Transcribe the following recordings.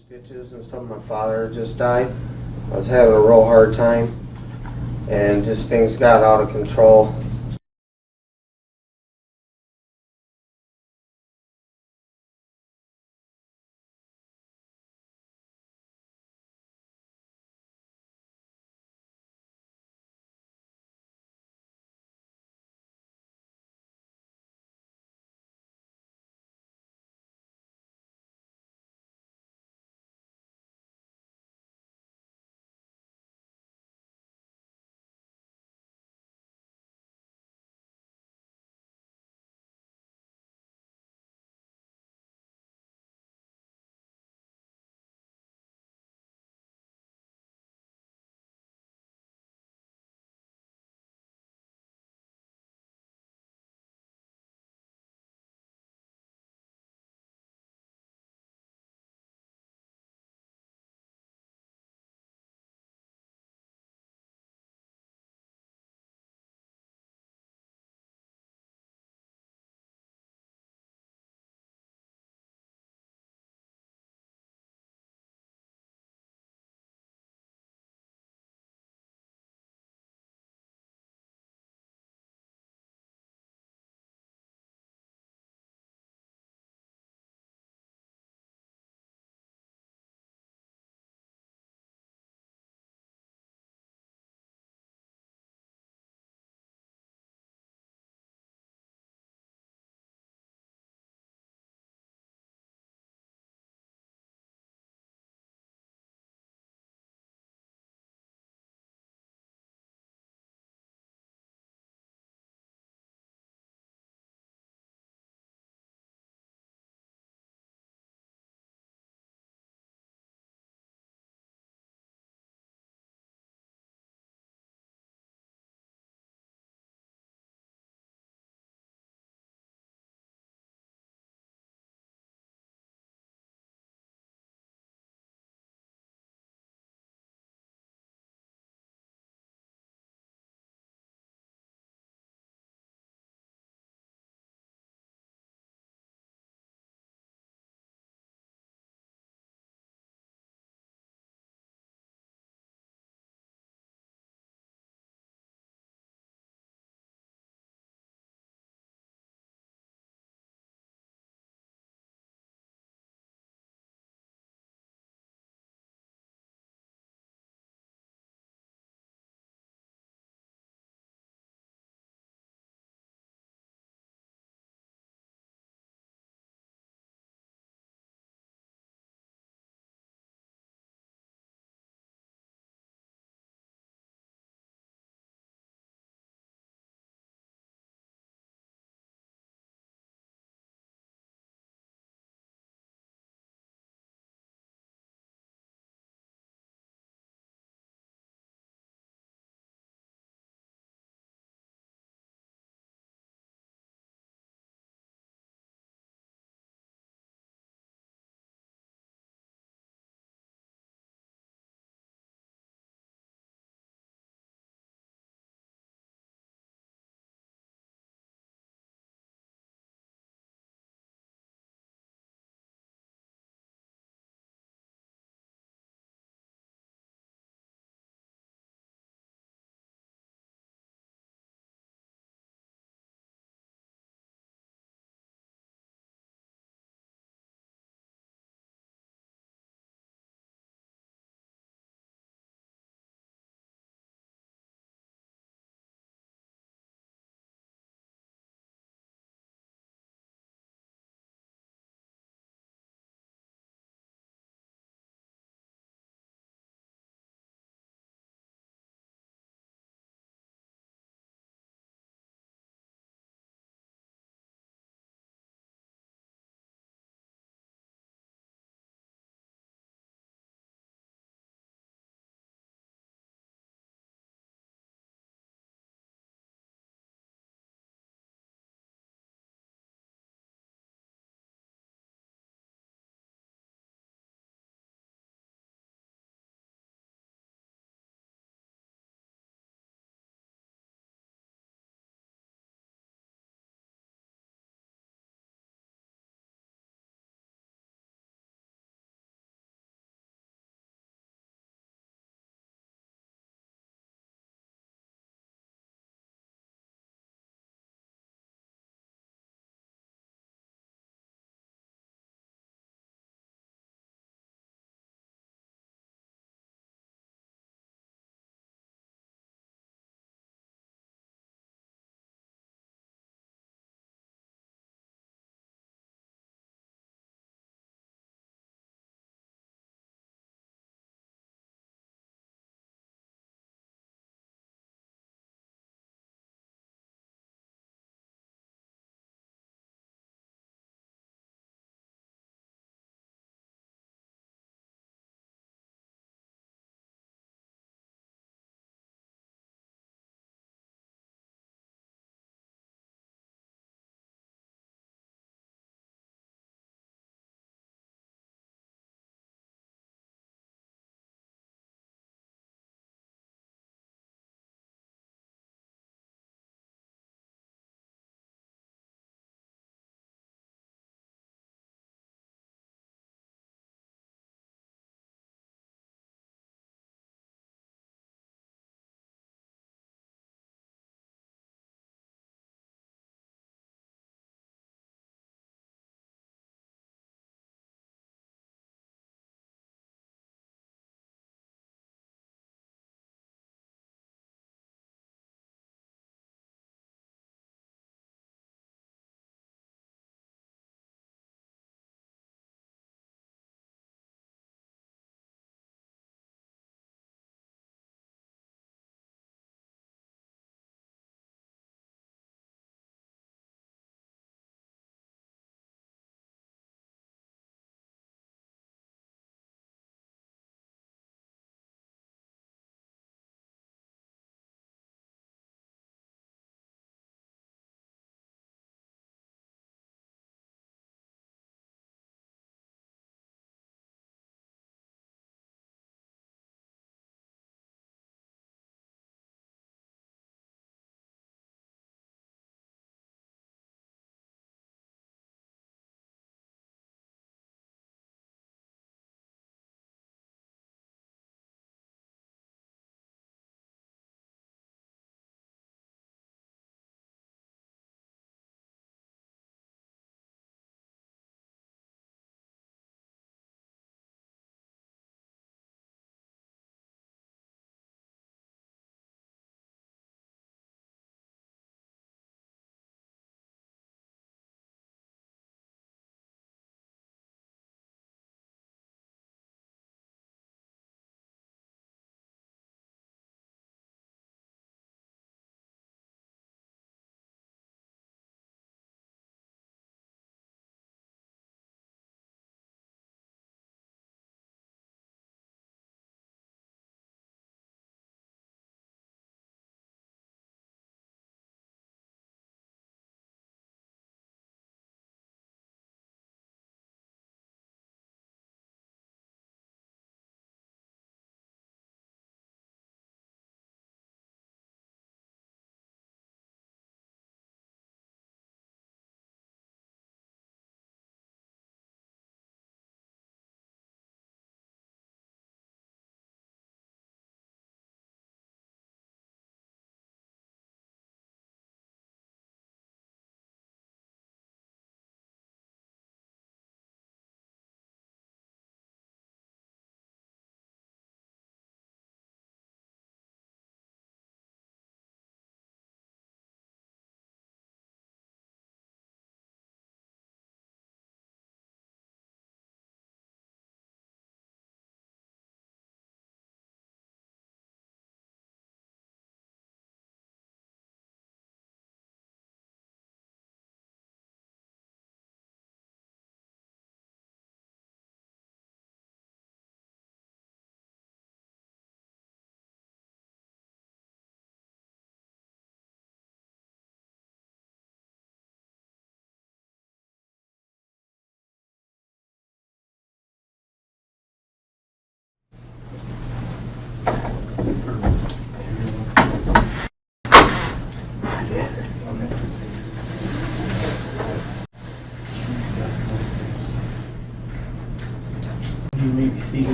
Stitches and stuff. My father just died. I was having a real hard time, and just things got out of control.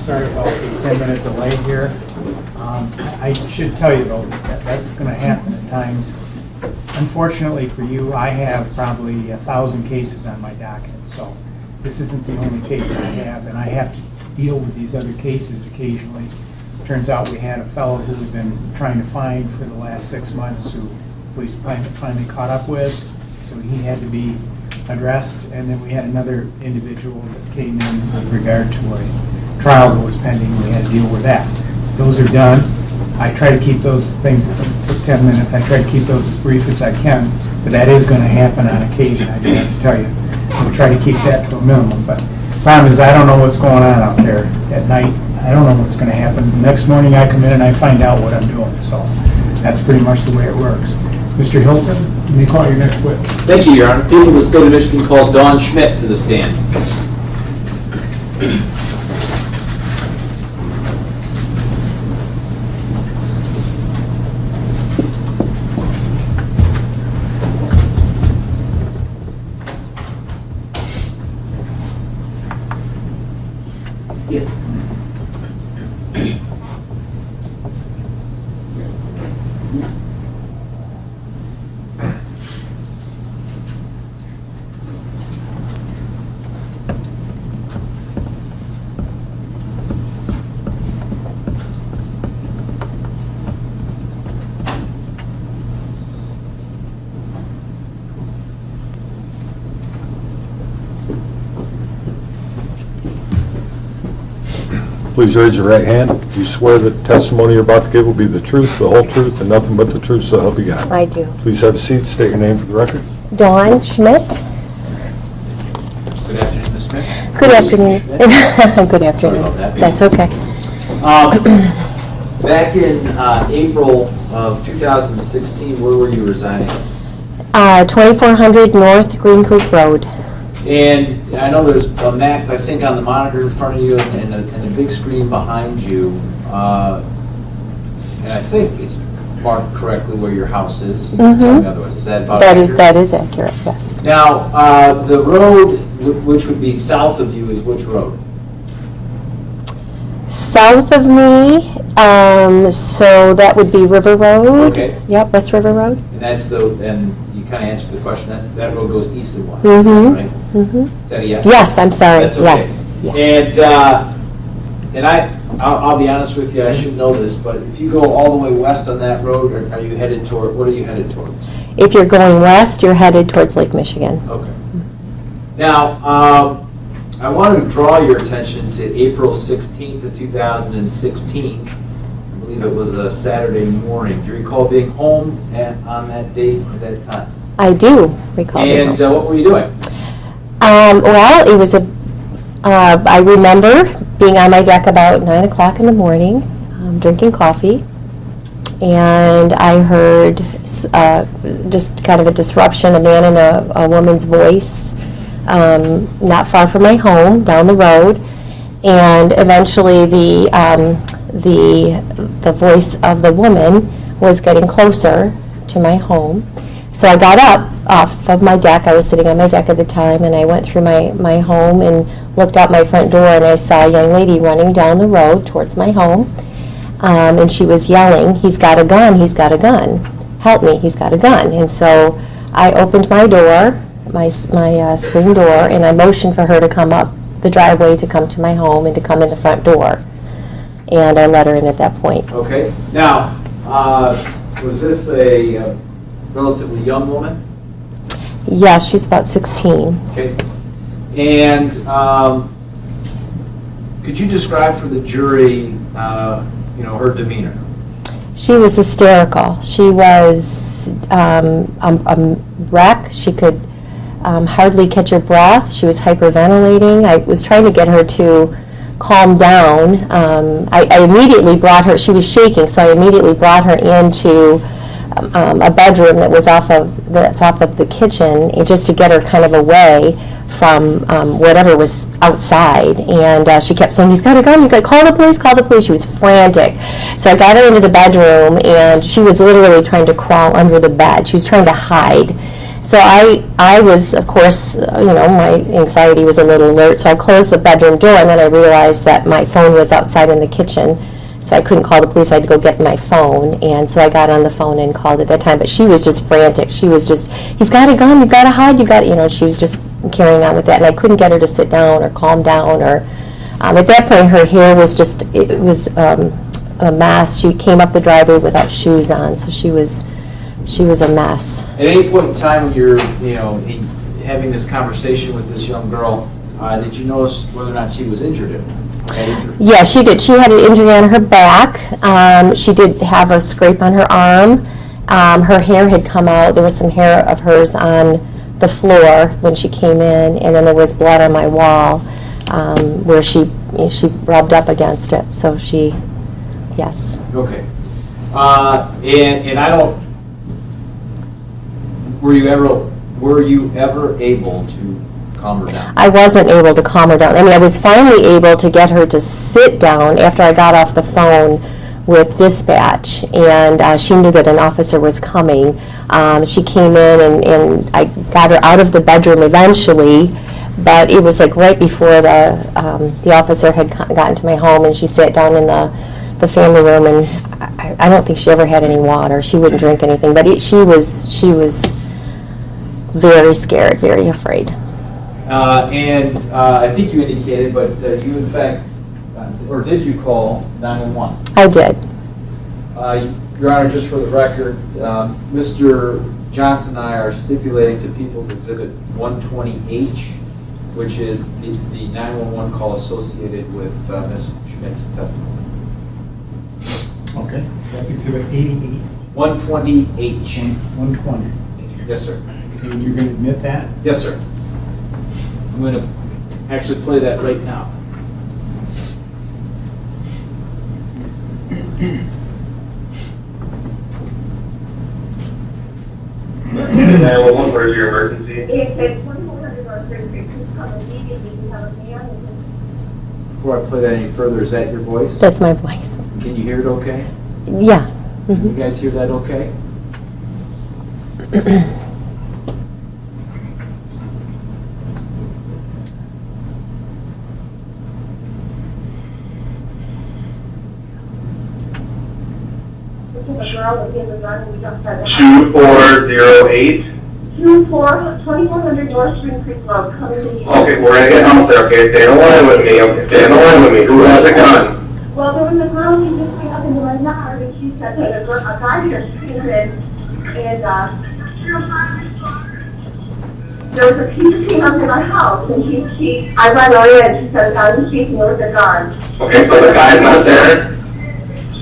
sorry about the 10-minute delay here. I should tell you, though, that that's going to happen at times. Unfortunately for you, I have probably 1,000 cases on my docket, so this isn't the only case I have, and I have to deal with these other cases occasionally. Turns out we had a fellow who we've been trying to find for the last 6 months who police finally caught up with, so he had to be addressed, and then we had another individual that came in with regard to a trial that was pending. We had to deal with that. Those are done. I try to keep those things for 10 minutes. I try to keep those as brief as I can, but that is going to happen on occasion, I do have to tell you. We'll try to keep that to a minimum, but the problem is I don't know what's going on out there at night. I don't know what's going to happen. The next morning I come in and I find out what I'm doing, so that's pretty much the way it works. Mr. Hilson, you may call your next witness. Thank you, Your Honor. People of the state of Michigan call Dawn Schmidt to the stand. Yes. Please raise your right hand. Do you swear that the testimony you're about to give will be the truth, the whole truth, and nothing but the truth, so help you God? I do. Please have a seat. State your name for the record. Dawn Schmidt. Good afternoon, Ms. Schmidt. Good afternoon. Schmidt. Good afternoon. Sorry about that. That's okay. Back in April of 2016, where were you residing? 2400 North Green Creek Road. And I know there's a map, I think, on the monitor in front of you and a big screen behind you. And I think it's marked correctly where your house is. You can tell me otherwise. Is that about accurate? That is accurate, yes. Now, the road which would be south of you is which road? South of me, so that would be River Road. Okay. Yep, West River Road. And you kind of answered the question, that road goes east and west, Mhm. right? Mm-hmm. Is that a yes? Yes, I'm sorry. That's okay. Yes. And I'll be honest with you, I should know this, but if you go all the way west on that road, are you headed toward, what are you headed towards? If you're going west, you're headed towards Lake Michigan. Okay. Now, I want to draw your attention to April 16th of 2016. I believe it was a Saturday morning. Do you recall being home on that date at that time? I do recall. And what were you doing? Well, it was I remember being on my deck about 9 o'clock in the morning, drinking coffee, and I heard just kind of a disruption, a man and a woman's voice, not far from my home, down the road, and eventually the voice of the woman was getting closer to my home. So I got up off of my deck. I was sitting on my deck at the time, and I went through my home and looked out my front door, and I saw a young lady running down the road towards my home, and she was yelling, "He's got a gun, he's got a gun. Help me, he's got a gun." And so I opened my door, my screen door, and I motioned for her to come up the driveway to come to my home and to come in the front door. And I let her in at that point. Okay. Now, was this a relatively young woman? Yes, she's about 16. Okay. And could you describe for the jury, her demeanor? She was hysterical. She was a wreck. She could hardly catch her breath. She was hyperventilating. I was trying to get her to calm down. I immediately brought her, she was shaking, so I immediately brought her into a bedroom that's off of the kitchen, and just to get her kind of away from whatever was outside. And she kept saying, "He's got a gun, you got to call the police, call the police." She was frantic. So I got her into the bedroom, and she was literally trying to crawl under the bed. She was trying to hide. So I was, of course, my anxiety was a little alert, so I closed the bedroom door, and then I realized that my phone was outside in the kitchen, so I couldn't call the police. I had to go get my phone, and so I got on the phone and called at that time. But she was just frantic. She was just, he's got a gun, you got to hide, you got to, she was just carrying on with that, and I couldn't get her to sit down or calm down. Or at that point, her hair was just, it was a mess. She came up the driveway without shoes on, so she was a mess. At any point in time when you're, having this conversation with this young girl, did you notice whether or not she was injured? Yeah, she did. She had an injury on her back. She did have a scrape on her arm. Her hair had come out. There was some hair of hers on the floor when she came in, and then there was blood on my wall where she rubbed up against it. So she, yes. Okay. And I don't. Were you ever able to calm her down? I wasn't able to calm her down. I mean, I was finally able to get her to sit down after I got off the phone with dispatch, and she knew that an officer was coming. She came in, and I got her out of the bedroom eventually, but it was like right before the officer had gotten to my home, and she sat down in the family room, and I don't think she ever had any water. She wouldn't drink anything, but she was very scared, very afraid. And I think you indicated, but you in fact, or did you call 911? I did. Your Honor, just for the record, Mr. Johnson and I are stipulating to People's Exhibit 120H, which is the 911 call associated with Ms. Schmidt's testimony. Okay, that's Exhibit 88. 120H. 120. Yes, sir. And you're going to admit that? Yes, sir. I'm going to actually play that right now. Where's your emergency? It says 2400 North Spring Creek, please come immediately, we have a man. Before I play that any further, is that your voice? That's my voice. Can you hear it okay? Yeah. You Mhm. guys hear that okay? This is a girl that gives a gun, and we just said. 2408. 2400 North Spring Creek Road, come to the. Okay, we're gonna get out there, okay? Stay in the line with me, okay? Stay in the line with me. Who has a gun? Well, there was a girl who just came up into my yard, and she said that a guy here screamed, and there was a piece came up to my house, and I ran her in, she said, I was speaking with a gun. Okay, so the guy's not there?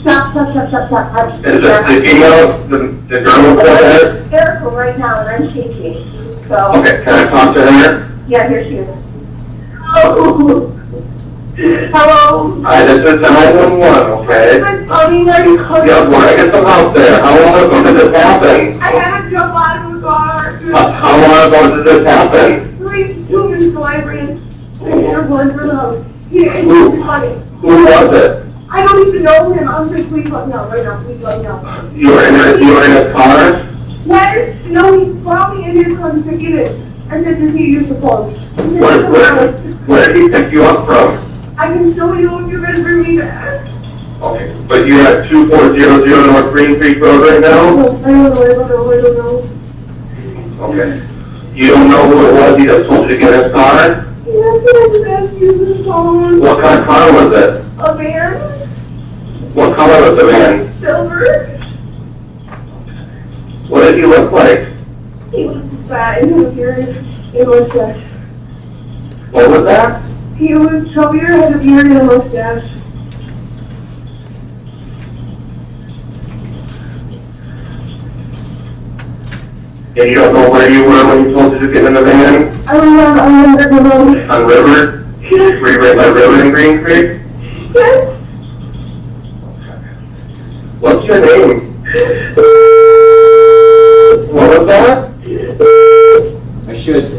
Stop. Is the female, the girl over there? Hysterical right now, and I'm shaking, so. Okay, can I talk to her? Yeah, here she is. Oh. Hello? Hi, this is 911, okay? I'm calling, are you calling? Yeah, we're gonna get some help there. How long ago did this happen? I had to jump out of the car. How long ago did this happen? 2 minutes ago, I ran. I had one for the house. Yeah, it's Who? funny. Who was it? I don't even know him. I'm like, please let me know, right now, please let me know. You were in a car? Where? No, he brought me in here to pick it in. I said, does he use the phone? Where did he pick you up from? I can show you if you're gonna bring me back. Okay, but you're at 2400 North Green Creek Road right now? I don't know. Okay. You don't know who it was he just told you to get in his car? Yes, I just use the phone. What kind of car was it? A van? What color was the van? Silver? What did he look like? He was fat and he was very, it was What was that? he was chubbier, had a beard and a mustache. And you don't know where you were when he told you to get in the van? I remember the road. On River? Yes, Were you right by River in Green Creek? yes. What's your name? What was that?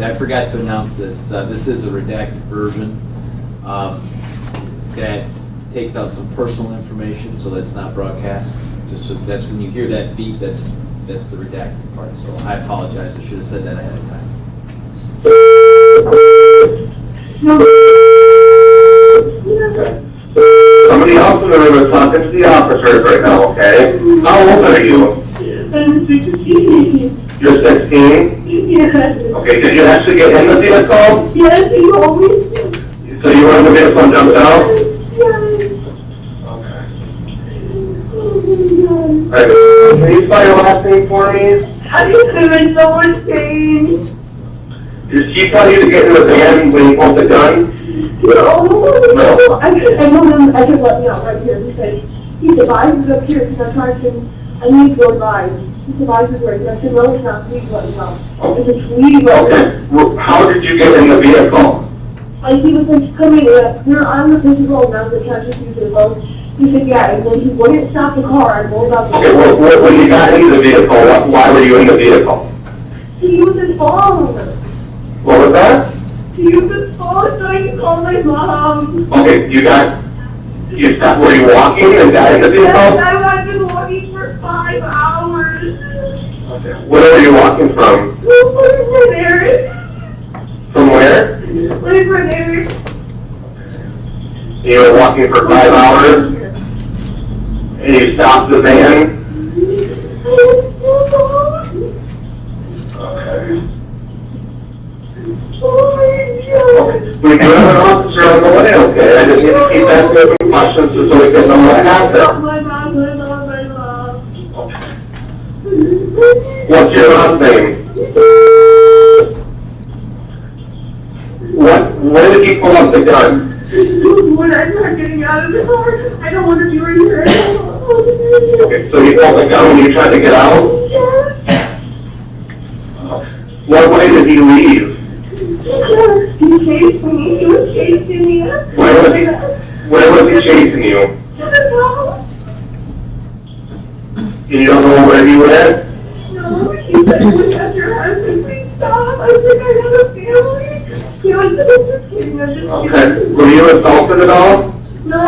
I forgot to announce this. This is a redacted version that takes out some personal information, so that's not broadcast. Just so that's when you hear that beep, that's That's the redacted part, so I apologize, I should have said that ahead of time. Somebody else in the room is talking to the officers right now, okay? How old are you? I'm 16. You're 16? Yes. Okay, did you actually get in the vehicle? Yes, he always did. So you were in the vehicle and jumped out? Yes. Okay. Alright, can you spell your last name for me? I just am in so much pain. Did she tell you to get in the van when you pulled the gun? No. I could let me out right here because he devises up here because I'm trying to, I need to go live. He devises right here. I said, no, it's not, please let me out. It's a sweetie right Okay, here. well, how did you get in the vehicle? Like he was like coming up, we're on the busy road now, the catch using the boat. He said, yeah, and then he wouldn't stop the car, I rolled out the Okay, well, when you got into the vehicle, why were you in the vehicle? He used his phone. What was that? He used his phone so I could call my mom. Okay, you stopped, were you walking and got in the Yes, vehicle? I've been walking for 5 hours. Okay, where were you walking from? From Eric. From where? My friend Eric. You were walking for 5 hours, and you stopped the van? Okay. Okay, we do have an officer on the way, okay? I just need to keep asking some questions so we can know what happened. My mom. Okay. What's your last name? When did you pull up the gun? When I start getting out of the car, I don't want to be right here. Okay, so you pulled the gun when you tried to get out? What way did he leave? He chased me. He was chasing me. Where was he chasing you? And you don't know where he went? No, he said, look at your husband, please stop. I said, I have a family. He was just kidding. I'm just Okay, were you assaulted at all? No.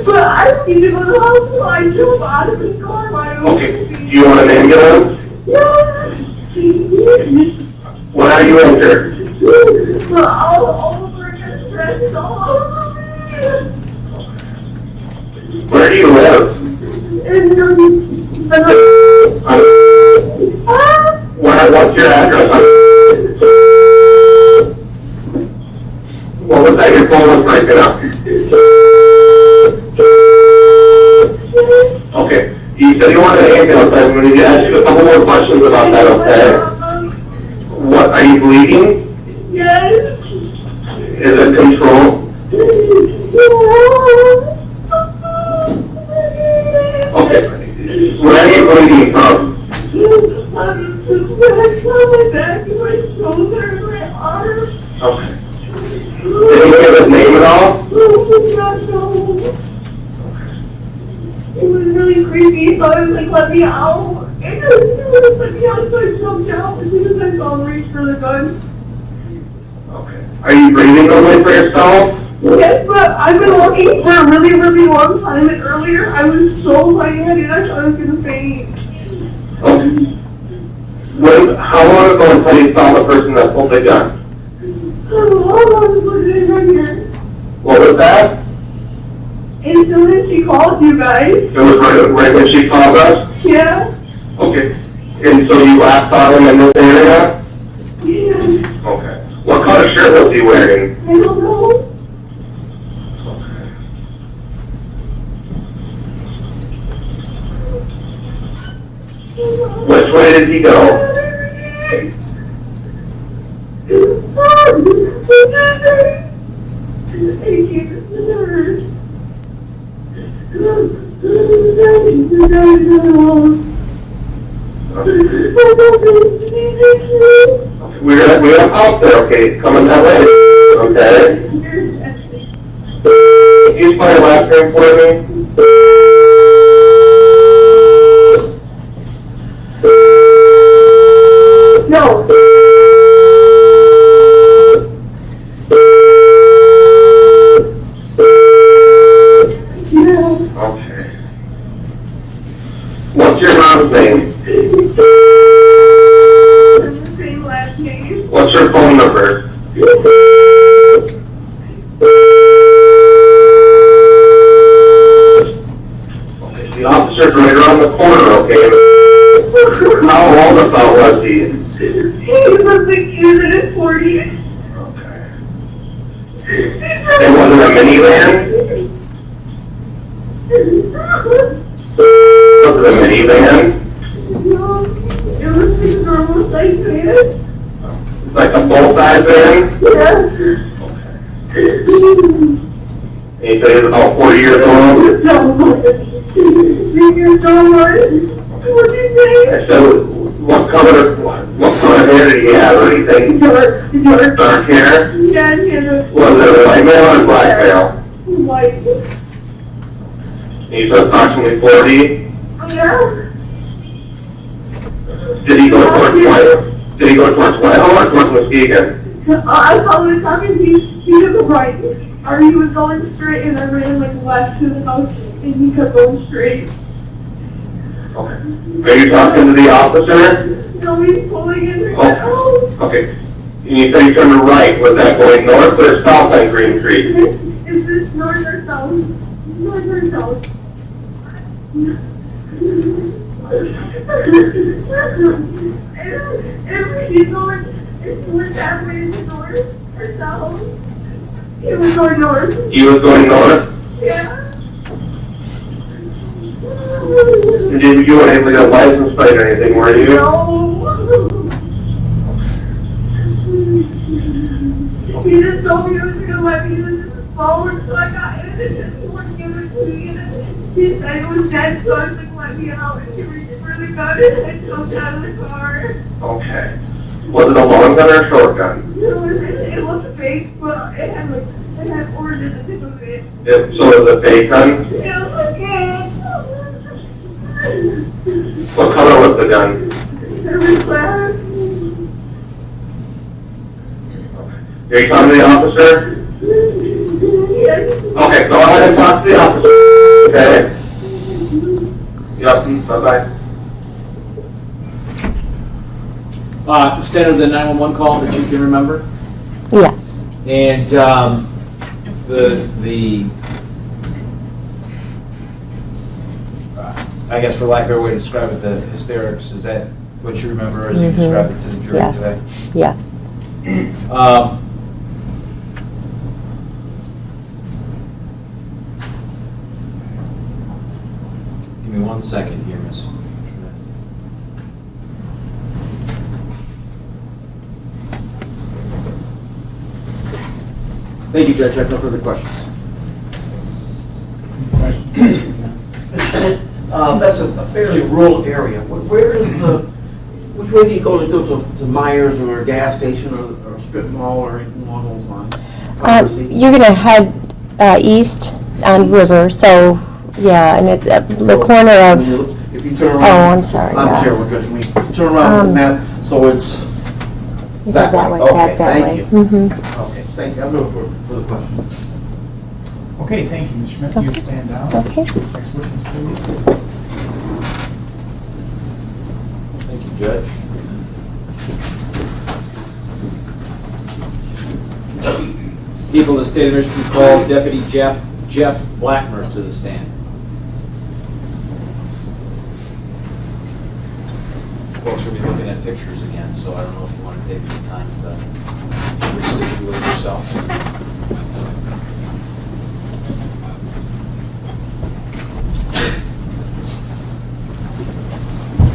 But I need to go to the hospital. I drove out of the car. Okay, do you want an ambulance? Yes. When are you injured? But all over again, stress all over me. Where do you live? And What's your address? What was that? Your phone was breaking up. Okay, you said you wanted an ambulance. I'm going to ask you a couple more questions about that, okay? What, are you bleeding? yes. Is it controlled? Okay, where are you bleeding from? My back, my shoulder, my arm. Okay. Did he give his name at all? It was really creepy, so I was like, let me out. And then he was let me out, so I jumped out as soon as I saw him reach for the gun. Okay. Are you breathing okay for yourself? Yes, but I've been walking for a really, really long time, and earlier I was so lightheaded, I thought I was going to faint. Okay. How long ago until you saw the person that pulled the gun? Oh, I was looking right here. What was that? As soon as she called you guys, It was right when she called us? yeah, Okay. And so you last saw him in this area? yeah, Okay. What color shirt was he wearing? I don't know. Which way did he go? We're out there, okay? Coming that way, okay? Can you spell your last name for me? No. Okay. What's your mom's name? phone numbers. Okay, the officer's right around the corner, okay? How old about was he? He was 6 years in his 40s. Okay. It wasn't a minivan? Was it a minivan? No, it was his normal size van. Like a full-size van? Yeah. And you said he was about 40 years old? No, 3 years old. What did you say? So, what color hair did he have or anything? Dark. Dark hair? Yeah, he had a Was it a white male or a black male? white. He said approximately 40. Yeah. Did he go towards White? Did he go towards Whitehall or towards Muskegon? I saw him talking, he took a right, or he was going straight, and I ran like left to the house, and he kept going straight. Okay. Are you talking to the officer? No, he's pulling in the Oh. house. Okay. And you said you turned right. Was that going north or south on Green Creek? Is this north or south? North or south? And he's going, it's going that way, is it north or south? He was going north. He was going north. Yeah. Did you weren't able to get a license plate or anything, were you? No. He just told me he was gonna let me use his phone, so I got in and just wouldn't give it to me. And he said it was dead, so I was like, let me out. And he reached for the gun and I jumped out of the car. Okay. Was it a long gun or a short gun? It was fake, but it had orange at the tip of it. So it was a fake gun? It was okay. What color was the gun? It was black. Are you talking to the officer? Yes. Okay, go ahead and talk to the officer. Okay? Yep, bye-bye. Instead of the 911 call that you can remember, Yes. and I guess for lack of a better way to describe it, the hysterics, is that what you remember as you Mhm. described it to the jury Yes. today? Yes. Give me 1 second here, miss. Thank you, Judge. I have no further questions. That's a fairly rural area. Where is which way do you go to Myers or a gas station or a strip mall or anything along those lines? Pharmacy? You're going to head east on River, so, yeah, and it's at the corner of, If you turn oh, around. I'm sorry. I'm yeah. terrible, Judge. If you turn around on the map, so it's You go that way. Okay, back that thank way. you. Mhm. Okay, thank you. I have no further questions. Okay, thank you, Ms. Schmidt. You Okay. stand down. Okay. Next witness, please. Thank you, Judge. People of the state of Michigan call Deputy Jeff Blackmer to the stand. Folks will be looking at pictures again, so I don't know if you want to take this time to resituate yourself.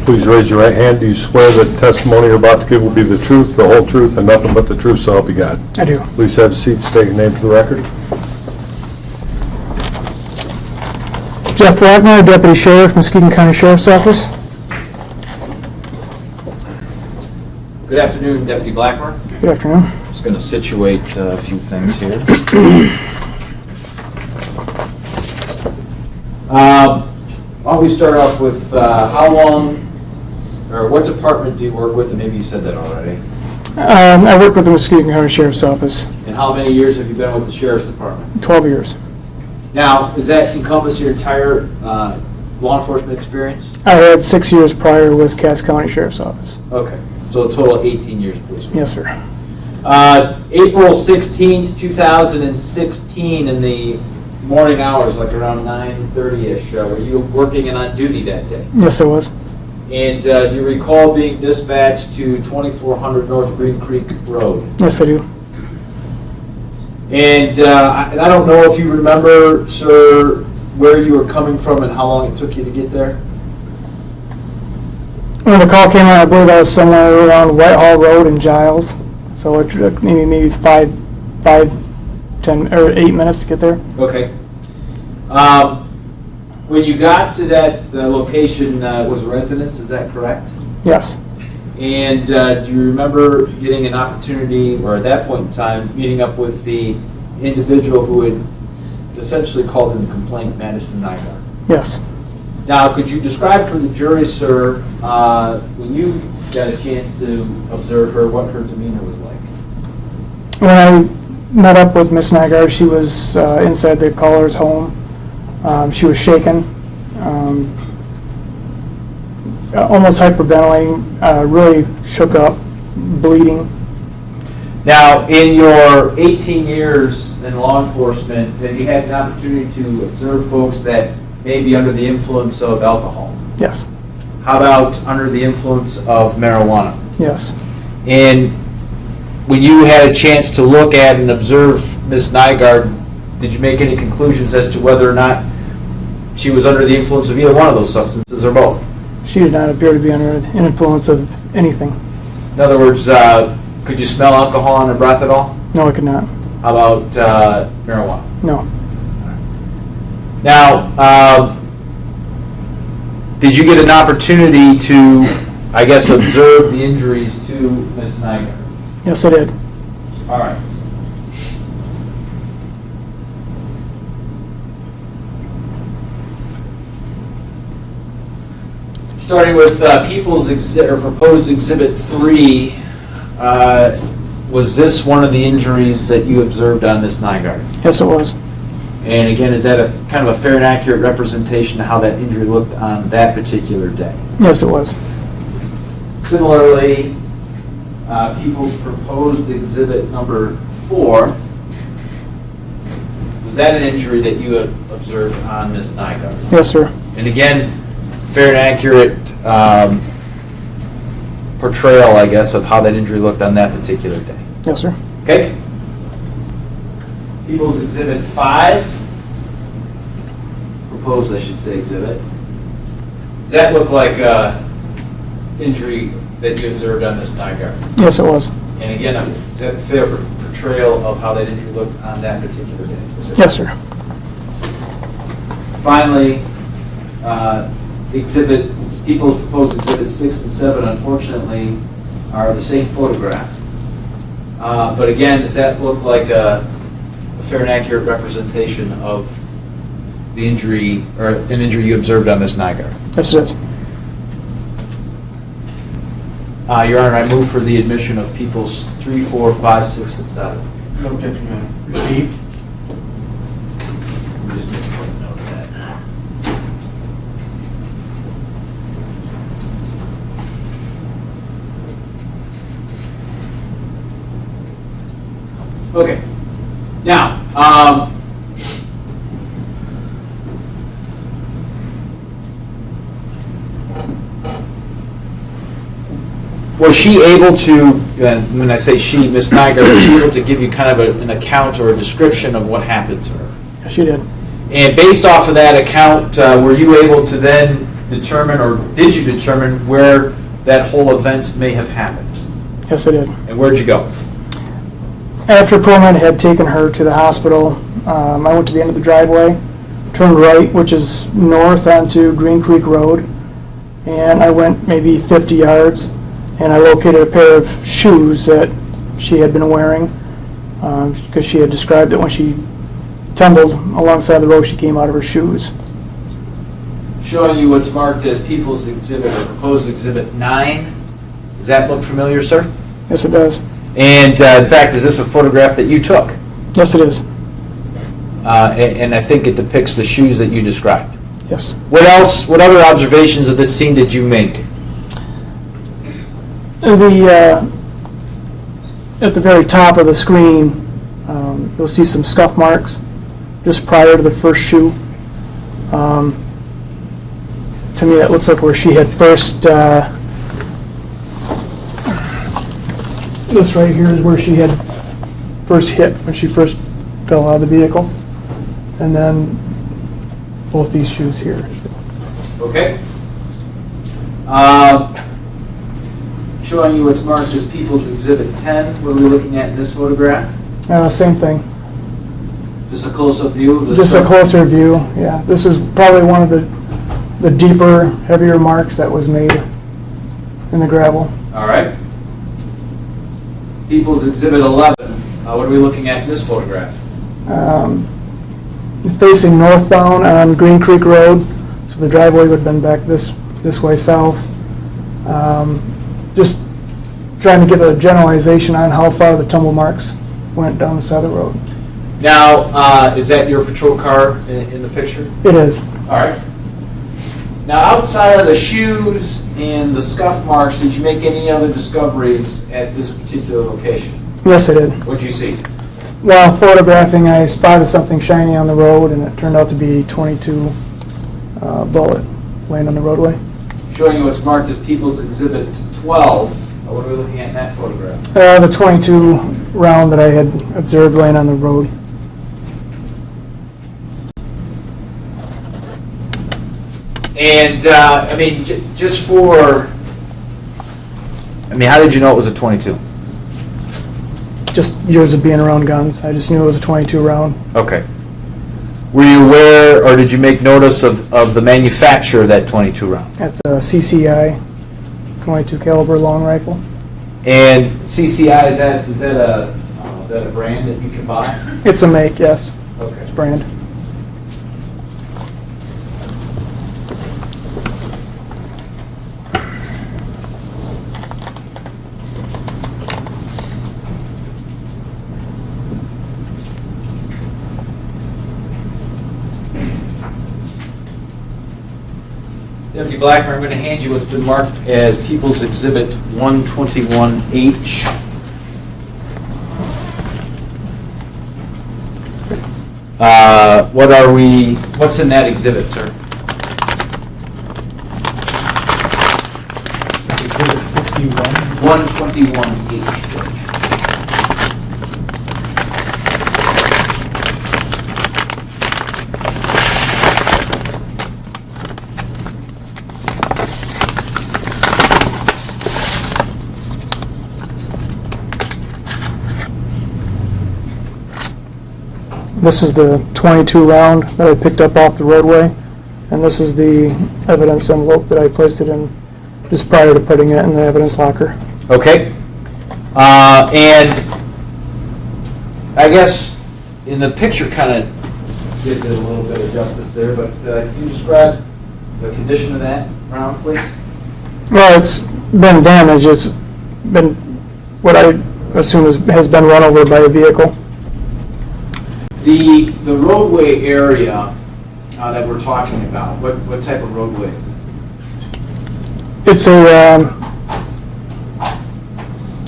Please raise your right hand. Do you swear that the testimony you're about to give will be the truth, the whole truth, and nothing but the truth, so help you God? I do. Please have a seat, state your name for the record. Jeff Blackmer, Deputy Sheriff, Muskegon County Sheriff's Office. Good afternoon, Deputy Blackmer. Good afternoon. Just going to situate a few things here. Always start off with how long, or what department do you work with? And maybe you said that already. I work with the Muskegon County Sheriff's Office, And how many years have you been with the Sheriff's Department? 12 years. Now, does that encompass your entire law enforcement experience? I had 6 years prior with Cass County Sheriff's Office. Okay, so a total of 18 years, please. Yes, sir. April 16th, 2016, in the morning hours, like around 9:30-ish, were you working and on duty that day? Yes, I was. And do you recall being dispatched to 2400 North Green Creek Road? Yes, I do. And I don't know if you remember, sir, where you were coming from and how long it took you to get there? When the call came in, I believe I was somewhere around Whitehall Road in Giles. So it took maybe 5, 10, or 8 minutes to get there. Okay. When you got to that location, was residence, is that correct? Yes. And do you remember getting an opportunity, or at that point in time, meeting up with the individual who had essentially called in the complaint, Madison Nygaard? Yes. Now, could you describe for the jury, sir, when you got a chance to observe her, what her demeanor was like? When I met up with Miss Nygaard, she was inside the caller's home. She was shaken, almost hyperventilating, really shook up, bleeding. Now, in your 18 years in law enforcement, have you had an opportunity to observe folks that may be under the influence of alcohol? Yes. How about under the influence of marijuana? Yes. And when you had a chance to look at and observe Ms. Nygaard, did you make any conclusions as to whether or not she was under the influence of either one of those substances or both? She did not appear to be under the influence of anything. In other words, could you smell alcohol on her breath at all? No, I could not. How about marijuana? No. Now, did you get an opportunity to, I guess, observe the injuries to Ms. Nygaard? Yes, I did. All right. Starting with People's Exhibit, or Proposed Exhibit 3, was this one of the injuries that you observed on Ms. Nygaard? Yes, it was. And again, is that a kind of a fair and accurate representation of how that injury looked on that particular day? Yes, it was. Similarly, People's Proposed Exhibit number 4, was that an injury that you had observed on Ms. Nygaard? Yes, sir. And again, fair and accurate portrayal, I guess, of how that injury looked on that particular day. Yes, sir. Okay? People's Exhibit 5, proposed, I should say, exhibit. Does that look like injury that you observed on Ms. Nygaard? Yes, it was. And again, is that a fair portrayal of how that injury looked on that particular day? Yes, sir. Finally, People's Proposed Exhibits 6 and 7, unfortunately, are the same photograph. But again, does that look like a fair and accurate representation of the injury, or an injury you observed on Ms. Nygaard? Yes, it is. Your Honor, I move for the admission of People's 3, 4, 5, 6, and 7. No objection, Your Honor. Received. Let me just make a quick note of that. Okay. Now, was she able to, and when I say she, Ms. Nygaard, was she able to give you kind of an account or a description of what happened to her? Yes, she did. And based off of that account, were you able to then determine, or did you determine where that whole event may have happened? Yes, I did. And where'd you go? After ProMed had taken her to the hospital, I went to the end of the driveway, turned right, which is north onto Green Creek Road, and I went maybe 50 yards, and I located a pair of shoes that she had been wearing, because she had described that when she tumbled alongside the road, she came out of her shoes. Showing you what's marked as People's Exhibit, or Proposed Exhibit 9. Does that look familiar, sir? Yes, it does. And in fact, is this a photograph that you took? Yes, it is. And I think it depicts the shoes that you described. Yes. What else, what other observations of this scene did you make? at the very top of the screen, you'll see some scuff marks just prior to the first shoe. To me, that looks like where she had first, this right here is where she had first hit when she first fell out of the vehicle. And then both these shoes here. Okay. Showing you what's marked as People's Exhibit 10. What are we looking at in this photograph? Same thing. Just a close-up view of this? Just a closer view, yeah. This is probably one of the deeper, heavier marks that was made in the gravel. All right. People's Exhibit 11. What are we looking at in this photograph? Facing northbound on Green Creek Road, so the driveway would have been back this way south. Just trying to get a generalization on how far the tumble marks went down the side of the road. Now, is that your patrol car in the picture? It is. All right. Now, outside of the shoes and the scuff marks, did you make any other discoveries at this particular location? Yes, I did. What'd you see? While photographing, I spotted something shiny on the road, and it turned out to be .22 bullet laying on the roadway. Showing you what's marked as People's Exhibit 12. What are we looking at in that photograph? The .22 round that I had observed laying on the road. And, I mean, just for, I mean, how did you know it was a 22? Just years of being around guns. I just knew it was a .22 round. Okay. Were you aware, or did you make notice of the manufacturer of that 22 round? That's a CCI .22 caliber long rifle. And CCI, is that a brand that you can buy? It's a make, yes. Okay. It's brand. Deputy Blackmer, I'm going to hand you what's been marked as People's Exhibit 121H. What's in that exhibit, sir? Exhibit 61. 121H. This is the .22 round that I picked up off the roadway, and this is the evidence envelope that I placed it in just prior to putting it in the evidence locker. Okay. And I guess in the picture kind of gives it a little bit of justice there, but can you describe the condition of that round, please? Well, it's been damaged. It's been what I assume has been run over by a vehicle. The roadway area that we're talking about, what type of roadway is it?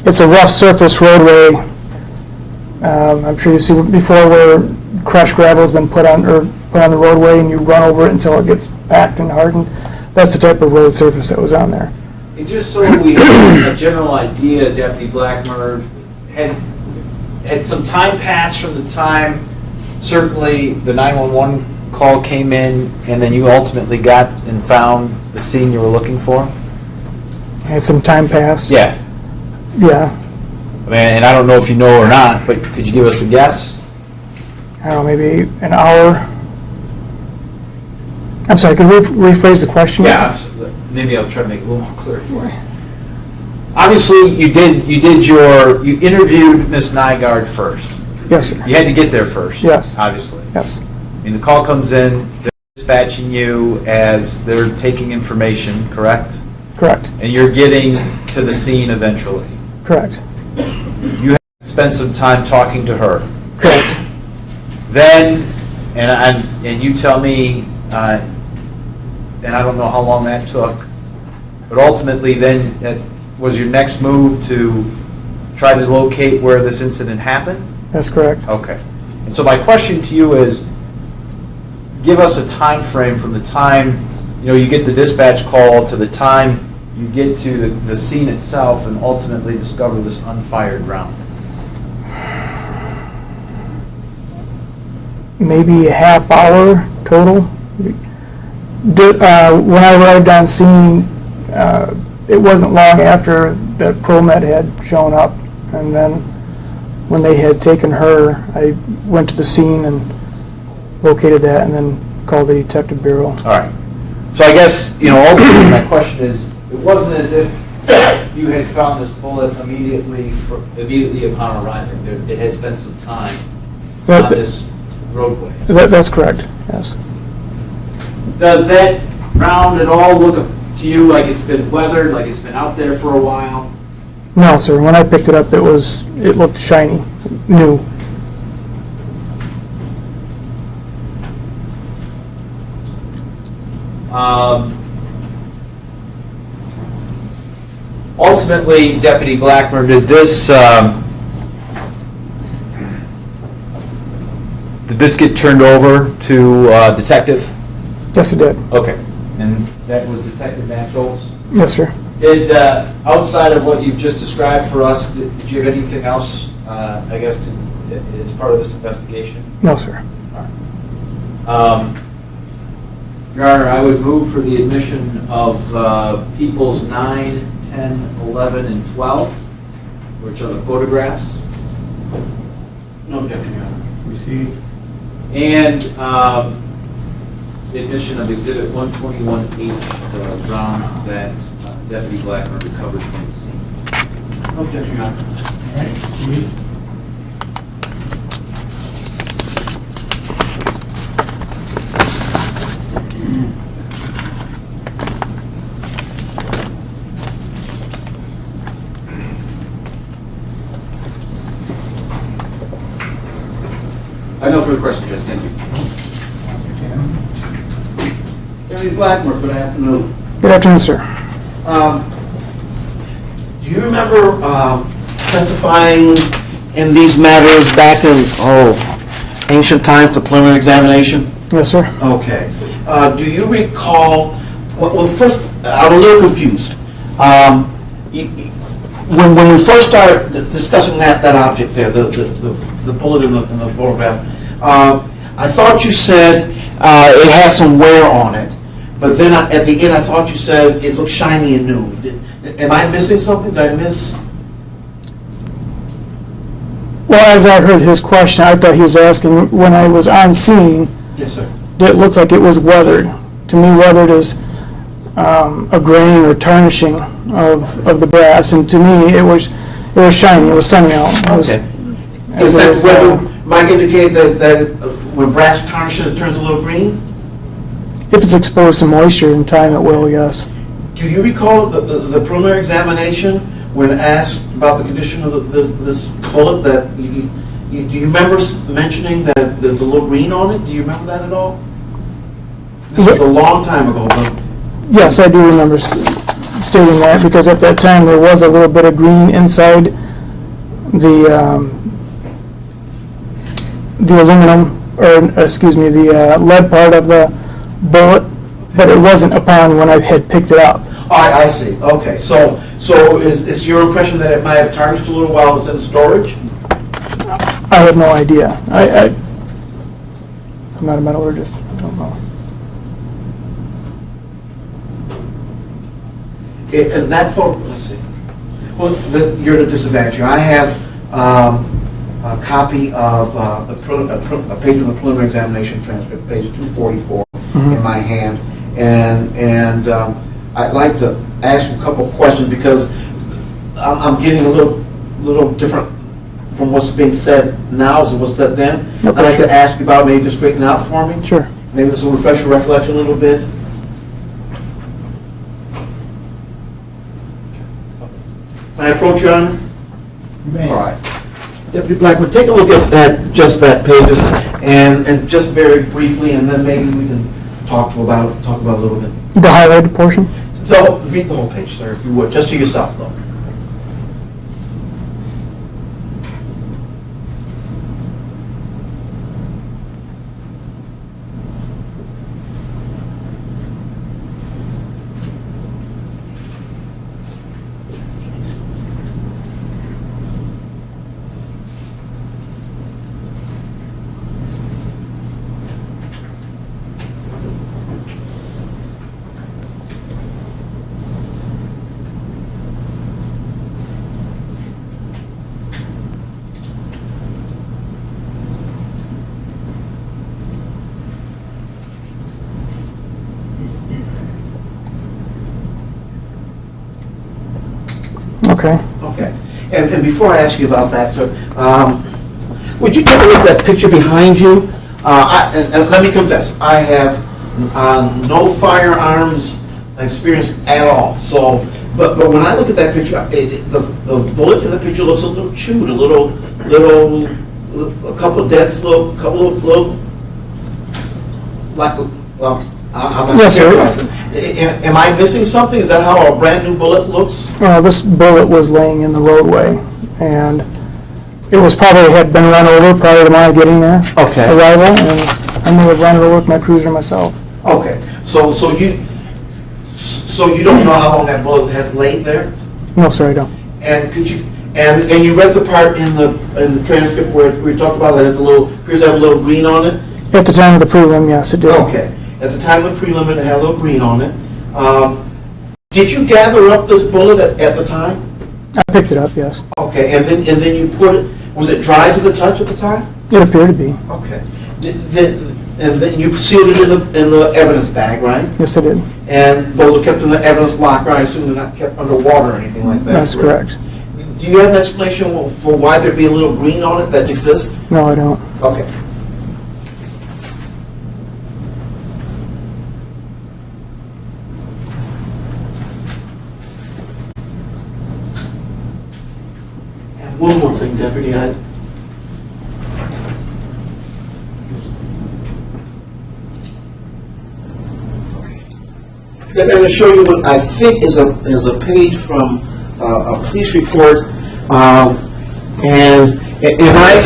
It's a rough surface roadway. I'm sure you've seen before where crushed gravel has been put on the roadway and you run over it until it gets packed and hardened. That's the type of road surface that was on there. And just so we have a general idea, Deputy Blackmer, had some time passed from the time certainly the 911 call came in and then you ultimately got and found the scene you were looking for? Had some time passed. Yeah. Yeah. I mean, and I don't know if you know or not, but could you give us a guess? I don't know, maybe an hour. I'm sorry, could you rephrase the question? Yeah, maybe I'll try to make it a little more clear for you. Obviously, you interviewed Miss Nygaard first. Yes, sir. You had to get there first. Yes. Obviously. Yes. I mean, the call comes in, they're dispatching you as they're taking information, correct? Correct. And you're getting to the scene eventually. Correct. You have to spend some time talking to her. Correct. Then, and you tell me, and I don't know how long that took, but ultimately then that was your next move to try to locate where this incident happened? That's correct. Okay. And so my question to you is, give us a time frame from the time, you get the dispatch call to the time you get to the scene itself and ultimately discover this unfired round. Maybe a half hour total. When I arrived on scene, it wasn't long after that ProMed had shown up, and then when they had taken her, I went to the scene and located that, and then called the detective bureau. All right. So I guess, ultimately my question is, it wasn't as if you had found this bullet immediately upon arriving. It had spent some time on this roadway. That's correct, yes. Does that round at all look to you like it's been weathered, like it's been out there for a while? No, sir, when I picked it up, it looked shiny, new. Ultimately, Deputy Blackmer, did this get turned over to detective? Yes, it did. Okay. And that was Detective Matt Schultz? Yes, sir. Did, outside of what you've just described for us, did you have anything else, I guess, as part of this investigation? No, sir. Your Honor, I would move for the admission of Peoples 9, 10, 11, and 12, which are the photographs. No objection, Your Honor. Received. And the admission of Exhibit 121H, the round that Deputy Blackmer recovered from the scene. No objection, Your Honor. All right, received. I have no further questions, Judge. Thank you. Deputy Blackmer, good afternoon. Good afternoon, sir. Do you remember testifying in these matters back in, ancient times, the preliminary examination? Yes, sir. Okay. Do you recall, well, first, I'm a little confused. When we first started discussing that object there, the bullet in the photograph, I thought you said it had some wear on it, but then at the end I thought you said it looked shiny and new. Am I missing something? Did I miss? Well, as I heard his question, I thought he was asking, when I was on scene, Yes, sir. did it look like it was weathered? To me, weathered is a graying or tarnishing of the brass, and to me, it was shiny, it was sunny out. Okay. Is that weather might indicate that when brass tarnishes, it turns a little green? If it's exposed to moisture in time, it will, yes. Do you recall the preliminary examination when asked about the condition of this bullet, that do you remember mentioning that there's a little green on it? Do you remember that at all? This was a long time ago, but Yes, I do remember stating that, because at that time, there was a little bit of green inside the aluminum, or excuse me, the lead part of the bullet, but it wasn't upon when I had picked it up. I see. Okay, so is your impression that it might have tarnished a little while it's in storage? I have no idea. I'm not a metallurgist. I don't know. And that photo, let's see. Well, you're at a disadvantage. I have a copy of a page of the preliminary examination transcript, page 244, in my hand, and I'd like to ask you a couple of questions because I'm getting a little different from what's being said now as what's said then. Okay. I'd like to ask you about, maybe to straighten out for me. Sure. Maybe this will refresh your recollection a little bit. Can I approach you, Honor? You may. All right. Deputy Blackman, take a look at just that pages, and just very briefly, and then maybe we can talk about it a little bit. The highlighted portion? So, read the whole page, sir, if you would, just to yourself, though. Okay. Okay. And before I ask you about that, sir, would you take a look at that picture behind you? And let me confess, I have no firearms experience at all. So, but when I look at that picture, the bullet in the picture looks a little chewed, a couple of dents, little, like, well, I'm not Yes, sir. Am I missing something? Is that how a brand new bullet looks? This bullet was laying in the roadway, and it was probably had been run over prior to my getting there. Okay. Arrival, and I may have run it over with my cruiser myself. Okay, so you don't know how long that bullet has laid there? No, sir, I don't. And could you, and you read the part in the transcript where we talked about it has appears to have a little green on it? At the time of the prelim, yes, it did. Okay, at the time of the prelim, it had a little green on it. Did you gather up this bullet at the time? I picked it up, yes. Okay, and then you put it, was it dry to the touch at the time? It appeared to be. Okay. And then you sealed it in the evidence bag, right? Yes, I did. And those are kept in the evidence locker. I assume they're not kept under water or anything like that. That's correct. Do you have an explanation for why there'd be a little green on it that exists? No, I don't. Okay. And one more thing, Deputy. I'm going to show you what I think is a page from a police report. And am I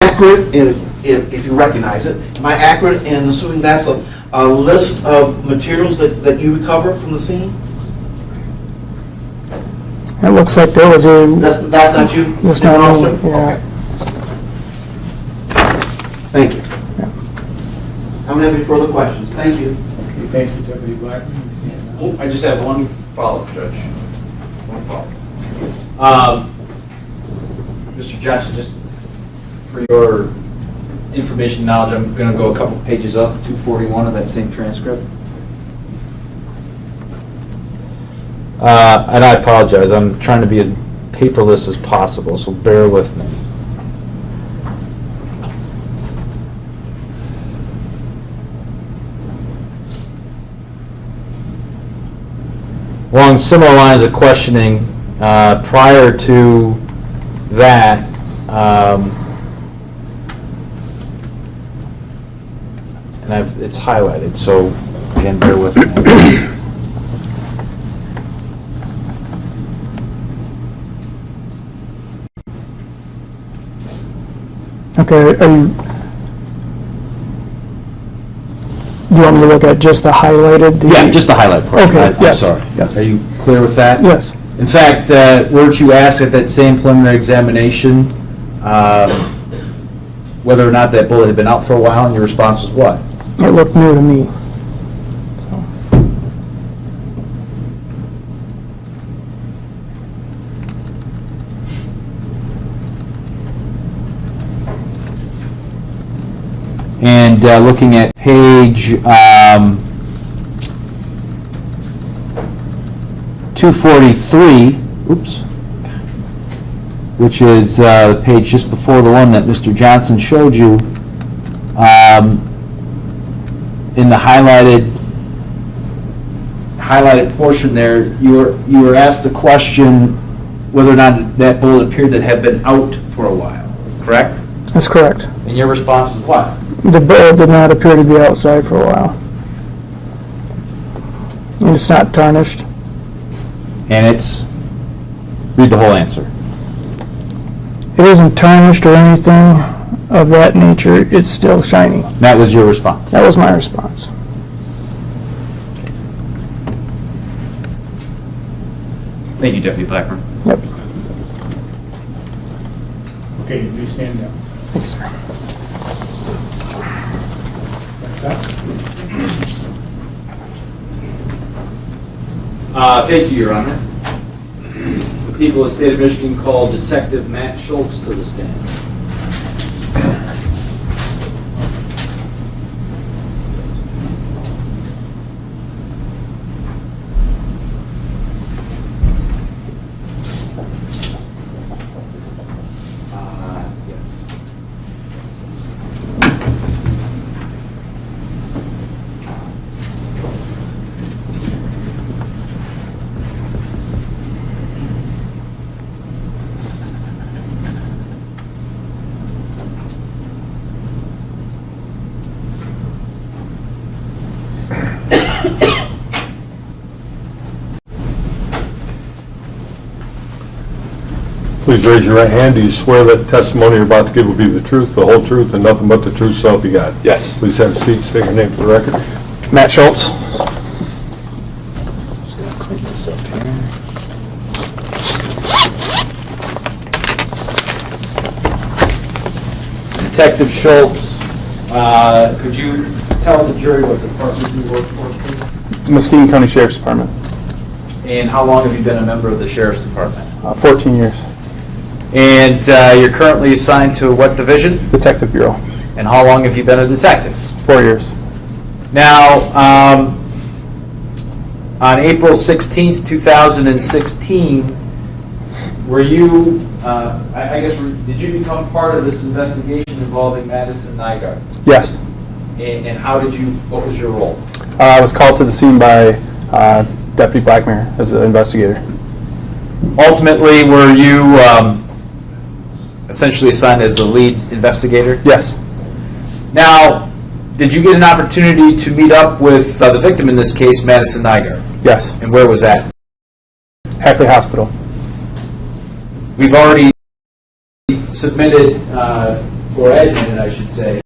accurate, if you recognize it, am I accurate in assuming that's a list of materials that you recover from the scene? It looks like there was a... That's not you? That's not me, officer? yeah. Okay. Thank you. I don't have any further questions. Thank you. Thank you, Deputy Black. You stand up. I just have one follow-up, Judge. One follow-up. Mr. Johnson, just for your information knowledge, I'm going to go a couple pages up, 241 of that same transcript. And I apologize. I'm trying to be as paperless as possible, so bear with me. Along similar lines of questioning, prior to that, and it's highlighted, so again, bear with me. Okay, do you want me to look at just the highlighted? Yeah, just the highlight portion. Okay, I'm yes, sorry. yes. Are you clear with that? Yes. In fact, weren't you asked at that same preliminary examination whether or not that bullet had been out for a while, and your response was what? It looked new to me. And looking at page 243, oops, which is the page just before the one that Mr. Johnson showed you, in the highlighted portion there, you were asked the question whether or not that bullet appeared to have been out for a while, correct? That's correct. And your response was what? The bullet did not appear to be outside for a while. And it's not tarnished. And it's, read the whole answer. It isn't tarnished or anything of that nature. It's still shiny. That was your response. That was my response. Thank you, Deputy Blackburn. Yep. Okay, please stand down. Thanks, sir. Next up. Thank you, Your Honor. The people of the state of Michigan call Detective Matt Schultz to the stand. Please raise your right hand. Do you swear that testimony you're about to give will be the truth, the whole truth, and nothing but the truth, so help you God? Yes. Please have a seat. State your name for the record. Matt Schultz. Detective Schultz, could you tell the jury what department you work for, please? Muskegon County Sheriff's Department. And how long have you been a member of the Sheriff's Department? 14 years. And you're currently assigned to what division? Detective Bureau. And how long have you been a detective? 4 years. Now, on April 16th, 2016, were you, I guess, did you become part of this investigation involving Madison Nygaard? Yes. And how did you, what was your role? I was called to the scene by Deputy Blackmare as an investigator. Ultimately, were you essentially assigned as the lead investigator? Yes. Now, did you get an opportunity to meet up with the victim in this case, Madison Nygaard? Yes. And where was that? Hackley Hospital. We've already submitted, or admitted, I should say,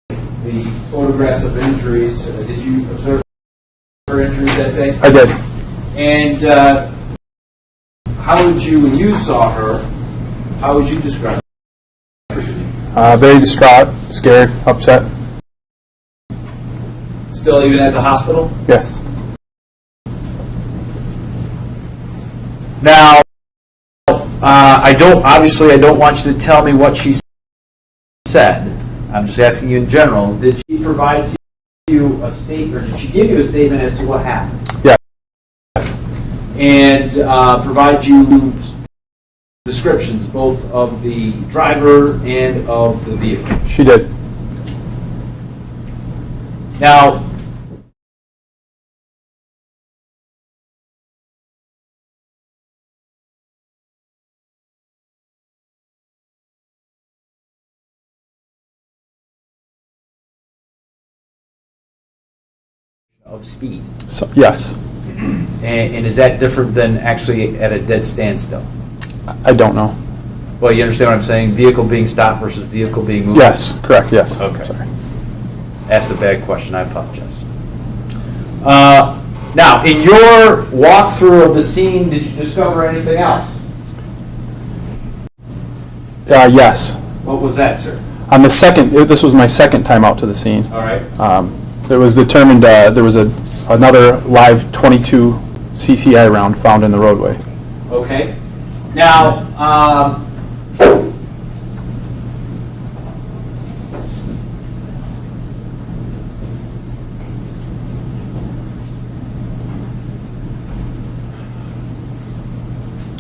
the photographs of injuries. Did you observe her injuries that day? I did. And how would you, when you saw her, how would you describe her? Very distraught, scared, upset. Still even at the hospital? Yes. Now, I don't want you to tell me what she said. I'm just asking you in general. Did she provide to you a statement, or did she give you a statement as to what happened? Yes. And provide you descriptions both of the driver and of the vehicle? She did. Now, of speed. So, yes. And is that different than actually at a dead standstill? I don't know. Well, you understand what I'm saying? Vehicle being stopped versus vehicle being moved? Yes, correct, yes. Okay. Sorry. Asked a bad question, I apologize. Now, in your walkthrough of the scene, did you discover anything else? Yes. What was that, sir? On the second, this was my second time out to the scene. All right. It was determined there was another live .22 CCI round found in the roadway. Okay. Now,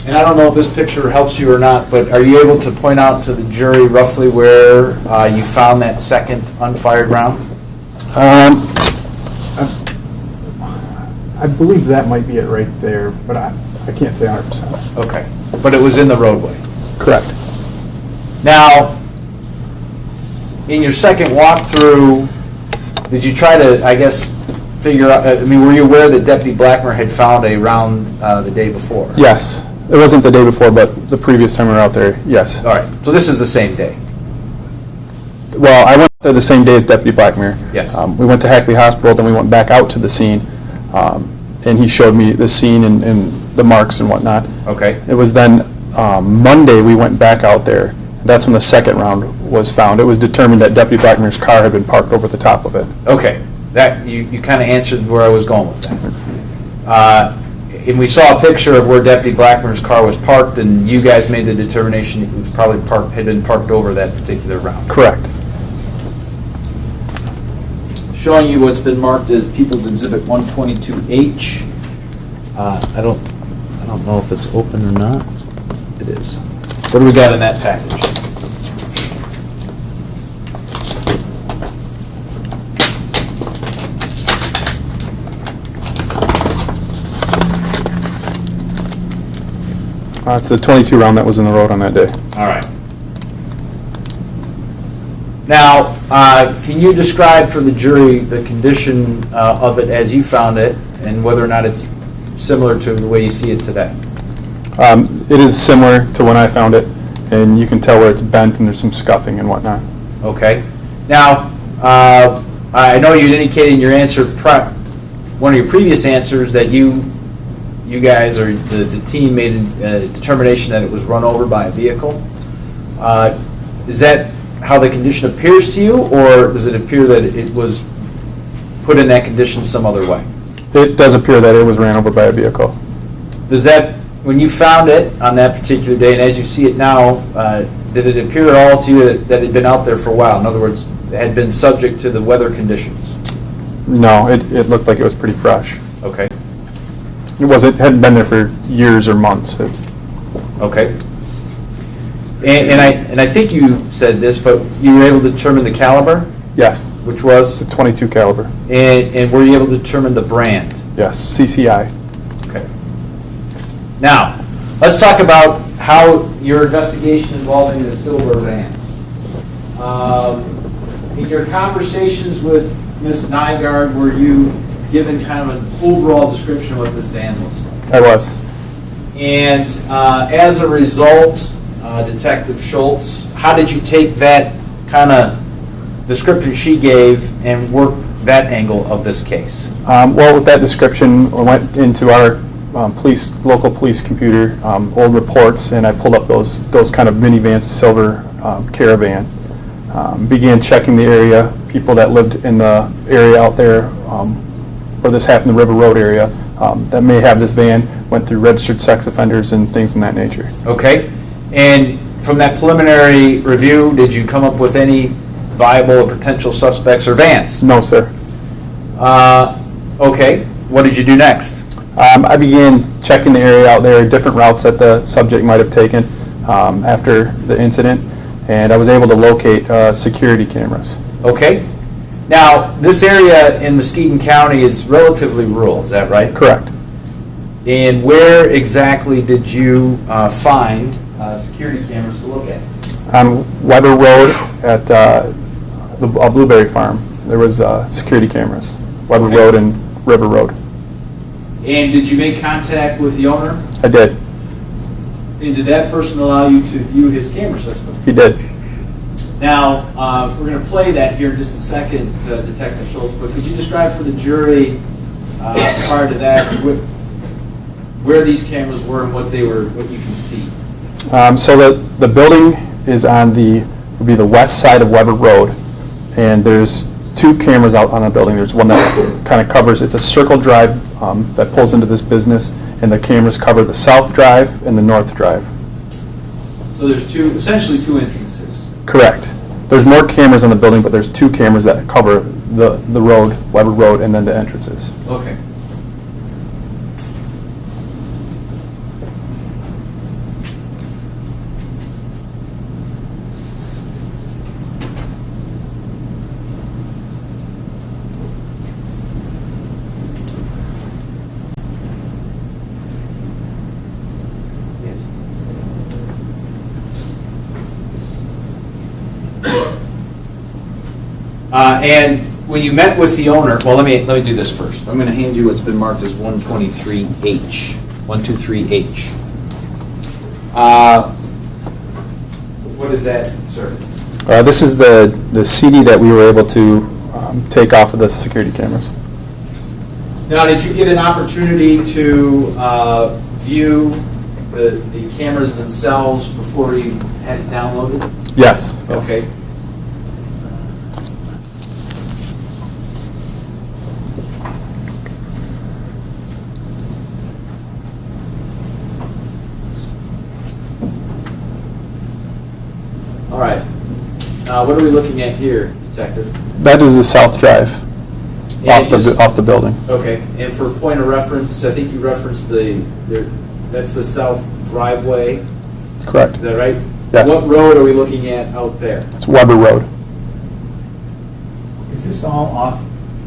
and I don't know if this picture helps you or not, but are you able to point out to the jury roughly where you found that second unfired round? I believe that might be it right there, but I can't say 100%. Okay. But it was in the roadway. Correct. Now, in your second walkthrough, did you try to, I guess, figure out, were you aware that Deputy Blackmer had found a round the day before? Yes. It wasn't the day before, but the previous time we were out there, yes. All right. So this is the same day? Well, I went there the same day as Deputy Blackmare. Yes. We went to Hackley Hospital, then we went back out to the scene, and he showed me the scene and the marks and whatnot. Okay. It was then Monday we went back out there. That's when the second round was found. It was determined that Deputy Blackmare's car had been parked over the top of it. Okay. That you kind of answered where I was going with that. And we saw a picture of where Deputy Blackmer's car was parked, and you guys made the determination it was probably had been parked over that particular round. Correct. Showing you what's been marked as People's Exhibit 122H. I don't know if it's open or not. It is. What do we got in that package? It's the .22 round that was in the road on that day. All right. Now, can you describe for the jury the condition of it as you found it, and whether or not it's similar to the way you see it today? It is similar to when I found it, and you can tell where it's bent and there's some scuffing and whatnot. Okay. Now, I know you indicated in your answer, one of your previous answers, that you guys or the team made a determination that it was run over by a vehicle. Is that how the condition appears to you, or does it appear that it was put in that condition some other way? It does appear that it was ran over by a vehicle. Does that, when you found it on that particular day, and as you see it now, did it appear at all to you that it had been out there for a while? In other words, it had been subject to the weather conditions? No, it looked like it was pretty fresh. Okay. It hadn't been there for years or months. Okay. And I think you said this, but you were able to determine the caliber, Yes, which was, it's a .22 caliber. and were you able to determine the brand? Yes, CCI. Okay. Now, let's talk about how your investigation involving the silver van. In your conversations with Ms. Nygaard, were you given kind of an overall description of what this van looks like? I was. And as a result, Detective Schultz, how did you take that kind of description she gave and work that angle of this case? Well, with that description, I went into our local police computer, old reports, and I pulled up those kind of minivans, silver caravan. Began checking the area, people that lived in the area out there where this happened, the River Road area, that may have this van, went through registered sex offenders and things in that nature. Okay. And from that preliminary review, did you come up with any viable or potential suspects or vans? No, sir. Okay. What did you do next? I began checking the area out there, different routes that the subject might have taken after the incident, and I was able to locate security cameras. Okay. Now, this area in Muskegon County is relatively rural, is that right? Correct. And where exactly did you find security cameras to look at? On Weber Road at the Blueberry Farm, there was security cameras. Weber Okay. Road and River Road. And did you make contact with the owner? I did. And did that person allow you to view his camera system? He did. Now, we're going to play that here in just a second, Detective Schultz, but could you describe for the jury, prior to that, where these cameras were and what you can see? So the building is would be the west side of Weber Road, and there's two cameras out on the building. There's one that kind of covers, it's a circle drive that pulls into this business, and the cameras cover the south drive and the north drive. So there's essentially two entrances. Correct. There's more cameras on the building, but there's two cameras that cover the road, Weber Road, and then the entrances. Okay. And when you met with the owner, well, let me do this first. I'm going to hand you what's been marked as 123H. 123H. What is that, sir? This is the CD that we were able to take off of the security cameras. Now, did you get an opportunity to view the cameras themselves before you had it downloaded? Yes. Okay. All right. What are we looking at here, Detective? That is the south drive And off the building. Okay. And for point of reference, I think you referenced that's the south driveway. Correct. Is that right? Yes. What road are we looking at out there? It's Weber Road. Is this all off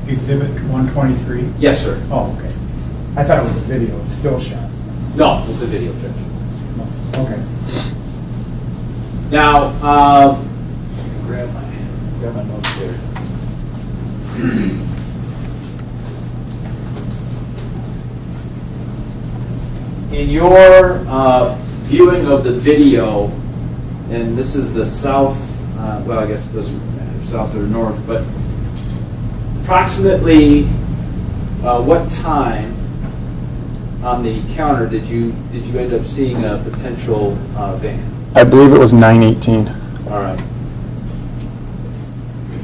Exhibit 123? Yes, sir. Oh, okay. I thought it was a video, it's still shots. No, it's a video picture. Okay. Now, grab my notes here. in your viewing of the video, and this is the south, well, I guess it doesn't matter, south or north, but approximately what time on the counter did you end up seeing a potential van? I believe it was 9:18. All right.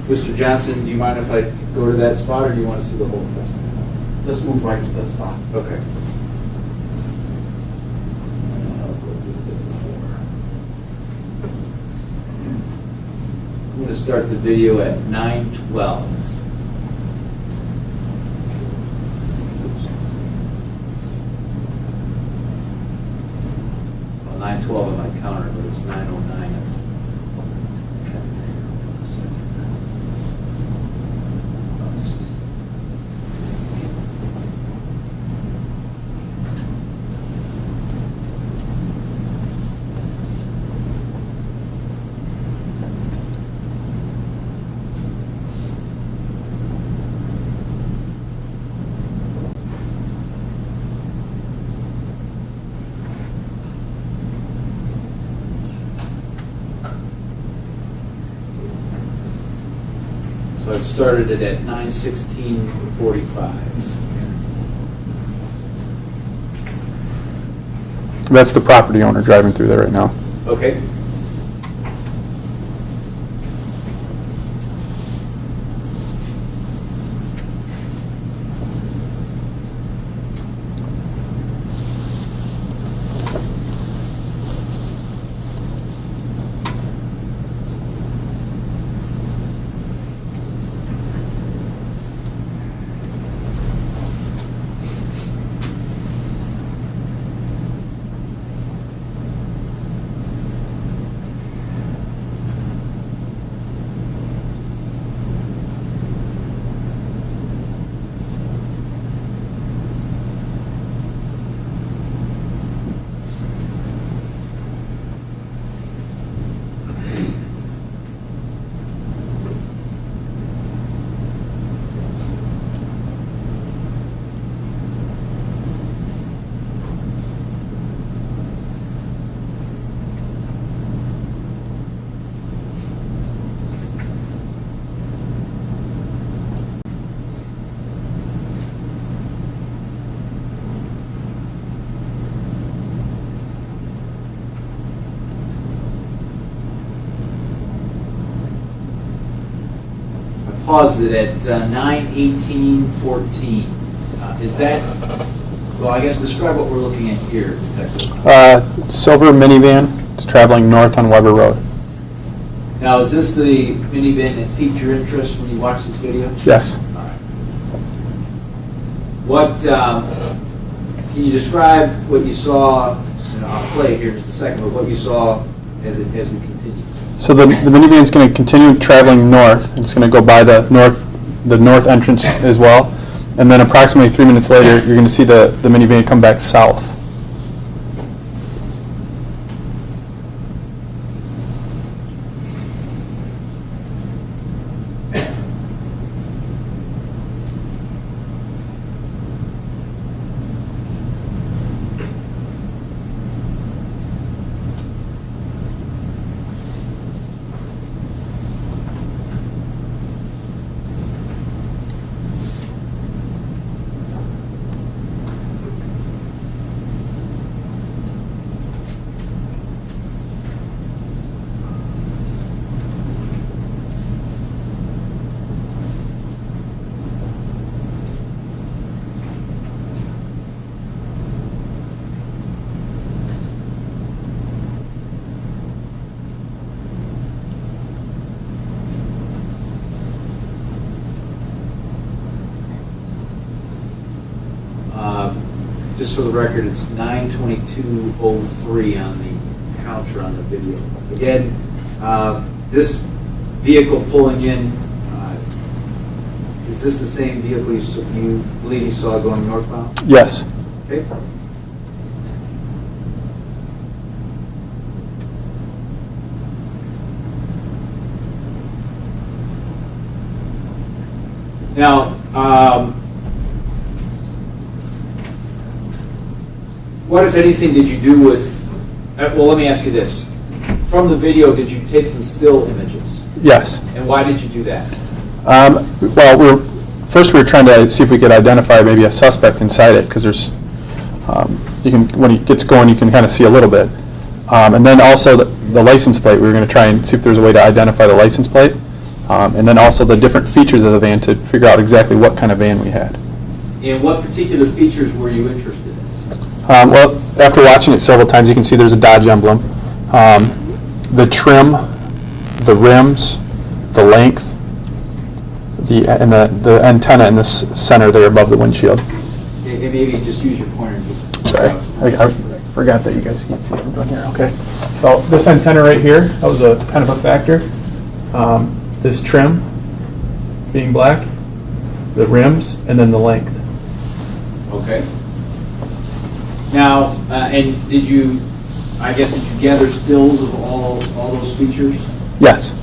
Mr. Johnson, do you mind if I go to that spot, or do you want to see the whole thing? Let's move right to that spot. Okay. I'm going to start the video at 9:12. Well, 9:12 on my counter, but it's 9:09. Okay. One second. So I've started it at 9:16:45. That's the property owner driving through there right now. Okay. Paused it at 9:18:14. Is that, well, I guess describe what we're looking at here, Detective. Silver minivan. It's traveling north on Weber Road. Now, is this the minivan that piqued your interest when you watched this video? Yes. All right. What, can you describe what you saw, and I'll play it here in just a second, but what you saw as we continue? So the minivan is going to continue traveling north. It's going to go by the north entrance as well. And then approximately 3 minutes later, you're going to see the minivan come back south. Just for the record, it's 9:22:03 on the counter on the video. Again, this vehicle pulling in, is this the same vehicle you believe you saw going northbound? Yes. Okay. Now, What, if anything, did you do with, well, let me ask you this. From the video, did you take some still images? Yes. And why did you do that? Well, first we were trying to see if we could identify maybe a suspect inside it, because there's, you can, when it gets going, you can kind of see a little bit. And then also the license plate, we were going to try and see if there's a way to identify the license plate. And then also the different features of the van to figure out exactly what kind of van we had. And what particular features were you interested in? Well, after watching it several times, you can see there's a Dodge emblem. The trim, the rims, the length, and the antenna in the center there above the windshield. And maybe just use your pointer. Sorry, I forgot that you guys can't see what I'm doing here. Okay. So this antenna right here, that was a kind of a factor. This trim being black, the rims, and then the length. Okay. Now, and did you gather stills of all those features? Yes.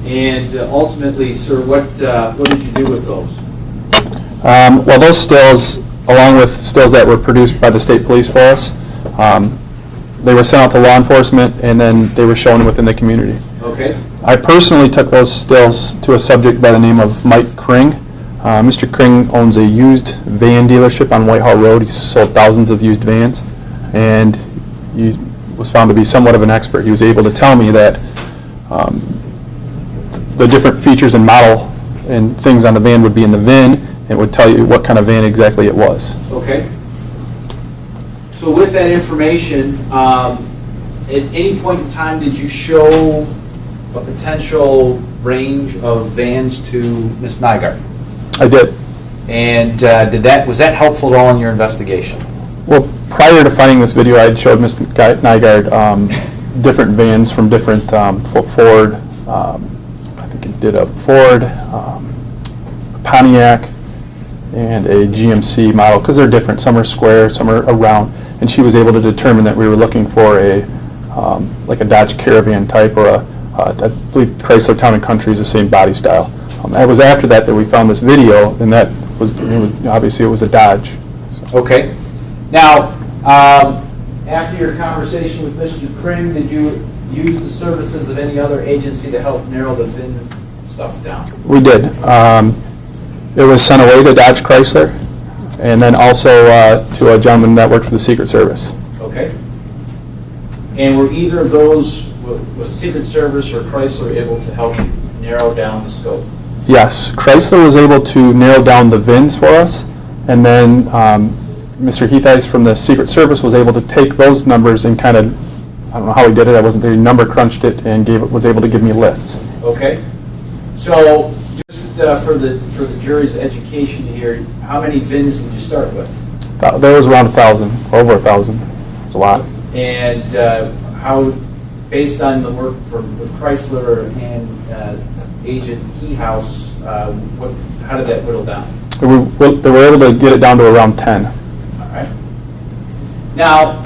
And ultimately, sir, what did you do with those? Well, those stills, along with stills that were produced by the state police for us, they were sent out to law enforcement, and then they were shown within the community. Okay. I personally took those stills to a subject by the name of Mike Kring. Mr. Kring owns a used van dealership on Whitehall Road. He's sold thousands of used vans, and he was found to be somewhat of an expert. He was able to tell me that the different features and model and things on the van would be in the VIN, and would tell you what kind of van exactly it was. Okay. So with that information, at any point in time did you show a potential range of vans to Ms. Nygaard? I did. And was that helpful at all in your investigation? Well, prior to finding this video, I had showed Ms. Nygaard different vans from different Ford. I think it did a Ford, a Pontiac, and a GMC model, because they're different. Some are square, some are round. And she was able to determine that we were looking for like a Dodge Caravan type, or I believe Chrysler Town & Country is the same body style. It was after that we found this video, and that was obviously it was a Dodge. So. Okay. Now, after your conversation with Mr. Kring, did you use the services of any other agency to help narrow the VIN stuff down? We did. It was sent away to Dodge Chrysler, and then also to a gentleman that worked for the Secret Service. Okay. And were either of those, was the Secret Service or Chrysler able to help you narrow down the scope? Yes, Chrysler was able to narrow down the VINs for us, and then Mr. Heathice from the Secret Service was able to take those numbers and kind of, I don't know how he did it, I wasn't there, he number crunched it and was able to give me lists. Okay. So, just for the jury's education here, how many VINs did you start with? There was around 1,000, over 1,000. It's a lot. And how, based on the work with Chrysler and Agent Keyhouse, how did that whittle down? They were able to get it down to around 10. All right. Now,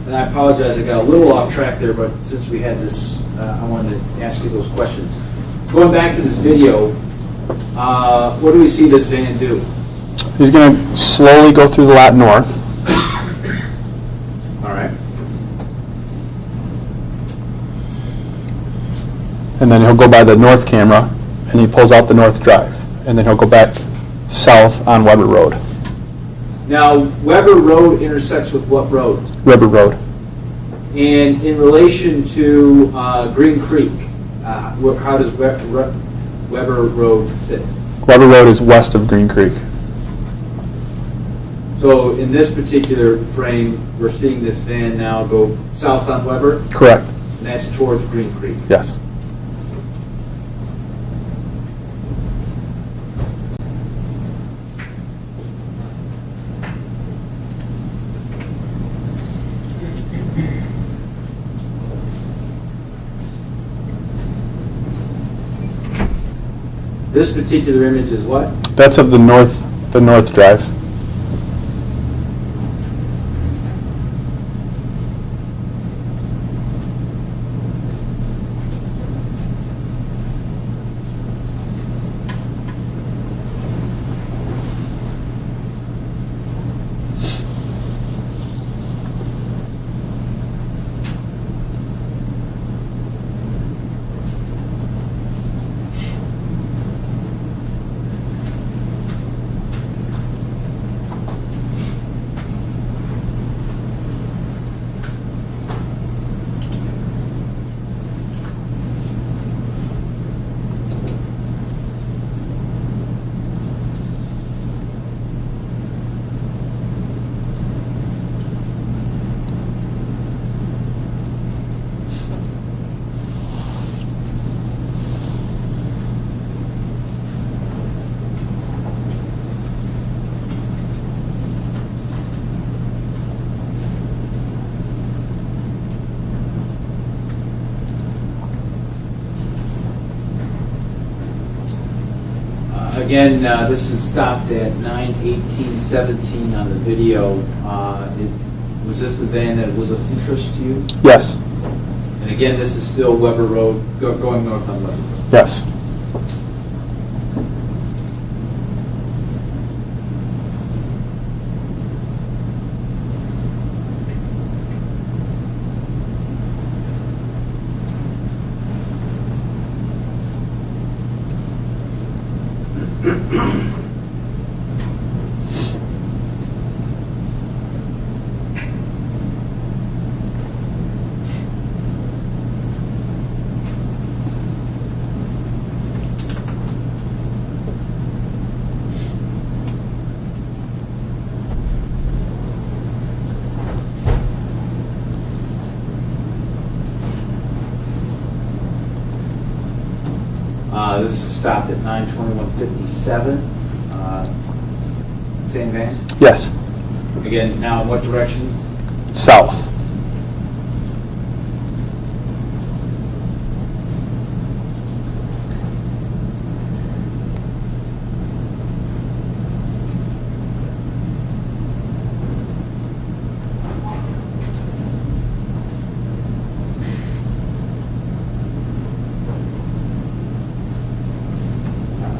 and I apologize, I got a little off track there, but since we had this, I wanted to ask you those questions. Going back to this video, what do we see this van do? He's going to slowly go through the lot north. All right. And then he'll go by the north camera, and he pulls out the north drive. And then he'll go back south on Weber Road. Now, Weber Road intersects with what road? Weber Road. And in relation to Green Creek, how does Weber Road sit? Weber Road is west of Green Creek. So in this particular frame, we're seeing this van now go south on Weber? Correct. And that's towards Green Creek? Yes. This particular image is what? That's of the north drive. Again, this is stopped at 9:18:17 on the video. Was this the van that was of interest to you? Yes, And again, this is still Weber Road, going north on Weber Road. yes. This is stopped at 9:21:57. Same van? Yes, Again, now in what direction? south.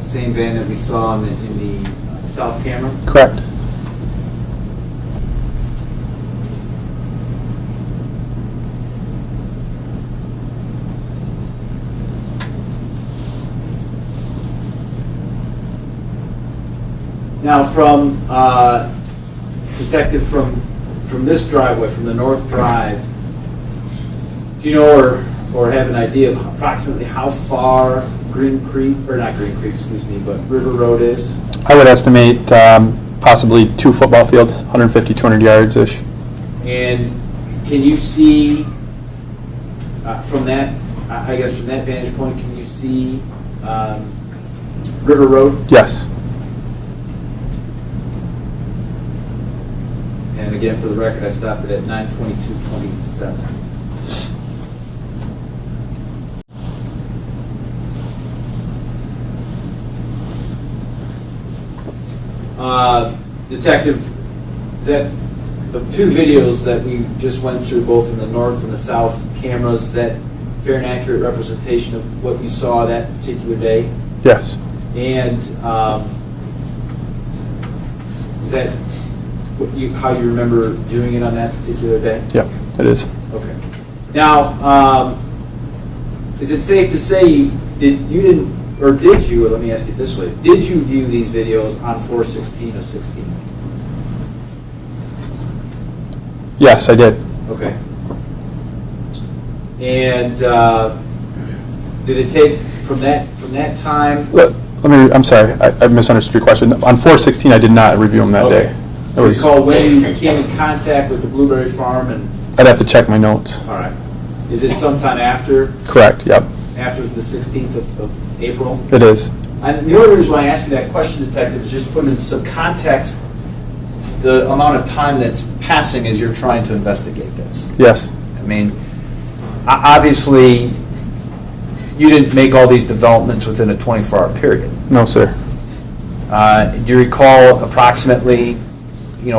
Same van that we saw in the south camera? Correct. Now, from detective, from this driveway, from the north drive, do you know or have an idea of approximately how far Green Creek, or not Green Creek, excuse me, but River Road is? I would estimate possibly 2 football fields, 150, 200 yards-ish. And can you see from that, I guess from that vantage point, can you see River Road? Yes. And again, for the record, I stopped it at 9:22:27. Detective, is that the 2 videos that we just went through, both in the north and the south cameras, is that fair and accurate representation of what you saw that particular day? Yes. And is that how you remember doing it on that particular day? Yep, it is. Okay. Now, is it safe to say did you, let me ask you this way, did you view these videos on 4/16/16? Yes, I did. Okay. And did it take from that time? I'm sorry, I misunderstood your question. On 4/16, I did not review them that Okay. day. It was, Recall when you came in contact with the Blueberry Farm and, I'd have to check my notes. all right. Is it sometime after Correct, yep, the 16th of April? it is. And the only reason why I ask you that question, Detective, is just to put into some context the amount of time that's passing as you're trying to investigate this. Yes, I mean, obviously, you didn't make all these developments within a 24-hour period. no, sir. Do you recall approximately,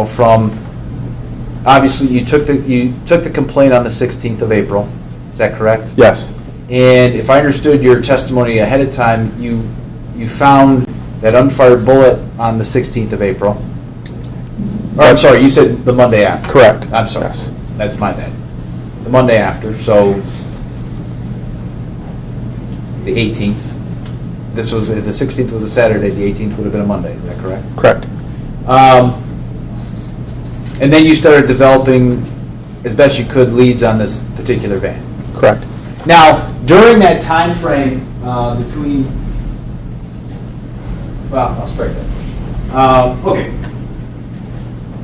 from, obviously, you took the complaint on the 16th of April, is that correct? Yes, And if I understood your testimony ahead of time, you found that unfired bullet on the 16th of April. Or, I'm sorry, you said the Monday after. correct. I'm sorry. Yes. That's my bad. The Monday after, so the 18th. This was, if the 16th was a Saturday, the 18th would have been a Monday, is that correct? Correct. And then you started developing, as best you could, leads on this particular van. Correct. Now, during that time frame between, well, I'll strike that. Okay.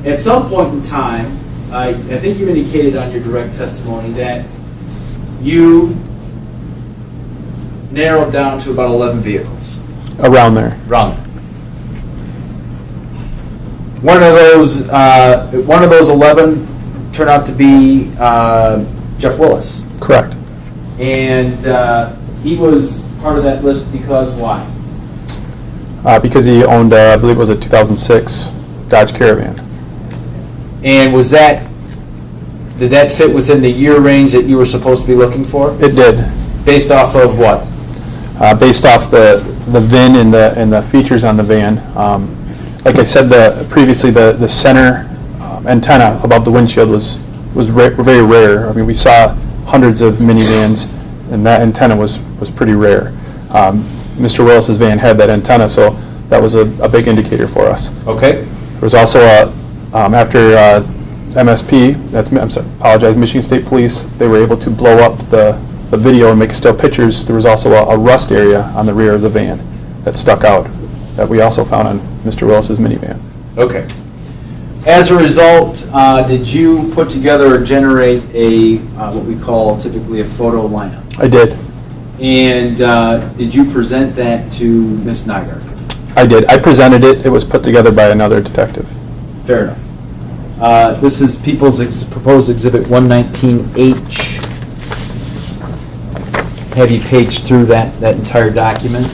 At some point in time, I think you indicated on your direct testimony that you narrowed down to about 11 vehicles. Around there. Around there. One of those 11 turned out to be Jeff Willis. Correct. And he was part of that list because why? Because he owned, I believe it was a 2006 Dodge Caravan. And did that fit within the year range that you were supposed to be looking for? It did. Based off of what? Based off the VIN and the features on the van. Like I said previously, the center antenna above the windshield was very rare. I mean, we saw hundreds of minivans, and that antenna was pretty rare. Mr. Willis's van had that antenna, so that was a big indicator for us. Okay. There was also after MSP, Michigan State Police, they were able to blow up the video and make still pictures. There was also a rust area on the rear of the van that stuck out that we also found on Mr. Willis's minivan. Okay. As a result, did you put together or generate a what we call typically a photo lineup? I did. And did you present that to Ms. Nygaard? I did. I presented it. It was put together by another detective. Fair enough. This is People's Proposed Exhibit 119H. Have you paged through that entire document?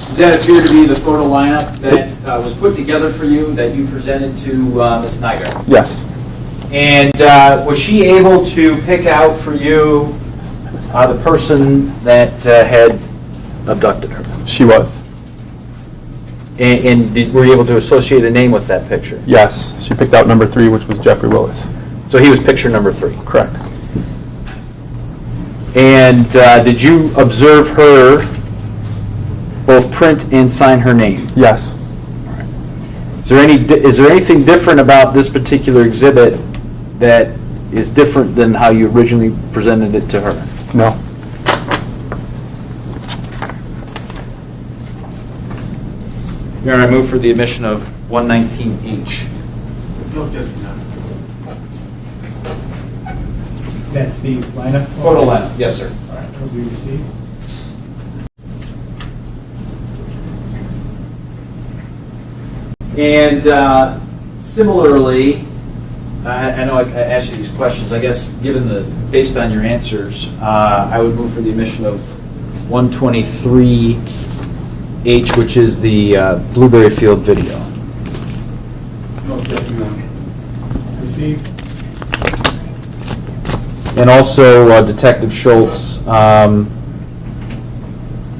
Does that appear to be the photo lineup that was put together for you that you presented to Ms. Nygaard? Yes. And was she able to pick out for you the person that had abducted her? She was. And were you able to associate a name with that picture? Yes. She picked out number 3, which was Jeffrey Willis. So he was picture number 3? Correct. And did you observe her both print and sign her name? Yes. Is there anything different about this particular exhibit that is different than how you originally presented it to her? No. Your Honor, I move for the admission of 119H. No objection, Your Honor. That's the lineup? Photo lineup, yes, sir. All right, what we received? And similarly, I know I asked you these questions. I guess, based on your answers, I would move for the admission of 123H, which is the Blueberry Field video. No objection, Your Honor. Received? And also, Detective Schultz,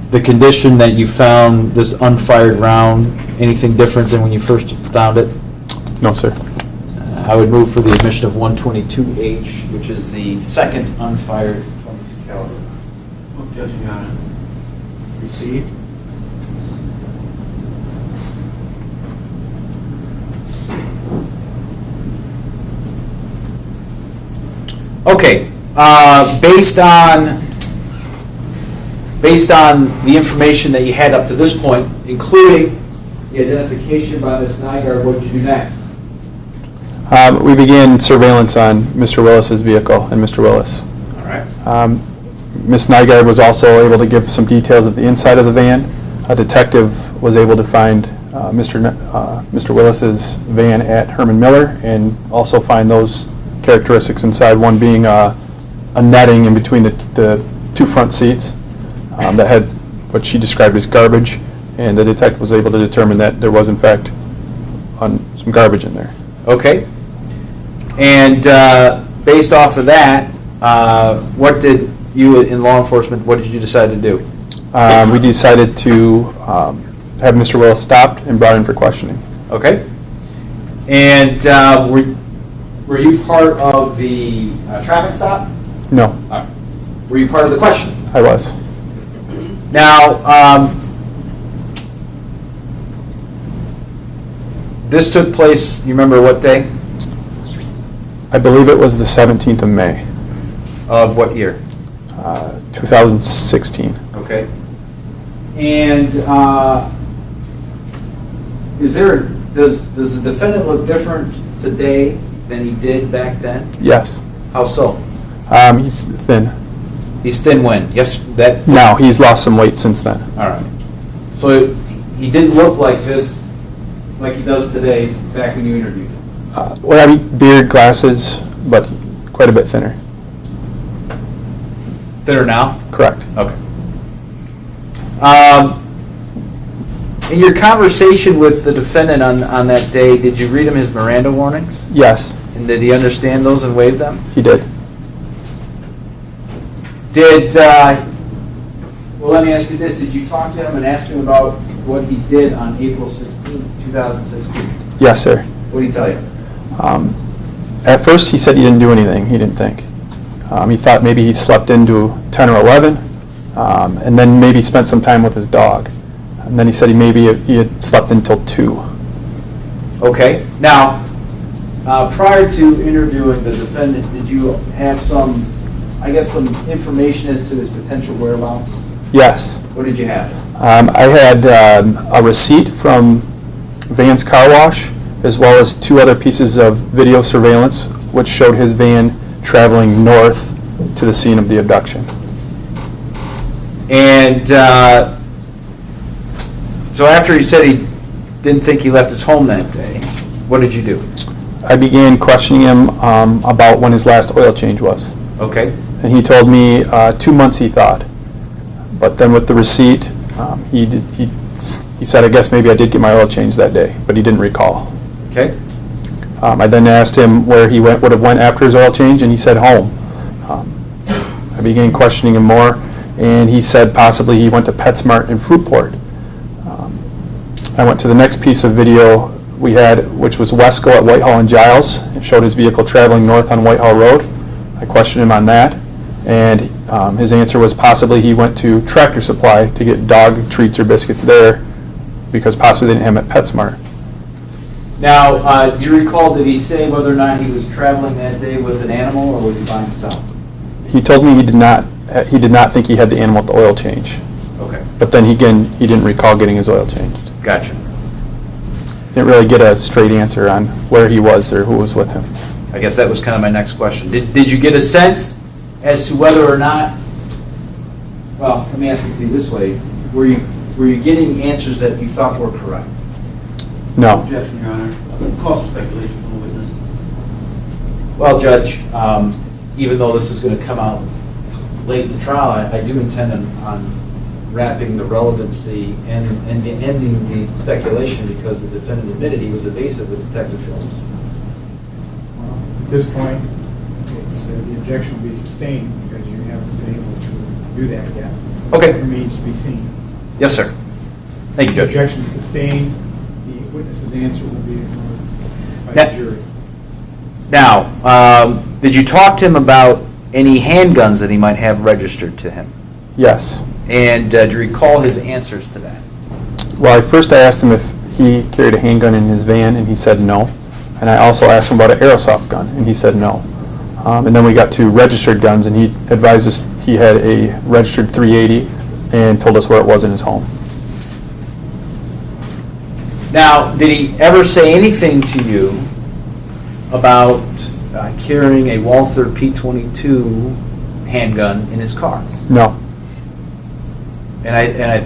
the condition that you found this unfired round, anything different than when you first found it? No, sir. I would move for the admission of 122H, which is the second unfired .22 caliber. No objection, Your Honor. Received? Okay, based on the information that you had up to this point, including the identification by Ms. Nygaard, what did you do next? We began surveillance on Mr. Willis's vehicle and Mr. Willis. All right. Ms. Nygaard was also able to give some details of the inside of the van. A detective was able to find Mr. Willis's van at Herman Miller and also find those characteristics inside, one being a netting in between the two front seats that had what she described as garbage, and the detective was able to determine that there was in fact some garbage in there. Okay. And based off of that, what did you in law enforcement, what did you decide to do? We decided to have Mr. Willis stopped and brought in for questioning. Okay. And were you part of the traffic stop? No, Were you part of the questioning? I was. Now, this took place, you remember what day? I believe it was the 17th of May, Of what year? 2016. Okay. And does the defendant look different today than he did back then? Yes. How so? He's thin. He's thin when? Yes, that? No, he's lost some weight since then. All right. So he didn't look like this, like he does today, back when you interviewed him? Well, I mean, beard, glasses, but quite a bit thinner. Thinner now? Correct. Okay. In your conversation with the defendant on that day, did you read him his Miranda warnings? Yes, And did he understand those and waive them? he did. Well, let me ask you this. Did you talk to him and ask him about what he did on April 16th, 2016? Yes, sir. What did he tell you? At first, he said he didn't do anything. He didn't think. He thought maybe he slept into 10 or 11, and then maybe spent some time with his dog. And then he said he had slept until 2. Okay. Now, prior to interviewing the defendant, did you have some information as to his potential whereabouts? Yes. What did you have? I had a receipt from Van's Car Wash, as well as 2 other pieces of video surveillance, which showed his van traveling north to the scene of the abduction. And so after he said he didn't think he left his home that day, what did you do? I began questioning him about when his last oil change was. Okay. And he told me 2 months, he thought. But then with the receipt, he said, I guess maybe I did get my oil change that day, but he didn't recall. Okay. I then asked him where he would have went after his oil change, and he said home. I began questioning him more, and he said possibly he went to PetSmart in Fruitport. I went to the next piece of video we had, which was Wesco at Whitehall and Giles. It showed his vehicle traveling north on Whitehall Road. I questioned him on that, and his answer was possibly he went to Tractor Supply to get dog treats or biscuits there, because possibly they didn't have him at PetSmart. Now, do you recall, did he say whether or not he was traveling that day with an animal, or was he by himself? He told me he did not think he had the animal at the oil change. Okay. But then again, he didn't recall getting his oil changed. Gotcha. Didn't really get a straight answer on where he was or who was with him. I guess that was kind of my next question. Did you get a sense as to whether or not, well, let me ask it to you this way, were you getting answers that you thought were correct? No. Objection, Your Honor. Cause for speculation from the witness. Well, Judge, even though this is going to come out late in the trial, I do intend on wrapping the relevancy and ending the speculation, because the defendant admitted he was evasive with Detective Schultz. Well, at this point, the objection will be sustained because you haven't been able to do that yet. Okay. It remains to be seen. Yes, sir. Thank you, The Judge. objection is sustained. The witness's answer will be ignored by Now- the jury. Now, did you talk to him about any handguns that he might have registered to him? Yes. And do you recall his answers to that? Well, first I asked him if he carried a handgun in his van, and he said no. And I also asked him about an airsoft gun, and he said no. And then we got to registered guns, and he advised us he had a registered .380 and told us where it was in his home. Now, did he ever say anything to you about carrying a Walther P22 handgun in his car? No. And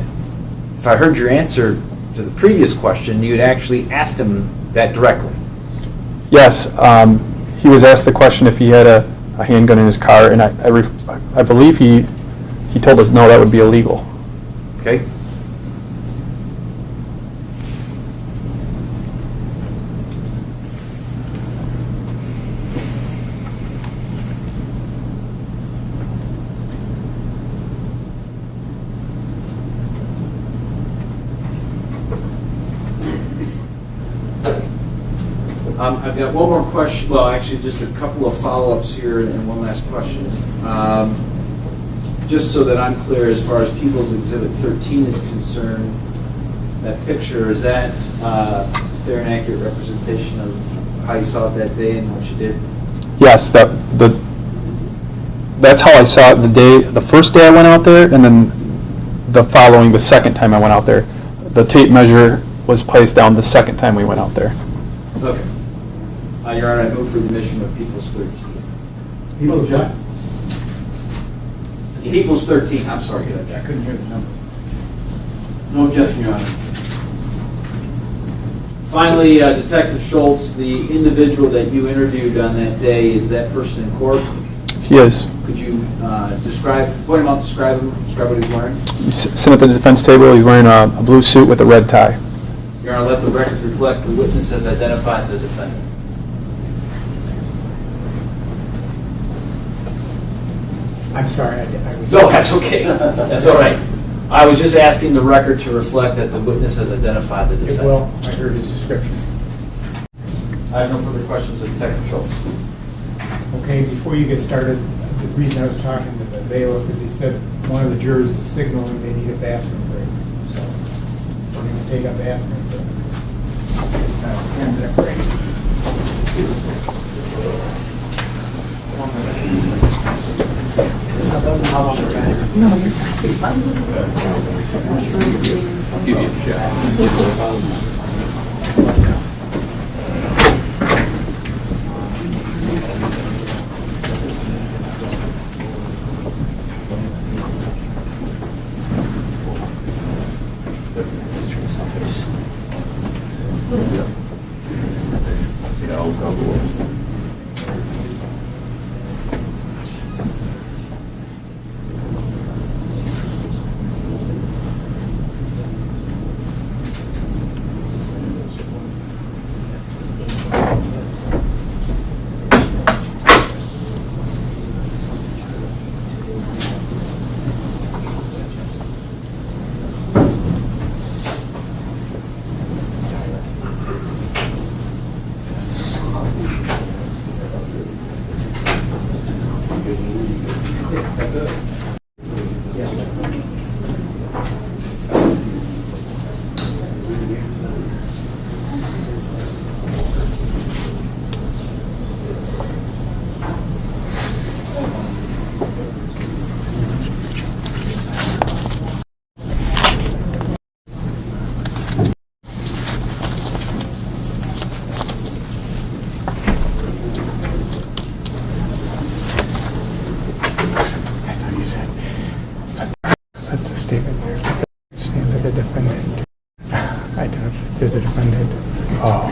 if I heard your answer to the previous question, you had actually asked him that directly. Yes. He was asked the question if he had a handgun in his car, and I believe he told us no, that would be illegal. Okay? I've got one more question, well, actually just a couple of follow-ups here and one last question. Just so that I'm clear, as far as People's Exhibit 13 is concerned, that picture, is that a fair and accurate representation of how you saw it that day and what you did? Yes, that's how I saw it the first day I went out there, and then the second time I went out there. The tape measure was placed down the second time we went out there. Okay. Your Honor, I move for the admission of People's 13. You will object? It equals 13, I'm sorry. I couldn't hear the number. No objection, Your Honor. Finally, Detective Schultz, the individual that you interviewed on that day, is that person in court? He is. Could you point him out, describe what he's wearing? He's sitting at the defense table. He's wearing a blue suit with a red tie. Your Honor, let the record reflect the witness has identified the defendant. I'm sorry, I was. No, that's okay. That's all right. I was just asking the record to reflect that the witness has identified the defendant. Well, I heard his description. I have no further questions of Detective Schultz. Okay, before you get started, the reason I was talking to the bailiff is he said one of the jurors is signaling they need a bathroom break. So we're going to take a bathroom break. It's not a 10-minute break. Put the statement there. Stand by the defendant. Identify the defendant. Oh.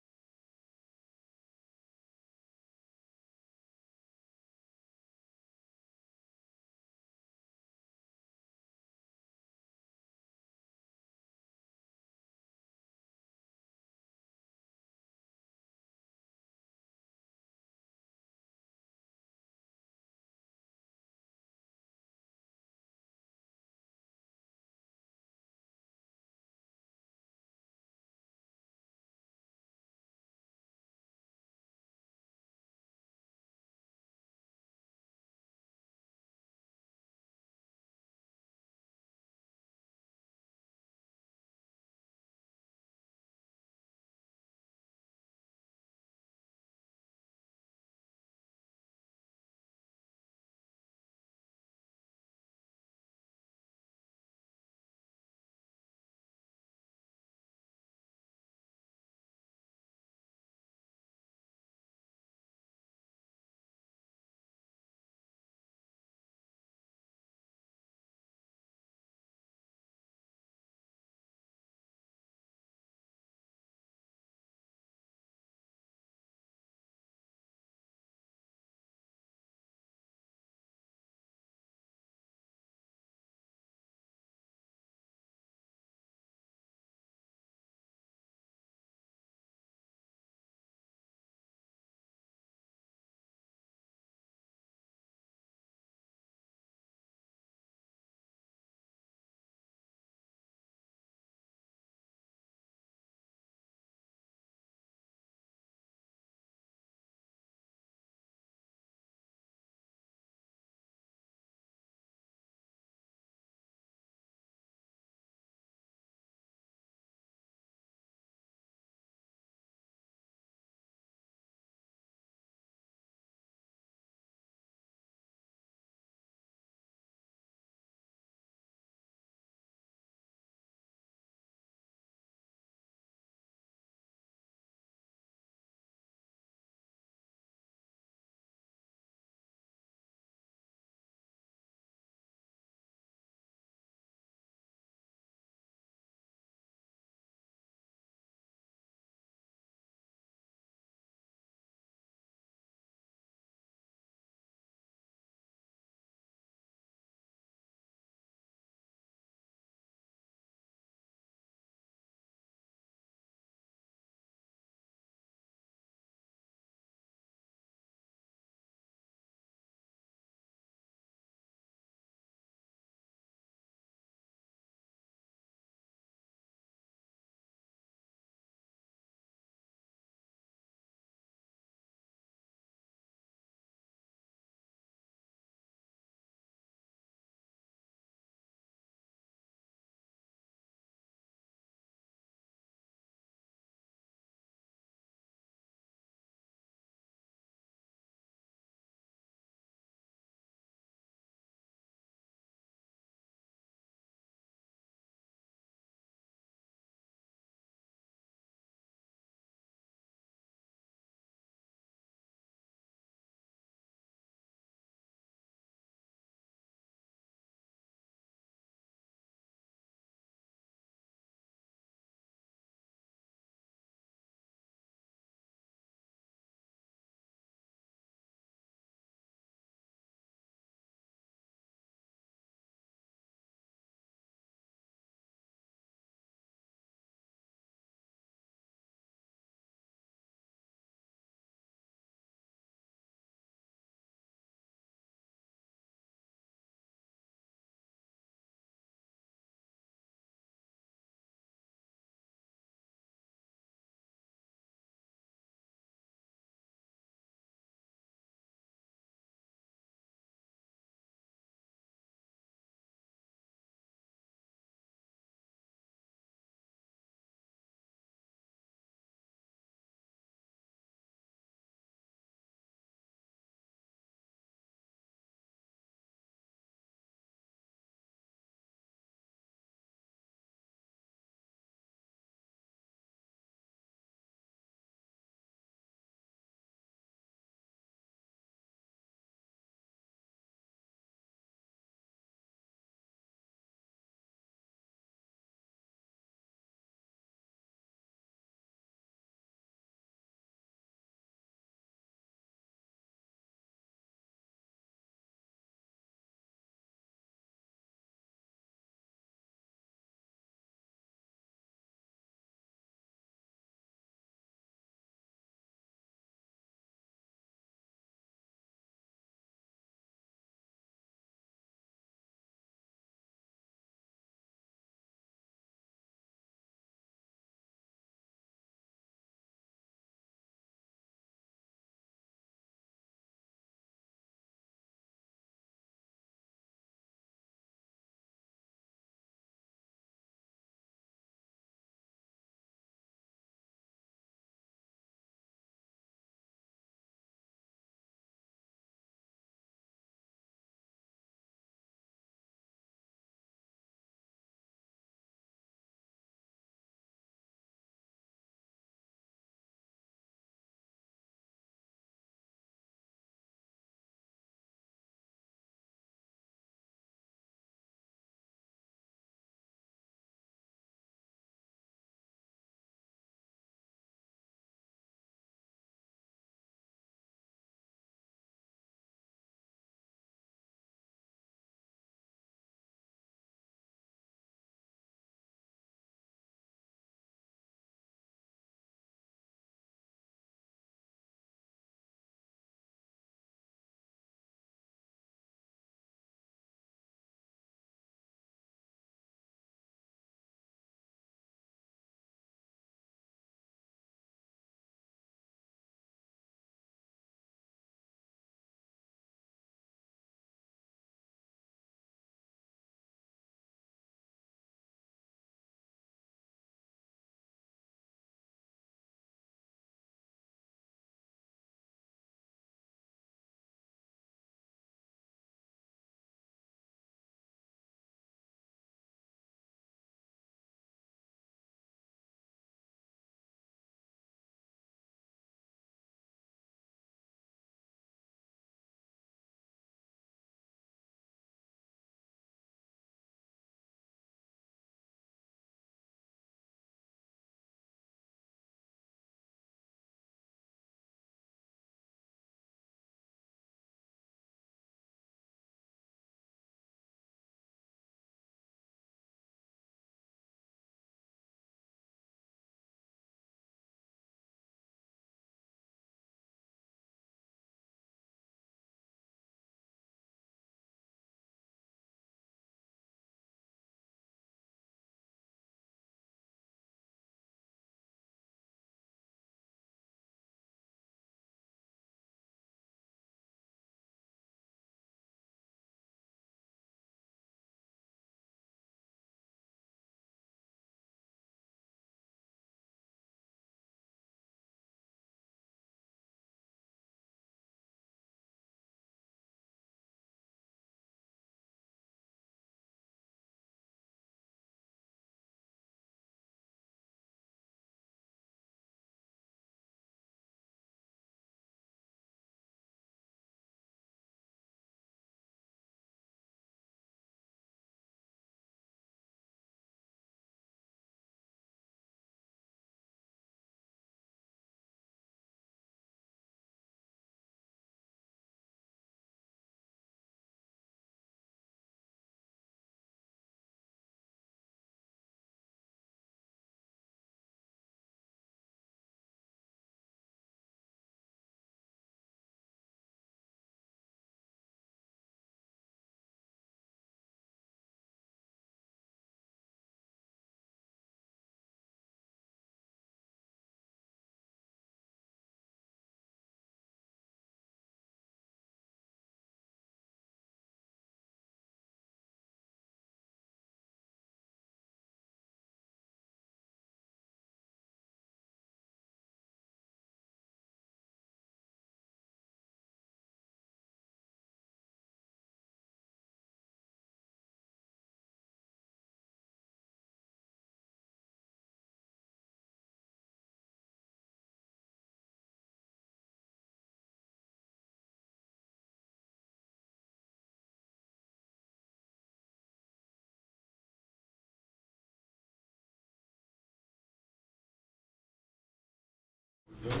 Please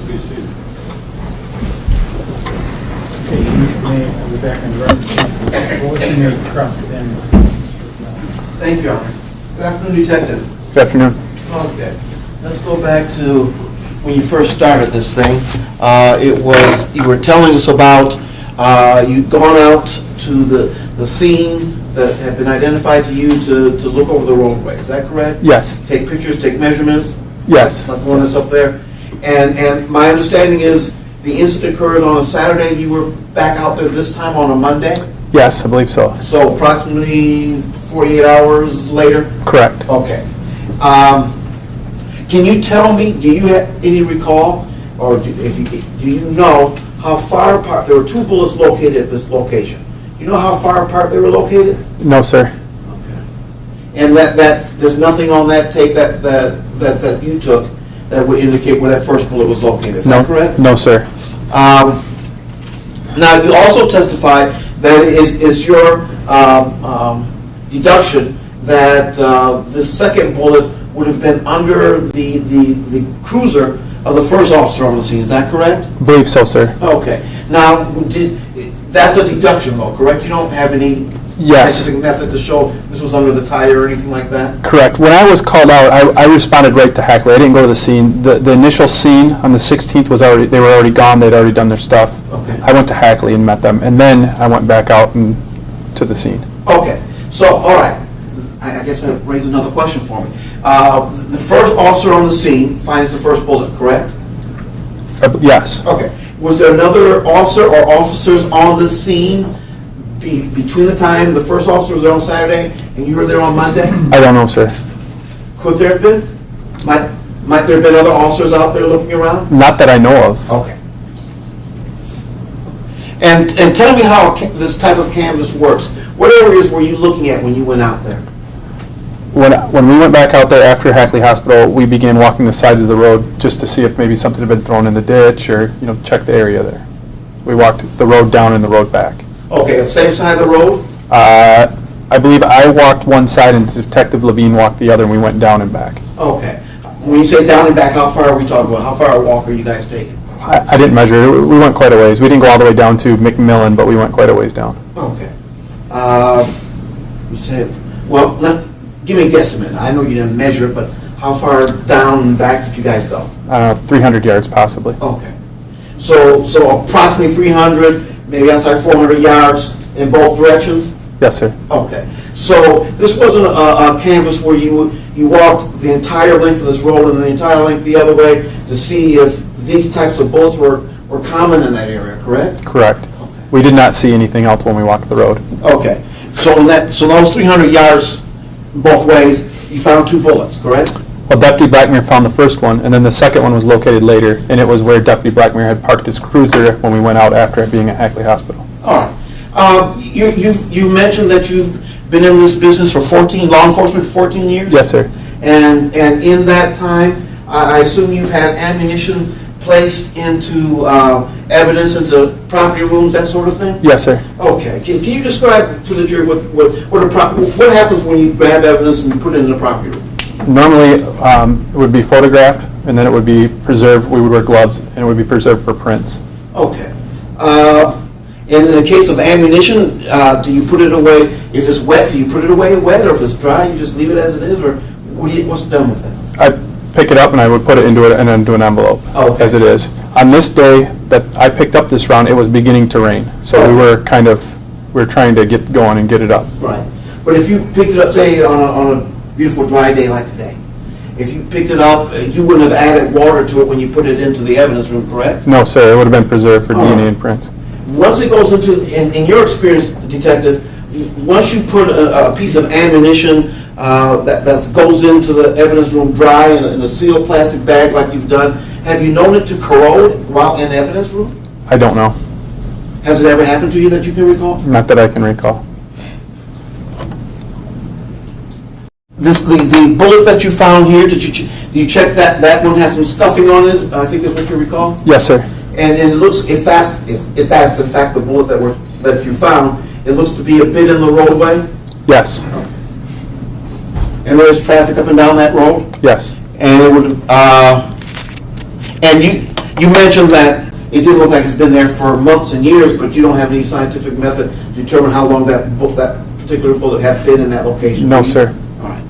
be seated. Okay, you may go back and run. What was your name? Cross-examine. Thank you, Your Honor. Good afternoon, Detective. Good afternoon. Okay, let's go back to when you first started this thing. You were telling us about, you'd gone out to the scene that had been identified to you to look over the roadway, is that correct? Yes. Take pictures, take measurements? Yes. Like the one that's up there? And my understanding is the incident occurred on a Saturday, you were back out there this time on a Monday? Yes, I believe so. So approximately 48 hours later? Correct. Okay. Can you tell me, do you have any recall, or do you know how far apart, there were two bullets located at this location. You know how far apart they were located? No, sir. Okay. And that there's nothing on that tape that you took that would indicate where that first bullet was located, is that correct? No, sir. Now, you also testified that it is your deduction that the second bullet would have been under the cruiser of the first officer on the scene. Is that correct? I believe so, sir. Okay. Now, that's a deduction, though, correct? You don't have any Yes. specific method to show this was under the tire or anything like that? Correct. When I was called out, I responded right to Hackley. I didn't go to the scene. The initial scene on the 16th was already, they were already gone. They'd already done their stuff. Okay. I went to Hackley and met them, and then I went back out and to the scene. Okay. So, all right. I guess that raises another question for me. The first officer on the scene finds the first bullet, correct? Yes. Okay. Was there another officer or officers on the scene between the time the first officer was there on Saturday and you were there on Monday? I don't know, sir. Could there have been? Might there have been other officers out there looking around? Not that I know of. Okay. And tell me how this type of canvas works. What areas were you looking at when you went out there? When we went back out there after Hackley Hospital, we began walking the sides of the road just to see if maybe something had been thrown in the ditch or, check the area there. We walked the road down and the road back. Okay, the same side of the road? I believe I walked one side and Detective Levine walked the other, and we went down and back. Okay. When you say down and back, how far are we talking about? How far a walk are you guys taking? I didn't measure it. We went quite a ways. We didn't go all the way down to McMillan, but we went quite a ways down. Okay. You said, well, give me a guesstimate. I know you didn't measure it, but how far down and back did you guys go? 300 yards possibly. Okay. So approximately 300, maybe outside 400 yards in both directions? Yes, sir. Okay. So this wasn't a canvas where you walked the entire length of this road and the entire length the other way to see if these types of bullets were common in that area, correct? Correct. We did not see anything else when we walked the road. Okay. So those 300 yards both ways, you found two bullets, correct? Well, Deputy Blackmere found the first one, and then the second one was located later, and it was where Deputy Blackmere had parked his cruiser when we went out after it being at Hackley Hospital. All right. You mentioned that you've been in this business for law enforcement for 14 years? Yes, sir. And in that time, I assume you've had ammunition placed into evidence, into property rooms, that sort of thing? Yes, sir. Okay. Can you describe to the jury what happens when you grab evidence and you put it in the property room? Normally, it would be photographed, and then it would be preserved. We would wear gloves, and it would be preserved for prints. Okay. And in the case of ammunition, do you put it away, if it's wet, do you put it away wet, or if it's dry, you just leave it as it is, or what's done with it? I pick it up and I would put it into an envelope, Okay. as it is. On this day that I picked up this round, it was beginning to rain, so we were trying to get going and get it up. Right. But if you picked it up, say, on a beautiful dry day like today, if you picked it up, you wouldn't have added water to it when you put it into the evidence room, correct? No, sir, it would have been preserved for All right. DNA and prints. Once it goes into, in your experience, Detective, once you put a piece of ammunition that goes into the evidence room dry in a sealed plastic bag like you've done, have you known it to corrode while in the evidence room? I don't know. Has it ever happened to you that you can recall? Not that I can recall. The bullet that you found here, do you check that one has some stuffing on it, I think is what you recall? Yes, sir. And it looks, if that's in fact the bullet that you found, it looks to be a bit in the roadway? Yes. And there's traffic up and down that road? Yes. And it would, and you mentioned that it didn't look like it's been there for months and years, but you don't have any scientific method to determine how long that particular bullet had been in that location? No, sir. All right.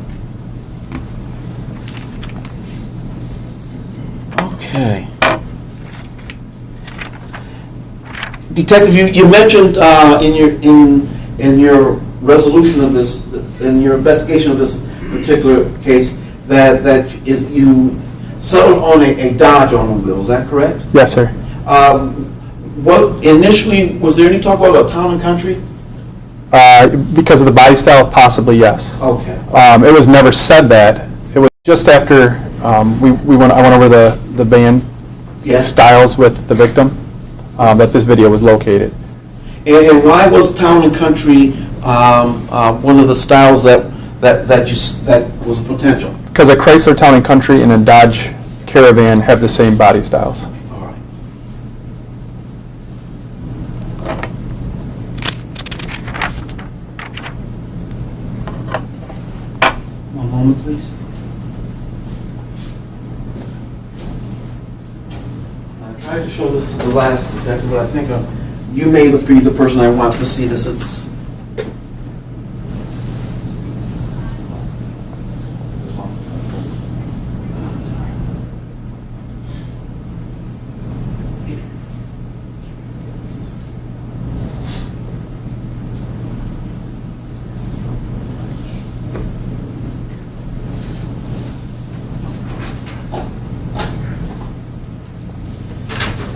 Okay. Detective, you mentioned in your resolution of this, in your investigation of this particular case, that you settled on a Dodge automobile. Is that correct? Yes, sir. What initially, was there any talk about a Town and Country? Because of the body style, possibly yes. Okay. It was never said that. It was just after I went over the band Yes. styles with the victim that this video was located. And why was Town and Country one of the styles that was a potential? Because a Chrysler Town and Country and a Dodge Caravan have the same body styles. All right. One moment, please. I tried to show this to the last detective, but I think you may be the person I want to see this. It's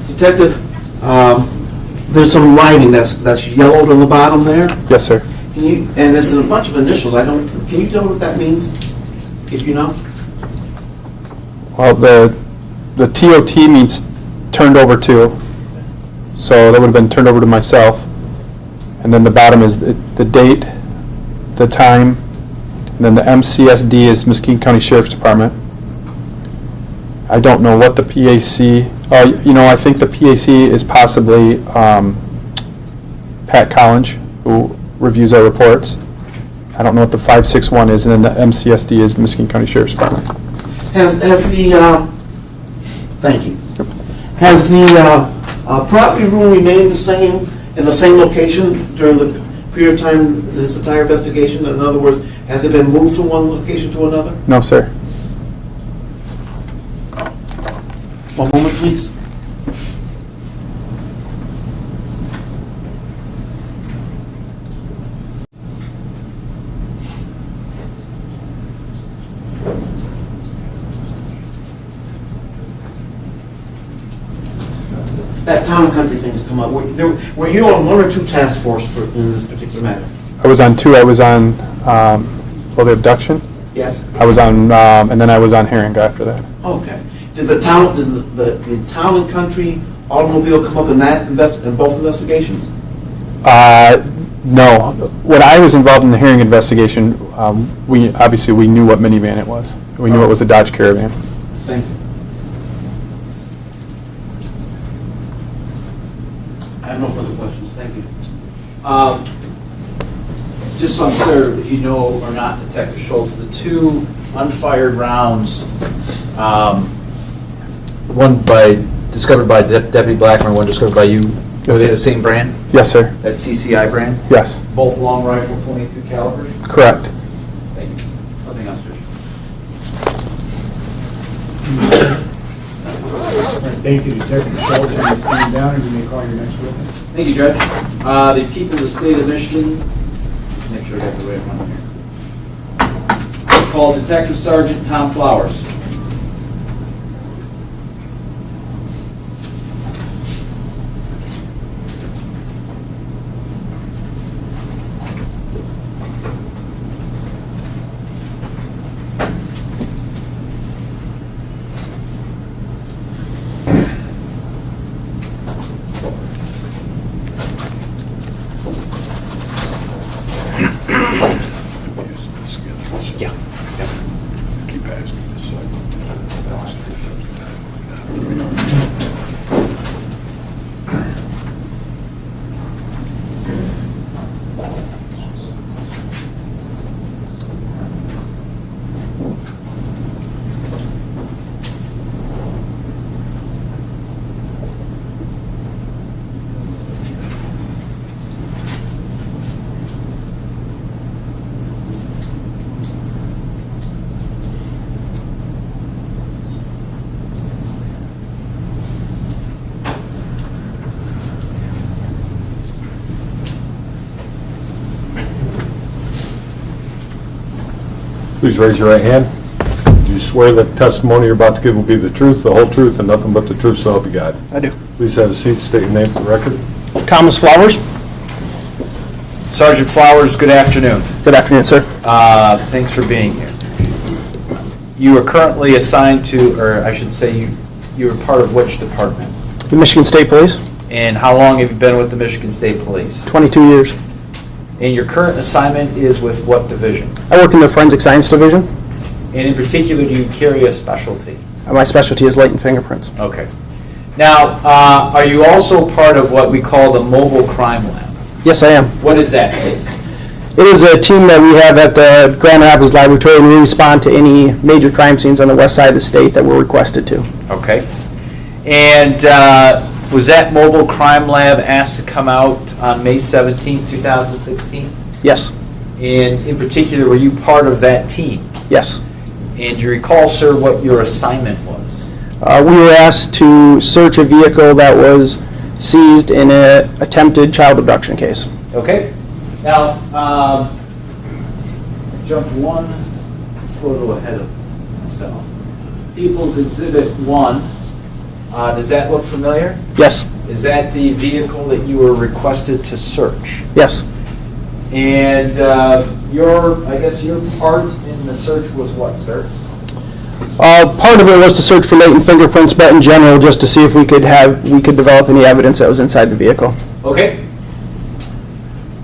Detective, there's some writing that's yellowed on the bottom there. Yes, sir. Can you, and there's a bunch of initials. Can you tell me what that means, if you know? Well, the TOT means turned over to, so that would have been turned over to myself. And then the bottom is the date, the time, and then the MCSD is Mesquite County Sheriff's Department. I don't know what the PAC, I think the PAC is possibly Pat Collins, who reviews our reports. I don't know what the 561 is, and then the MCSD is the Mesquite County Sheriff's Department. Has the thank you. Has the property room remained the same in the same location during the period of time this entire investigation? In other words, has it been moved from one location to another? No, sir. One moment, please. That Town and Country thing's come up. Were you on one or two task force in this particular matter? I was on two. I was on, the abduction. Yes. I was on, and then I was on Herring after that. Okay. Did the Town and Country automobile come up in both investigations? No. When I was involved in the Herring investigation, we knew what minivan it was. We knew it was a Dodge Caravan. Thank you. I have no further questions. Thank you. Just so I'm clear, if you know or not, Detective Schultz, the two unfired rounds, one discovered by Deputy Blackmer, one discovered by you, were they the same brand? Yes, sir. That CCI brand? Yes. Both long rifle .22 caliber? Correct. Thank you. Nothing else, Judge. All right, thank you, Detective Schultz. You may stand down and you may call your next witness. Thank you, Judge. The people of the state of Michigan, just make sure I got the right one here. Call Detective Sergeant Tom Flowers. Keep asking this, so I Please raise your right hand. Do you swear that the testimony you're about to give will be the truth, the whole truth, and nothing but the truth, so help you God? I do. Please have a seat. State your name for the record. Thomas Flowers. Sergeant Flowers, good afternoon. Good afternoon, sir. Thanks for being here. You are currently assigned to, or I should say, you are part of which department? The Michigan State Police, And how long have you been with the Michigan State Police? 22 years. And your current assignment is with what division? I work in the Forensic Science Division. And in particular, do you carry a specialty? My specialty is latent fingerprints. Okay. Now, are you also part of what we call the Mobile Crime Lab? Yes, I am. What is that, please? It is a team that we have at the Grand Rapids Laboratory, and we respond to any major crime scenes on the west side of the state that we're requested to. Okay. And was that Mobile Crime Lab asked to come out on May 17, 2016? Yes. And in particular, were you part of that team? Yes. And do you recall, sir, what your assignment was? We were asked to search a vehicle that was seized in an attempted child abduction case. Okay. Now, jump one photo ahead of myself. People's Exhibit 1. Does that look familiar? Yes. Is that the vehicle that you were requested to search? Yes. And I guess your part in the search was what, sir? Part of it was to search for latent fingerprints, but in general, just to see if we could develop any evidence that was inside the vehicle. Okay.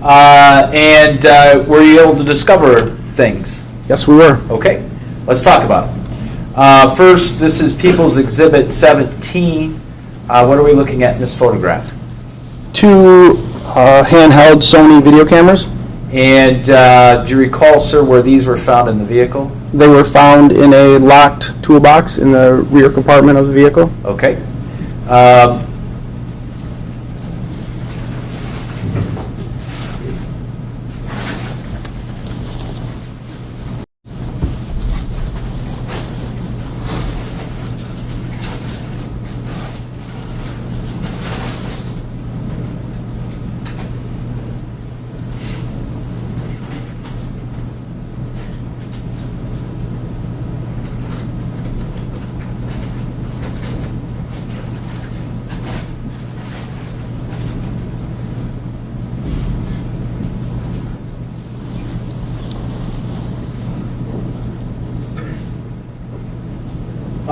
And were you able to discover things? Yes, we were. Okay. Let's talk about it. First, this is People's Exhibit 17. What are we looking at in this photograph? 2 handheld Sony video cameras. And do you recall, sir, where these were found in the vehicle? They were found in a locked toolbox in the rear compartment of the vehicle. Okay.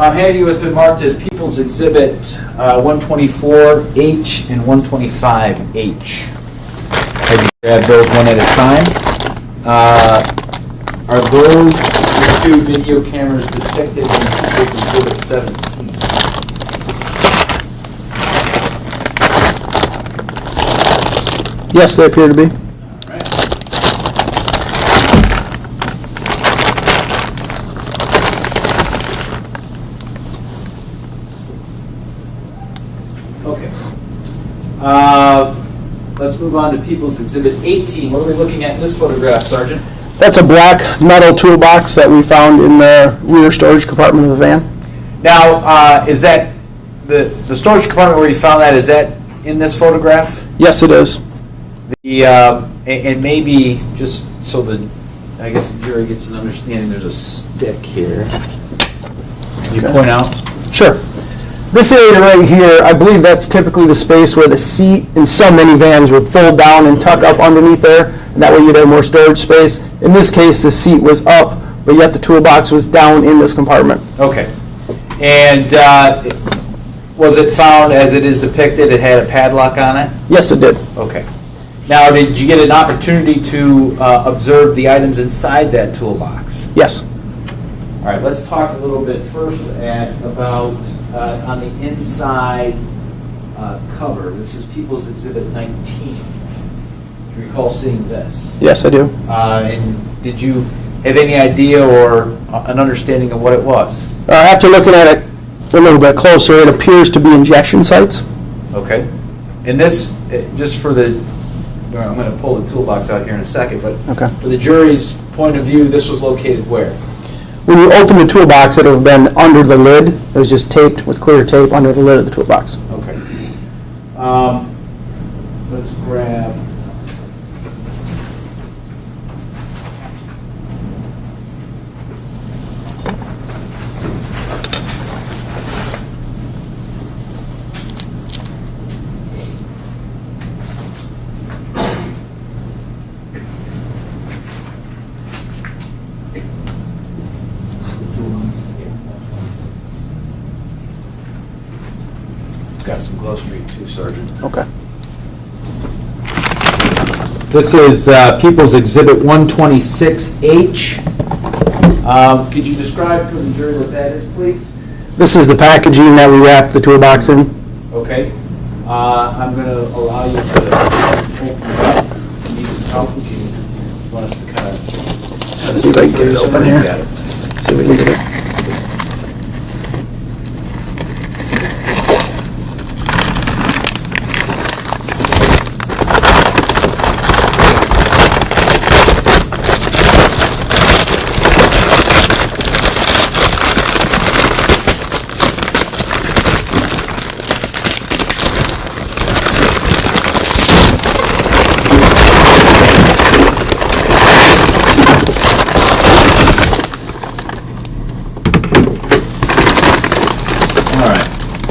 Hand you has been marked as People's Exhibit 124H and 125H. Have you grab those one at a time? Are those the 2 video cameras depicted in People's Exhibit 17? Yes, they appear to be. Let's move on to People's Exhibit 18. What are we looking at in this photograph, Sergeant? That's a black metal toolbox that we found in the rear storage compartment of the van. Now, is that the storage compartment where you found that, is that in this photograph? Yes, it is. And maybe just so I guess the jury gets an understanding, there's a stick here. Can you point out? Sure. This area right here, I believe that's typically the space where the seat in some minivans would fold down and tuck up underneath there, and that way you'd have more storage space. In this case, the seat was up, but yet the toolbox was down in this compartment. Okay. And was it found as it is depicted, it had a padlock on it? Yes, it did. Okay. Now, did you get an opportunity to observe the items inside that toolbox? Yes. All right, let's talk a little bit first about on the inside cover. This is People's Exhibit 19. Do you recall seeing this? Yes, I do. And did you have any idea or an understanding of what it was? After looking at it a little bit closer, it appears to be injection sites. Okay. And this, just for the, I'm going to pull the toolbox out here in a second, but Okay. for the jury's point of view, this was located where? When you open the toolbox, it would have been under the lid. It was just taped with clear tape under the lid of the toolbox. Okay. Let's grab. Got some gloves for you too, Sergeant. Okay. This is People's Exhibit 126H. Could you describe to the jury what that is, please? This is the packaging that we wrap the toolbox in. Okay. I'm going to allow you to open it up. Need some help? Would you want us to kind of... See if I can get it open here. Got it. See if we can get it.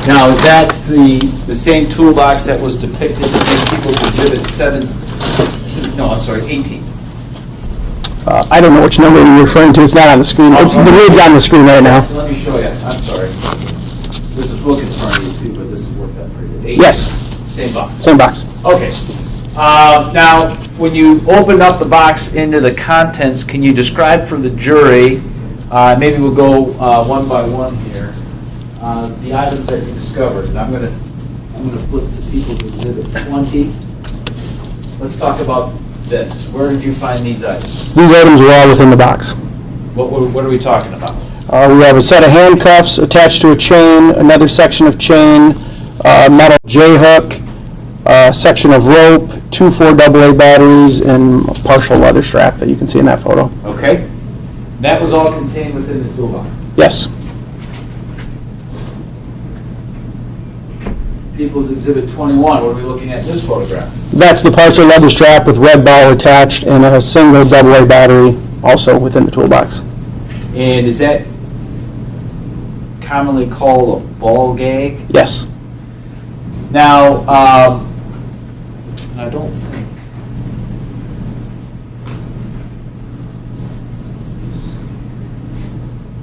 Now, is that the same toolbox that was depicted in People's Exhibit 18? I don't know which number you're referring to. It's not on the screen. It's the lid's on the screen right now. Let me show you. I'm sorry. There's a book in front of you too, but this is worked out pretty good. 18. Yes. Same box. Same box. Okay. Now, when you open up the box into the contents, can you describe for the jury, maybe we'll go one by one here, the items that you discovered? And I'm going to flip to People's Exhibit 20. Let's talk about this. Where did you find these items? These items are all within the box. What are we talking about? We have a set of handcuffs attached to a chain, another section of chain, metal J-hook, a section of rope, 2 4AA batteries, and a partial leather strap that you can see in that photo. Okay. That was all contained within the toolbox. Yes. People's Exhibit 21, what are we looking at in this photograph? That's the partial leather strap with red ball attached and a single AA battery also within the toolbox. And is that commonly called a ball gag? Yes. Now, I don't think.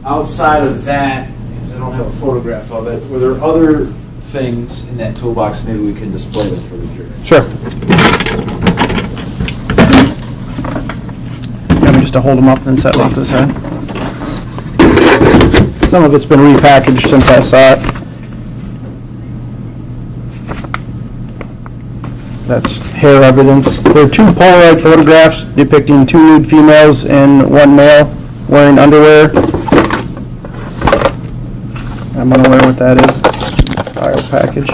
Outside of that, because I don't have a photograph of it, were there other things in that toolbox maybe we can display them for the jury? Sure. Let me just to hold them up and set them off to the side. Some of it's been repackaged since I saw it. That's hair evidence. There are 2 Polaroid photographs depicting 2 nude females and 1 male wearing underwear. I'm unaware what that is. File package.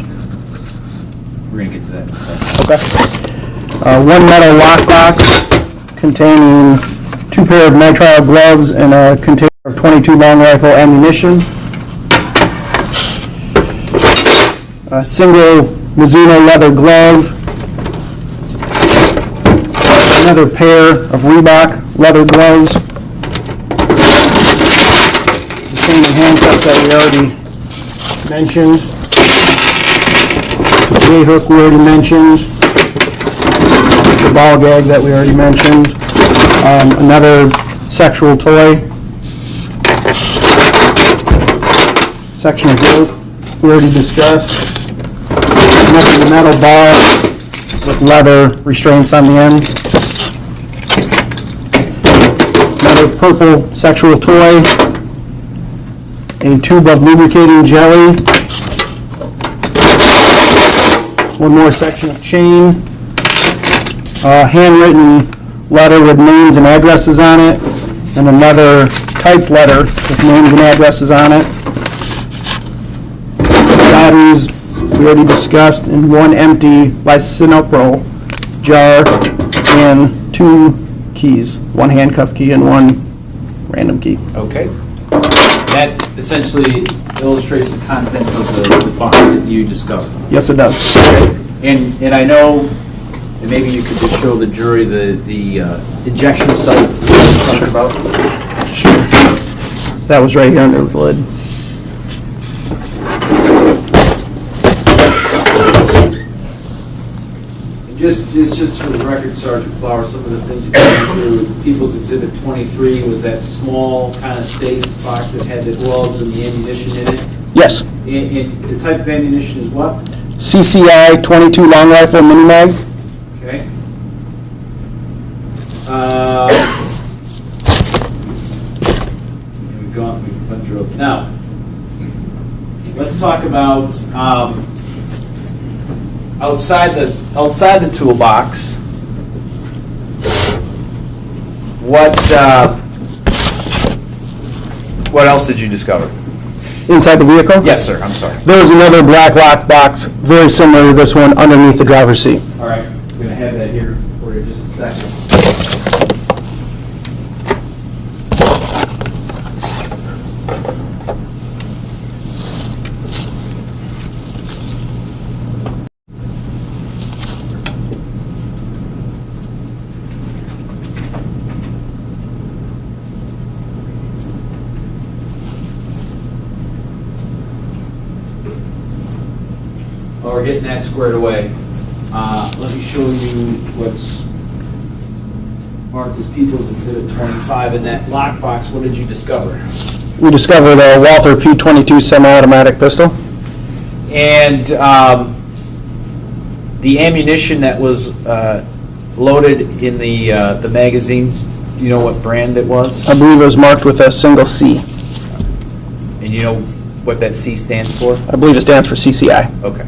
We're going to get to that in a second. Okay. 1 metal lockbox containing 2 pair of nitrile gloves and a container of 22 long rifle ammunition. A single Mizuno leather glove. Another pair of Reebok leather gloves. The chain and handcuffs that we already mentioned. The J-hook we already mentioned. The ball gag that we already mentioned. Another sexual toy. Section of rope we already discussed. Another metal bar with leather restraints on the ends. Another purple sexual toy. A tube of lubricating jelly. 1 more section of chain. A handwritten letter with names and addresses on it. And another typed letter with names and addresses on it. Batteries we already discussed, and 1 empty Lysinopro jar and 2 keys. 1 handcuff key and 1 random key. Okay. That essentially illustrates the contents of the box that you discovered. Yes, it does. And I know that maybe you could just show the jury the injection site you're talking about. Sure. That was right here under the lid. Just for the record, Sergeant Flower, some of the things you went through, People's Exhibit 23 was that small kind of safe box that had the gloves and the ammunition in it. Yes. And the type of ammunition is what? CCI 22 long rifle mini mag. Okay. We went through it. Now, let's talk about outside the toolbox. What else did you discover? Inside the vehicle? Yes, sir. I'm sorry. There's another black lock box, very similar to this one, underneath the driver's seat. All right. I'm going to have that here for you in just a second. While we're getting that squared away, let me show you what's marked as People's Exhibit 25. In that lockbox, what did you discover? We discovered a Walther P22 semi-automatic pistol. And the ammunition that was loaded in the magazines, do you know what brand it was? I believe it was marked with a single C. And you know what that C stands for? I believe it stands for CCI. Okay.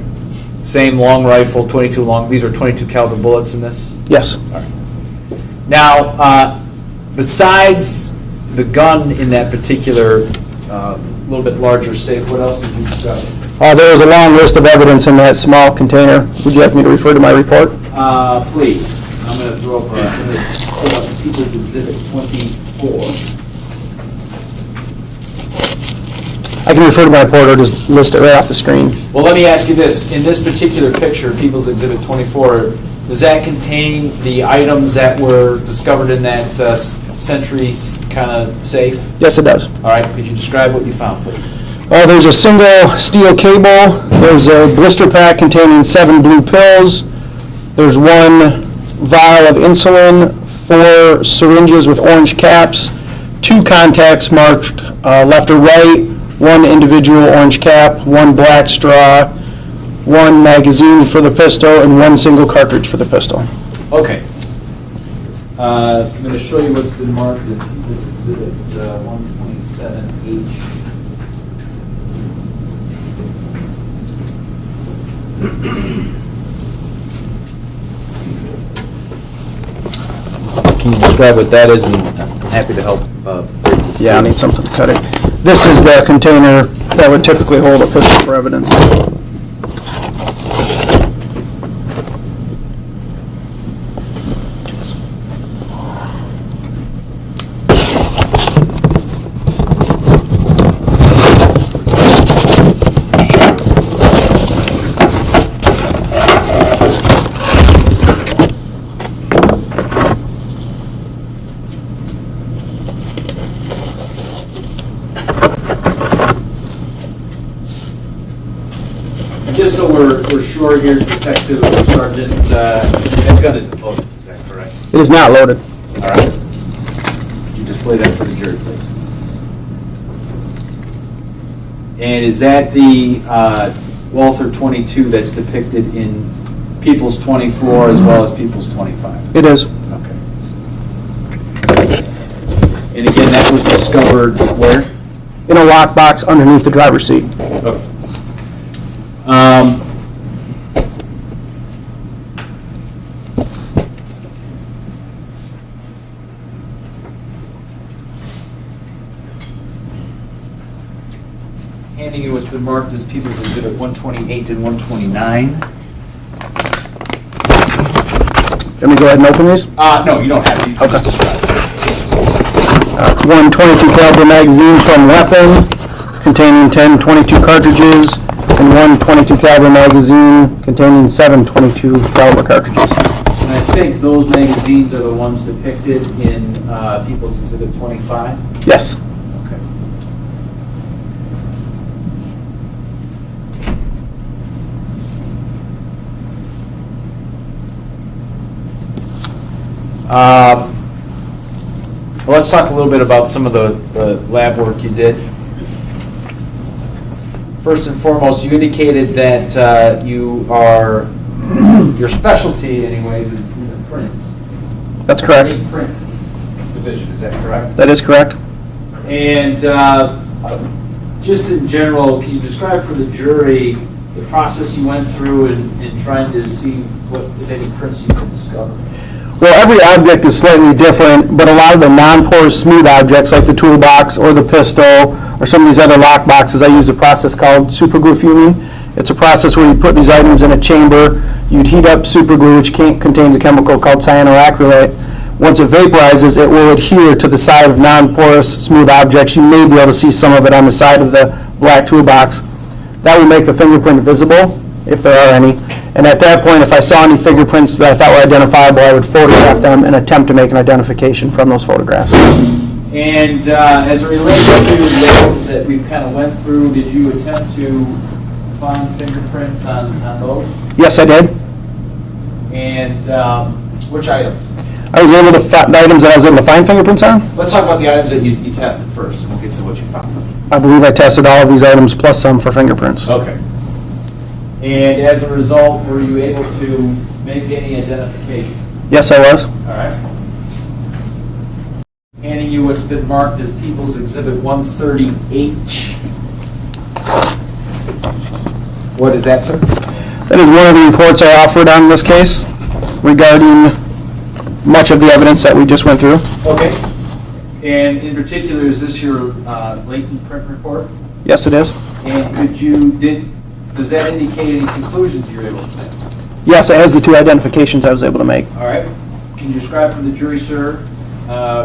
Same long rifle, 22 long. These are 22 caliber bullets in this? Yes. All right. Now, besides the gun in that particular little bit larger safe, what else did you discover? There was a long list of evidence in that small container. Would you like me to refer to my report? Please. I'm going to throw up People's Exhibit 24. I can refer to my report or just list it right off the screen. Well, let me ask you this. In this particular picture, People's Exhibit 24, does that contain the items that were discovered in that Century kind of safe? Yes, it does. All right. Could you describe what you found, please? There's a single steel cable. There's a blister pack containing 7 blue pills. There's 1 vial of insulin, 4 syringes with orange caps, 2 contacts marked left or right, 1 individual orange cap, 1 black straw, 1 magazine for the pistol, and 1 single cartridge for the pistol. Okay. I'm going to show you what's been marked as People's Exhibit 127H. Can you describe what that is? And I'm happy to help. Yeah, I need something to cut it. This is the container that would typically hold a pistol for evidence. Just so we're sure here, Detective or Sergeant, that gun isn't loaded, is that correct? It is not loaded. All right. You display that for the jury, please. And is that the Walther 22 that's depicted in People's 24 as well as People's 25? It is. Okay. And again, that was discovered where? In a lockbox underneath the driver's seat. Okay. Handing you what's been marked as People's Exhibit 128 and 129. Let me go ahead and open these. No, you don't have to. You can Okay. just describe it. 1 22 caliber magazine from weapon containing 10 22 cartridges, and 1 22 caliber magazine containing 7 22 caliber cartridges. And I think those magazines are the ones depicted in People's Exhibit 25. Yes. Okay. Well, let's talk a little bit about some of the lab work you did. First and foremost, you indicated that your specialty anyways is in the print. That's correct. Print division, is that correct? That is correct. And just in general, can you describe for the jury the process you went through in trying to see what, if any, prints you could discover? Well, every object is slightly different, but a lot of the non-porous smooth objects like the toolbox or the pistol or some of these other lock boxes, I use a process called superglue fuming. It's a process where you put these items in a chamber, you'd heat up superglue, which contains a chemical called cyanoacrylate. Once it vaporizes, it will adhere to the side of non-porous smooth objects. You may be able to see some of it on the side of the black toolbox. That will make the fingerprint visible, if there are any. And at that point, if I saw any fingerprints that I thought were identifiable, I would photograph them and attempt to make an identification from those photographs. And as it relates to the items that we've kind of went through, did you attempt to find fingerprints on those? Yes, I did. And which items? I was able to find the items that I was able to find fingerprints on. Let's talk about the items that you tested first, and we'll get to what you found. I believe I tested all of these items plus some for fingerprints. Okay. And as a result, were you able to make any identification? Yes, I was. All right. Handing you what's been marked as People's Exhibit 130H. What is that, sir? That is one of the reports I offered on this case regarding much of the evidence that we just went through. Okay. And in particular, is this your latent print report? Yes, it is. And does that indicate any conclusions you're able to make? Yes, it has the two identifications I was able to make. All right. Can you describe for the jury, sir,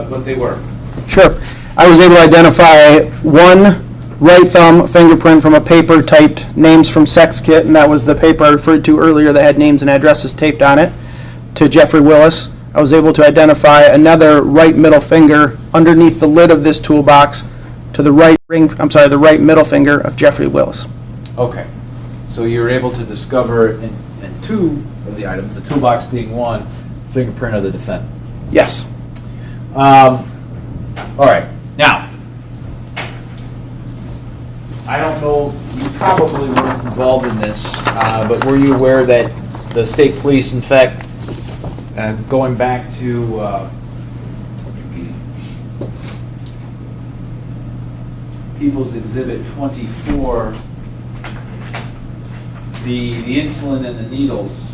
what they were? Sure. I was able to identify one right thumb fingerprint from a paper typed names from sex kit, and that was the paper I referred to earlier that had names and addresses taped on it, to Jeffrey Willis. I was able to identify another right middle finger underneath the lid of this toolbox to the right middle finger of Jeffrey Willis. Okay. So you were able to discover in two of the items, the toolbox being one, fingerprint of the defendant. Yes. All right. Now, I don't know, you probably weren't involved in this, but were you aware that the state police, in fact, going back to People's Exhibit 24, the insulin and the needles,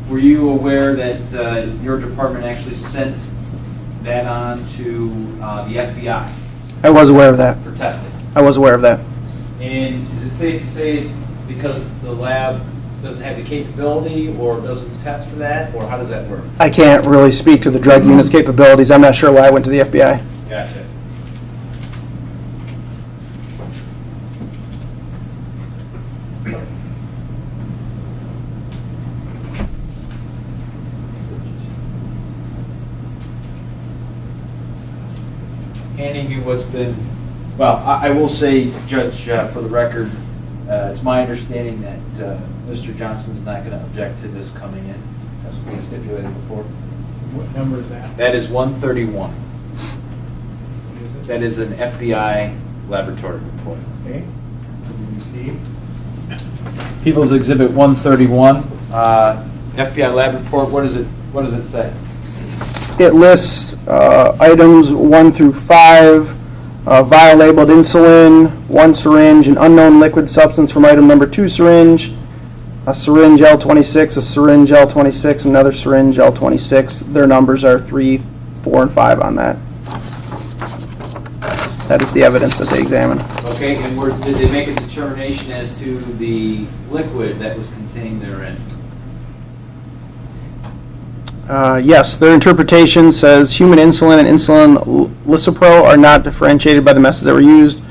were you aware that your department actually sent that on to the FBI I was aware of that. for testing? I was aware of that. And is it safe to say because the lab doesn't have the capability or doesn't test for that, or how does that work? I can't really speak to the drug unit's capabilities. I'm not sure why I went to the FBI. Gotcha. Handing you what's been, well, I will say, Judge, for the record, it's my understanding that Mr. Johnson's not going to object to this coming in. That's what we stipulated before. What number is that? That is 131. What is it? That is an FBI laboratory report. Okay. Did you receive? People's Exhibit 131, FBI lab report. What does it say? It lists items 1 through 5, vial labeled insulin, 1 syringe, an unknown liquid substance from item number 2 syringe, a syringe L26, a syringe L26, another syringe L26. Their numbers are 3, 4, and 5 on that. That is the evidence that they examined. Okay, and did they make a determination as to the liquid that was contained therein? Yes, their interpretation says human insulin and insulin lisopro are not differentiated by the methods that were used.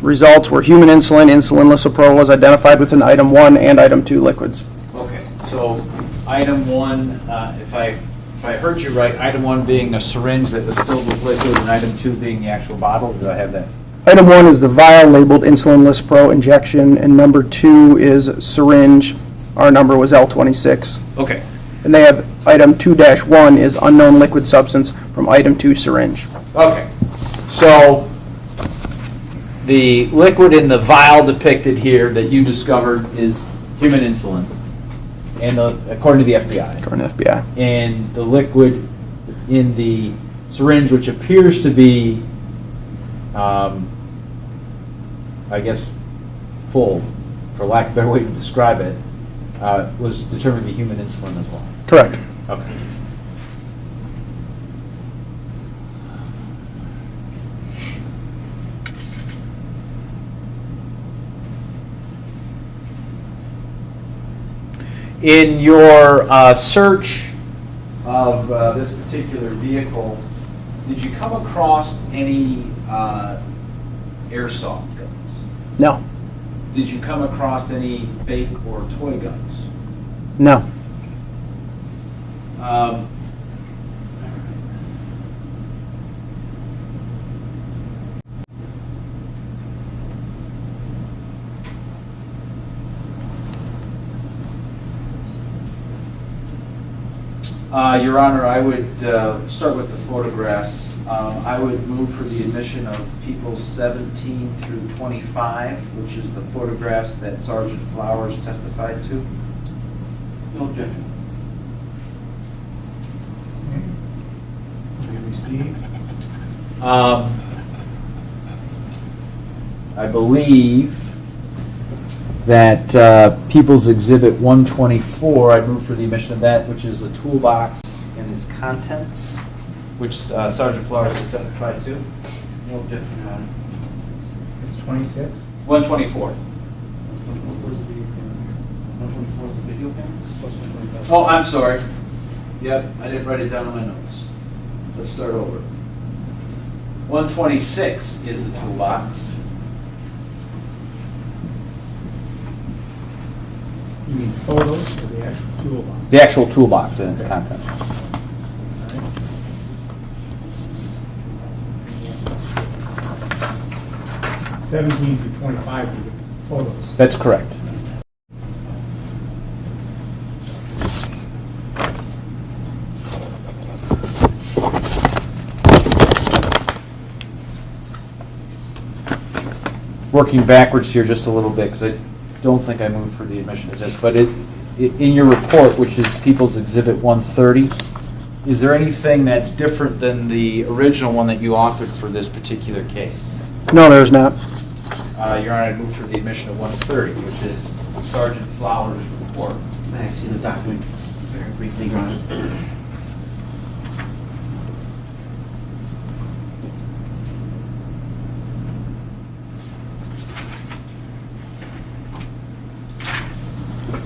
Results were human insulin, insulin lisopro was identified within item 1 and item 2 liquids. Okay, so item 1, if I heard you right, item 1 being a syringe that was filled with liquid, and item 2 being the actual bottle. Do I have that? Item 1 is the vial labeled insulin lisopro injection, and number 2 is syringe Our number was L26. Okay. And they have item 2-1 is unknown liquid substance from item 2 syringe. Okay. So the liquid in the vial depicted here that you discovered is human insulin, and according to the FBI. According to FBI. And the liquid in the syringe, which appears to be, I guess, full, for lack of a better way to describe it, was determined to be human insulin as well. Correct. Okay. In your search of this particular vehicle, did you come across any airsoft guns? No. Did you come across any fake or toy guns? No. Your Honor, I would start with the photographs. I would move for the admission of people 17 through 25, which is the photographs that Sergeant Flowers testified to. No objection. We received. I believe that People's Exhibit 124, I'd move for the admission of that, which is a toolbox and its contents, which Sergeant Flowers testified to. No objection, Your Honor. It's 26? 124. 124 is the video camera? Plus 125. Oh, I'm sorry. Yep, I didn't write it down in my notes. Let's start over. 126 is the toolbox. You mean photos or the actual toolbox? The actual toolbox and its contents. 17 through 25 are the photos. That's correct. Working backwards here just a little bit, because I don't think I moved for the admission of this, but in your report, which is People's Exhibit 130, is there anything that's different than the original one that you authored for this particular case? No, there's not. Your Honor, I'd move for the admission of 130, which is Sergeant Flowers' report. May I see the document very briefly, Your Honor?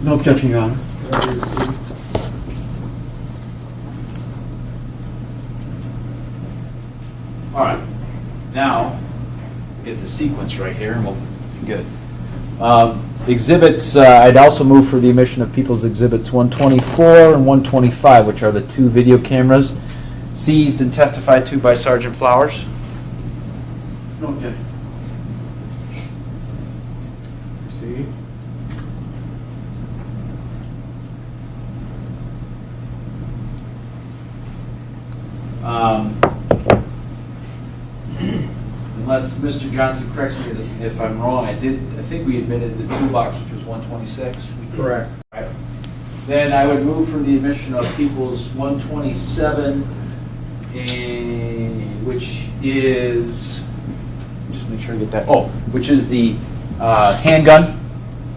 No objection, Your Honor. All right, now get the sequence right here, and we'll be good. Exhibits, I'd also move for the admission of People's Exhibits 124 and 125, which are the two video cameras seized and testified to by Sergeant Flowers. No objection. Received. Unless Mr. Johnson corrects me if I'm wrong, I think we admitted the toolbox, which was 126. Correct. Right. Then I would move for the admission of People's 127, which is, just make sure I get that, which is the handgun,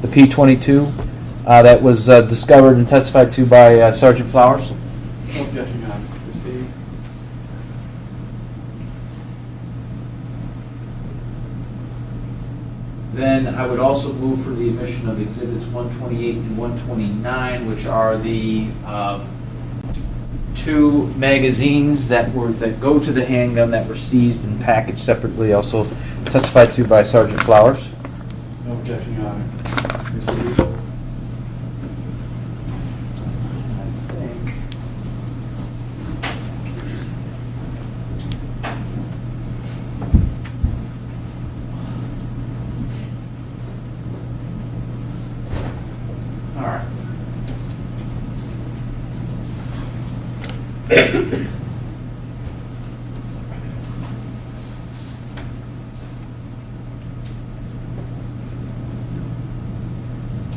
the P22, that was discovered and testified to by Sergeant Flowers. No objection, Your Honor. Received. Then I would also move for the admission of Exhibits 128 and 129, which are the two magazines that go to the handgun that were seized and packaged separately, also testified to by Sergeant Flowers. No objection, Your Honor. Received. I think. All right.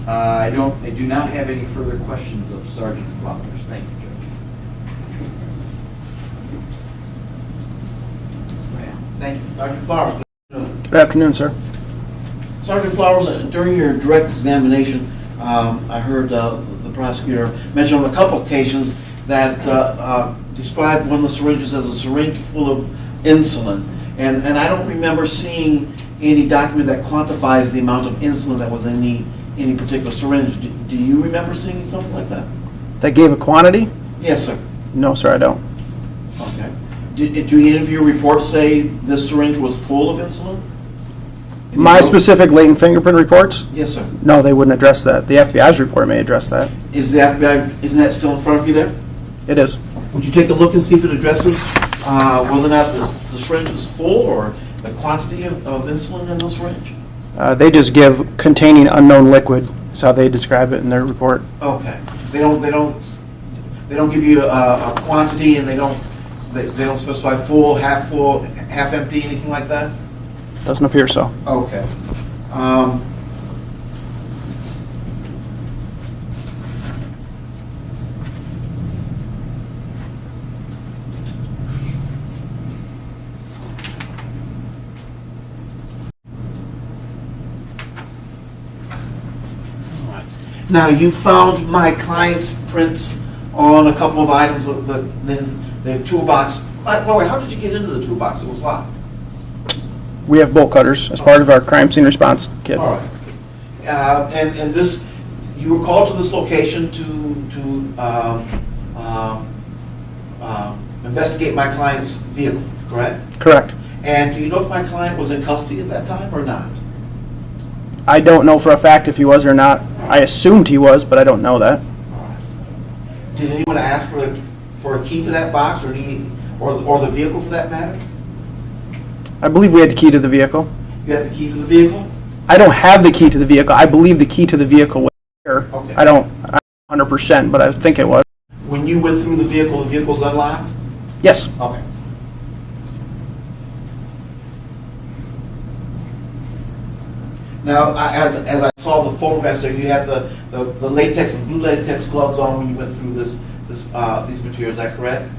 I do not have any further questions of Sergeant Flowers. Thank you, Judge. Thank you. Sergeant Flowers. Good afternoon, sir. Sergeant Flowers, during your direct examination, I heard the prosecutor mention on a couple occasions that described one of the syringes as a syringe full of insulin. And I don't remember seeing any document that quantifies the amount of insulin that was in any particular syringe. Do you remember seeing something like that? That gave a quantity? Yes, sir. No, sir, I don't. Okay. Do any of your reports say this syringe was full of insulin? My specific latent fingerprint reports? Yes, sher. No, they wouldn't address that. The FBI's report may address that. Is the FBI, isn't that still in front of you there? It is. Would you take a look and see if it addresses whether or not the syringe is full or the quantity of insulin in the syringe? They just give containing unknown liquid, is how they describe it in their report. Okay. They don't give you a quantity, and they don't specify full, half empty, anything like that? Doesn't appear so. Okay. Now, you found my client's prints on a couple of items of the toolbox. Wait, how did you get into the toolbox? It was locked. We have bolt cutters as part of our crime scene response kit. All right. And this, you were called to this location to investigate my client's vehicle, correct? Correct. And do you know if my client was in custody at that time or not? I don't know for a fact if he was or not. I assumed he was, but I don't know that. All right. Did anyone ask for a key to that box or the vehicle for that matter? I believe we had the key to the vehicle. You have the key to the vehicle? I don't have the key to the vehicle. I believe the key to the vehicle was here. Okay. I'm 100%, but I think it was. When you went through the vehicle's unlocked? Yes. Okay. Now, as I saw the photographs there, you had the latex and blue latex gloves on when you went through these materials. Is that correct?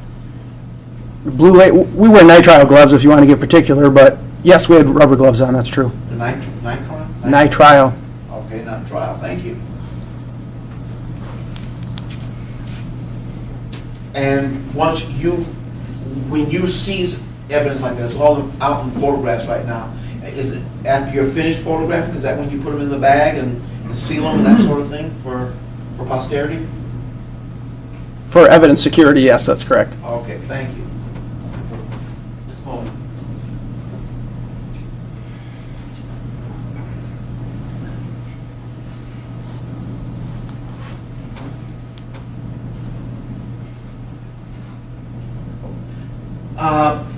We wear nitrile gloves if you want to get particular, but yes, we had rubber gloves on, that's true. The nitrile? Nitrile. Okay, nitrile. Thank you. And when you seize evidence like this, all out in photographs right now, is it after you're finished photographing? Is that when you put them in the bag and seal them and that sort of thing for posterity? For evidence security, yes, that's correct. Okay, thank you. Just a moment.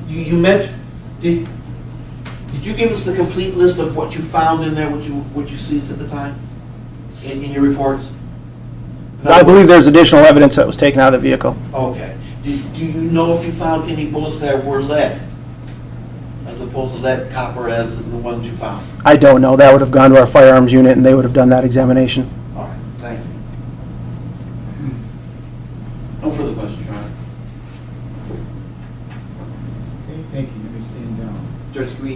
You meant, did you give us the complete list of what you found in there, what you seized at the time, in your reports? I believe there's additional evidence that was taken out of the vehicle. Okay. Do you know if you found any bullets that were lead, as opposed to lead copper as the ones you found? I don't know. That would have gone to our firearms unit, and they would have done that examination. All right, thank you. No further questions, Your Honor. Okay, thank you. Let me stand down. Judge, can we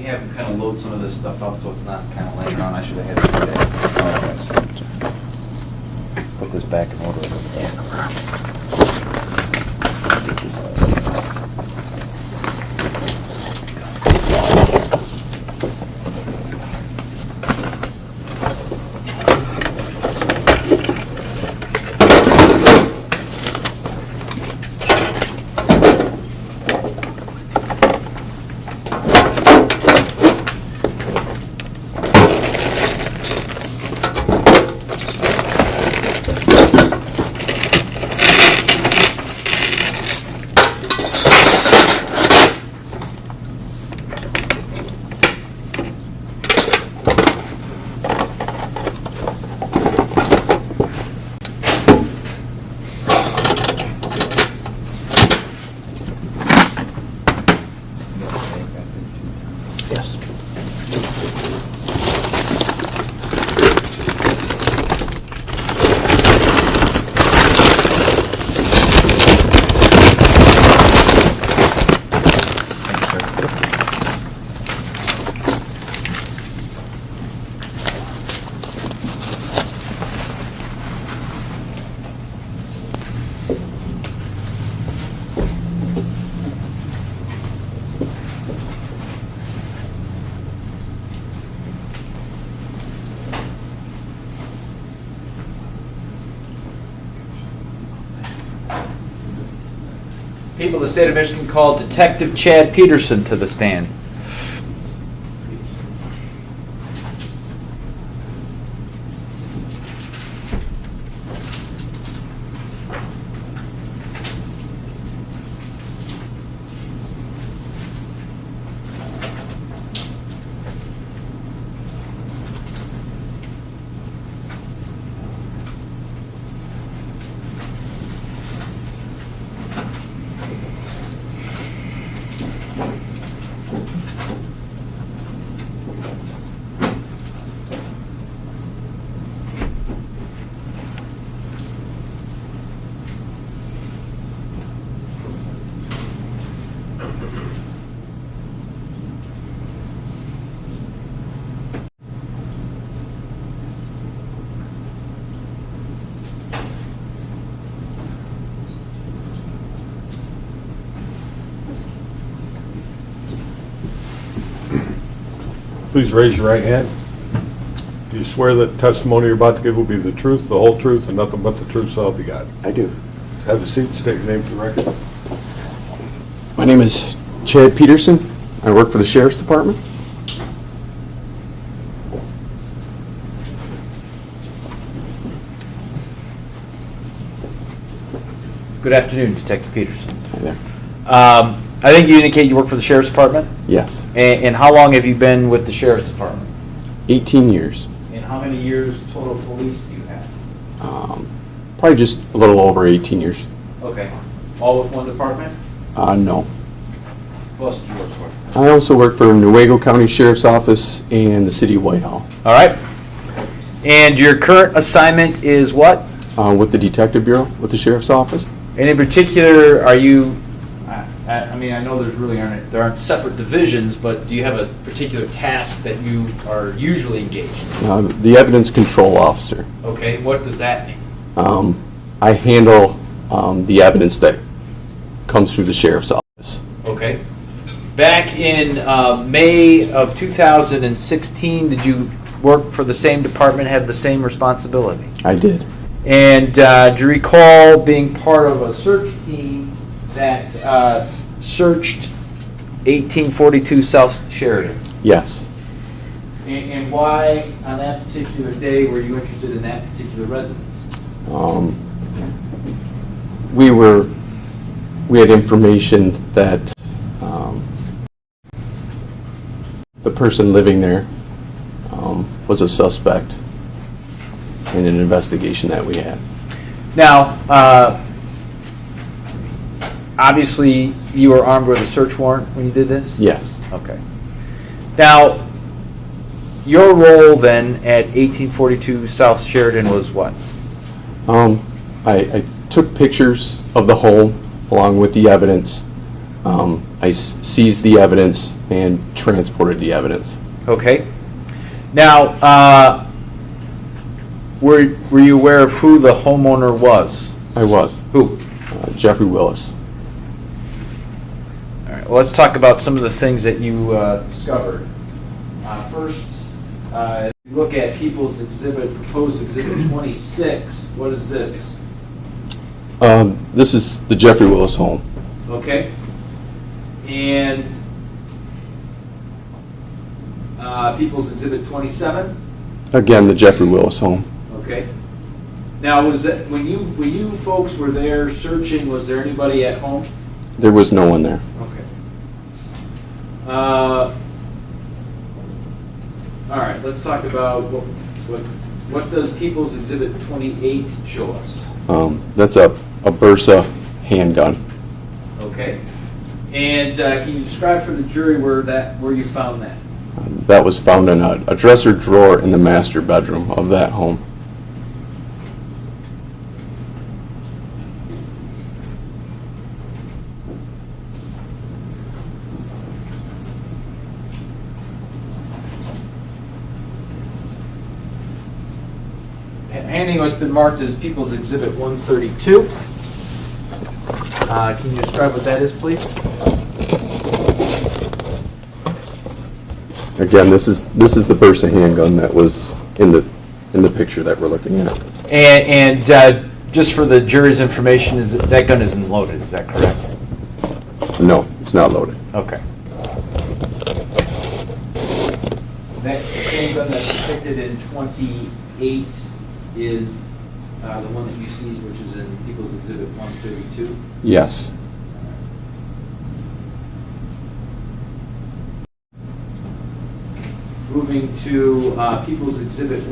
have him kind of load some of this stuff up so it's not kind of laying around? I should have had to do that. Put this back in order. Yes. people of the state of Michigan call Detective Chad Peterson to the stand. Please raise your right hand. Do you swear that the testimony you're about to give will be the truth, the whole truth, and nothing but the truth, so help you God? I do. Have a seat, state your name for the record. My name is Chad Peterson. I work for the Sheriff's Department. Good afternoon, Detective Peterson. Hi there. I think you indicate you work for the Sheriff's Department? Yes. And how long have you been with the Sheriff's Department? 18 years. And how many years total police do you have? Probably just a little over 18 years. Okay. All with one department? No. Who else did you work for? I also work for Newaygo County Sheriff's Office and the City of Whitehall. All right. And your current assignment is what? With the Detective Bureau, with the Sheriff's Office. And in particular, are you, I mean, I know there aren't separate divisions, but do you have a particular task that you are usually engaged in? The Evidence Control Officer. Okay, what does that mean? I handle the evidence that comes through the Sheriff's Office. Okay. Back in May of 2016, did you work for the same department, have the same responsibility? I did. And do you recall being part of a search team that searched 1842 South Sheridan? Yes. And why, on that particular day, were you interested in that particular residence? We had information that the person living there was a suspect in an investigation that we had. Now, obviously, you were armed with a search warrant when you did this? Yes. Okay. Now, your role then at 1842 South Sheridan was what? I took pictures of the home along with the evidence. I seized the evidence and transported the evidence. Okay. Now, were you aware of who the homeowner was? I was. Who? Jeffrey Willis. All right. Well, let's talk about some of the things that you discovered. First, look at People's Exhibit, Proposed Exhibit 26. What is this? This is the Jeffrey Willis home. Okay. And People's Exhibit 27. Again, the Jeffrey Willis home. Okay. Now, was that when you folks were there searching? Was there anybody at home? There was no one there. Okay. All right. Let's talk about what does People's Exhibit 28 show us? That's a Bursa handgun. Okay. And can you describe for the jury where you found that? That was found in a dresser drawer in the master bedroom of that home. Handing what's been marked as People's Exhibit 132. Can you describe what that is, please? Again, this is the Bursa handgun that was in the picture that we're looking at. And just for the jury's information, that gun isn't loaded, is that correct? No, it's not loaded. Okay. That same gun that's depicted in 28 is the one that you seized, which is in People's Exhibit 132? Yes. Moving to People's Exhibit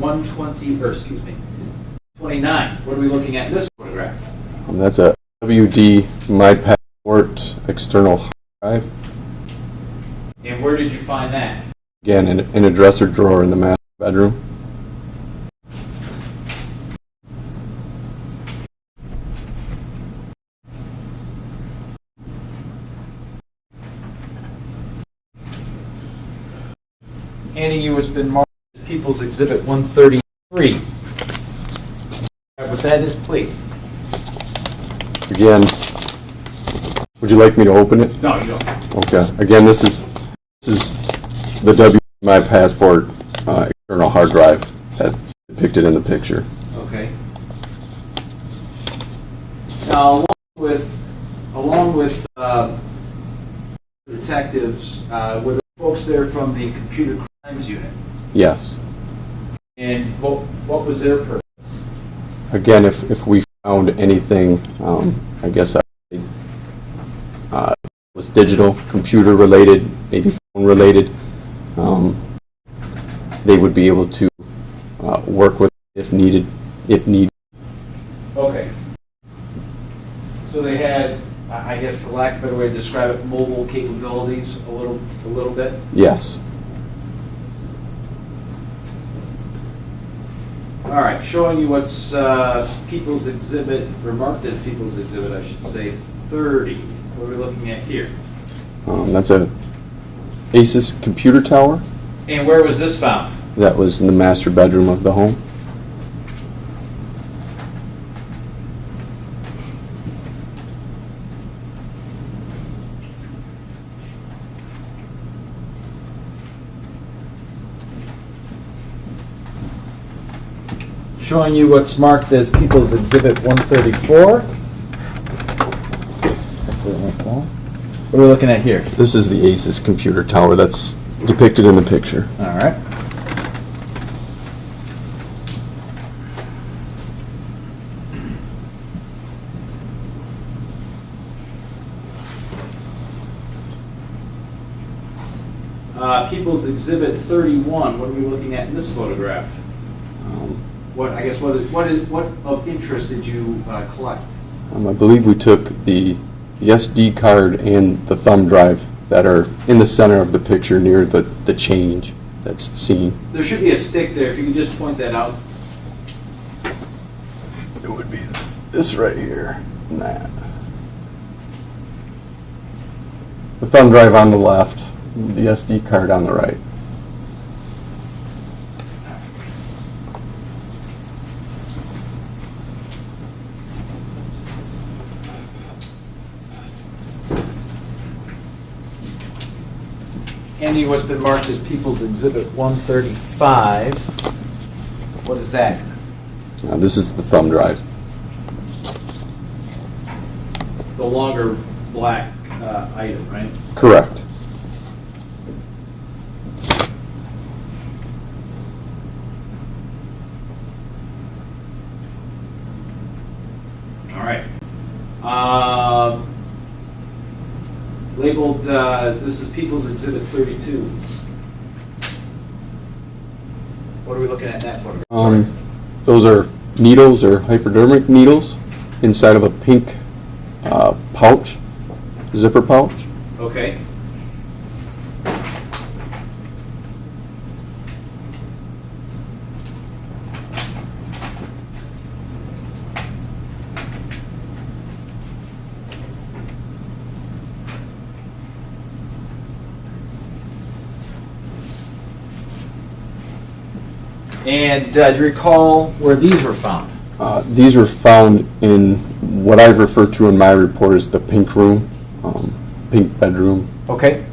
29. What are we looking at in this photograph? That's a WD My Passport external hard drive. And where did you find that? Again, in a dresser drawer in the master bedroom. Handing you what's been marked as People's Exhibit 133. What that is, please. Again, would you like me to open it? No, you don't. Okay. Again, this is the WD My Passport external hard drive that's depicted in the picture. Okay. Now, along with detectives, were there folks there from the computer crimes unit? Yes. And what was their purpose? Again, if we found anything, I guess was digital, computer related, maybe phone related, they would be able to work with if needed. Okay. So they had, I guess, for lack of a better way to describe it, mobile capabilities a little bit. Yes. All right, showing you what's People's Exhibit, or marked as People's Exhibit, I should say, 30. What are we looking at here? That's a Asus computer tower. And where was this found? That was in the master bedroom of the home. Showing you what's marked as People's Exhibit 134. What are we looking at here? This is the Asus computer tower that's depicted in the picture. All right. People's Exhibit 31. What are we looking at in this photograph? What of interest did you collect? I believe we took the SD card and the thumb drive that are in the center of the picture near the change that's seen. There should be a stick there. If you could just point that out. It would be this right here and that. The thumb drive on the left, the SD card on the right. Handing what's been marked as People's Exhibit 135. What is that? This is the thumb drive. The longer black item, right? Correct. All right. Labeled, this is People's Exhibit 32. What are we looking at in that photograph? Those are needles or hypodermic needles inside of a pink pouch, zipper pouch. Okay. And do you recall where these were found? These were found in what I've referred to in my report as the pink room, pink bedroom. Okay.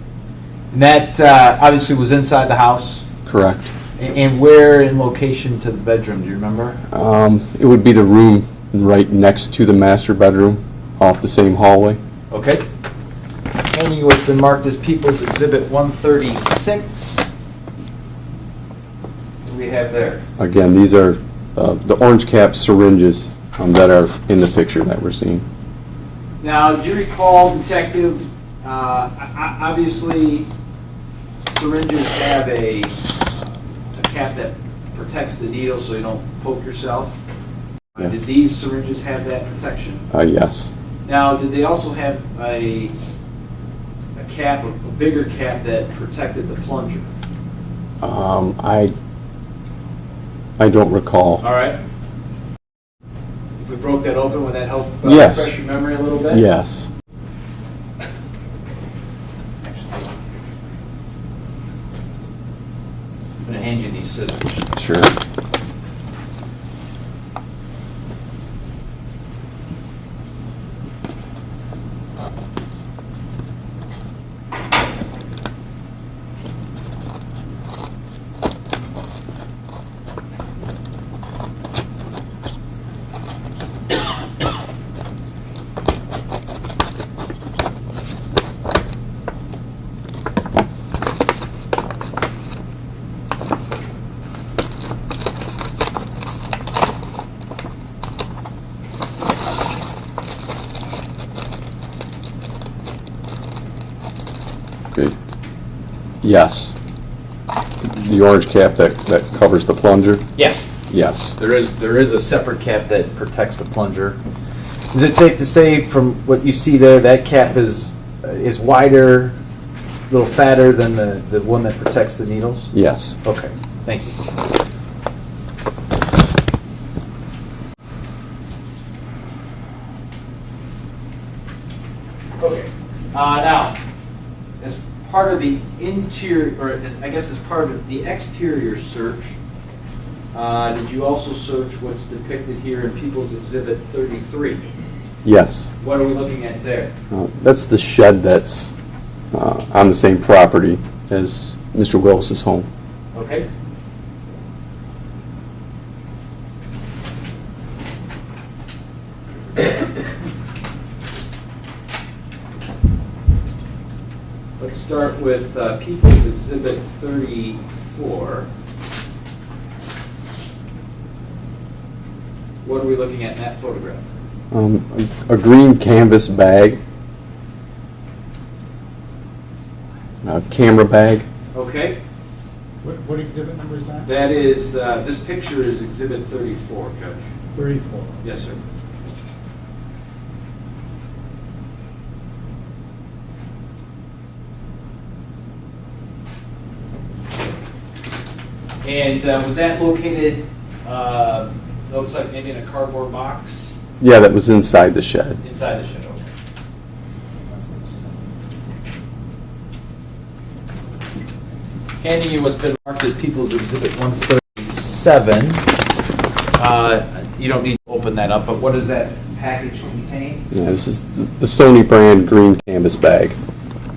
And that obviously was inside the house? Correct. And where in location to the bedroom, do you remember? It would be the room right next to the master bedroom, off the same hallway. Okay. handing you what's been marked as People's Exhibit 136. What do we have there? Again, these are the orange cap syringes that are in the picture that we're seeing. Now, do you recall, Detective, obviously syringes have a cap that protects the needle so you don't poke yourself. Yes. Did these syringes have that protection? Yes. Now, did they also have a cap, a bigger cap that protected the plunger? I don't recall. All right. If we broke that open, would that help Yes. refresh your memory a little bit? Yes. I'm going to hand you these scissors. Sure. Okay. Yes. The orange cap that covers the plunger? Yes. Yes. There is a separate cap that protects the plunger. Is it safe to say, from what you see there, that cap is wider, a little fatter than the one that protects the needles? Yes. Okay, thank you. Okay, now, as part of the interior, or I guess as part of the exterior search, did you also search what's depicted here in People's Exhibit 33? Yes. What are we looking at there? That's the shed that's on the same property as Mr. Willis's home. Okay. Let's start with People's Exhibit 34. What are we looking at in that photograph? A green canvas bag, a camera bag. Okay. What exhibit number is that? That is, this picture is Exhibit 34, Judge. 34. Yes, sir. And was that located, looks like maybe in a cardboard box Yeah, that was inside the shed. inside the shed? Okay. Handing you what's been marked as People's Exhibit 137. You don't need to open that up, but what does that package contain? Yeah, this is the Sony brand green canvas bag.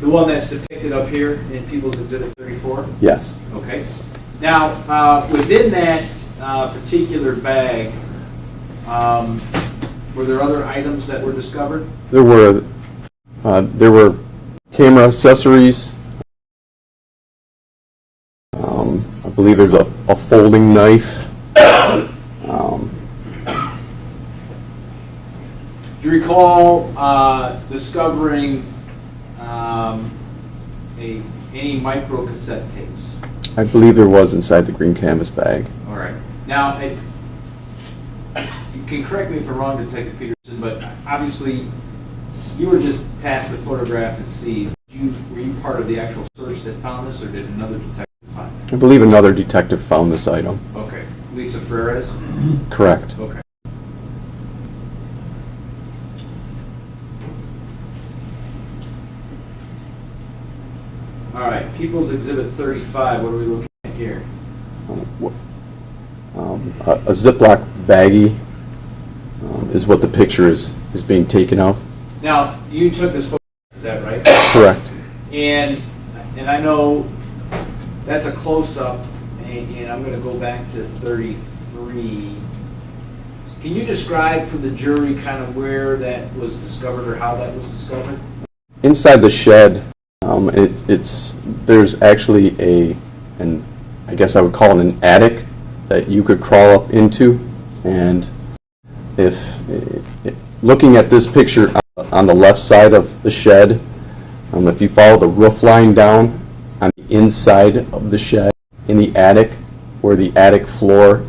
The one that's depicted up here in People's Exhibit 34? Yes. Okay. Now, within that particular bag, were there other items that were discovered? There were camera accessories. I believe there's a folding knife. Do you recall discovering any micro cassette tapes? I believe there was inside the green canvas bag. All right. Now, you can correct me if I'm wrong, Detective Peterson, but obviously you were just tasked to photograph and seize. Were you part of the actual search that found this, or did another detective find it? I believe another detective found this item. Okay. Lisa Ferreras? Correct. Okay. All right, People's Exhibit 35, what are we looking at here? A Ziploc baggie is what the picture is being taken of. Now, you took this photo, is that right? Correct. And I know that's a close-up, and I'm going to go back to 33. Can you describe for the jury kind of where that was discovered or how that was discovered? Inside the shed, there's actually and I guess I would call it an attic that you could crawl up into. And looking at this picture on the left side of the shed, if you follow the roof line down on the inside of the shed in the attic, where the attic floor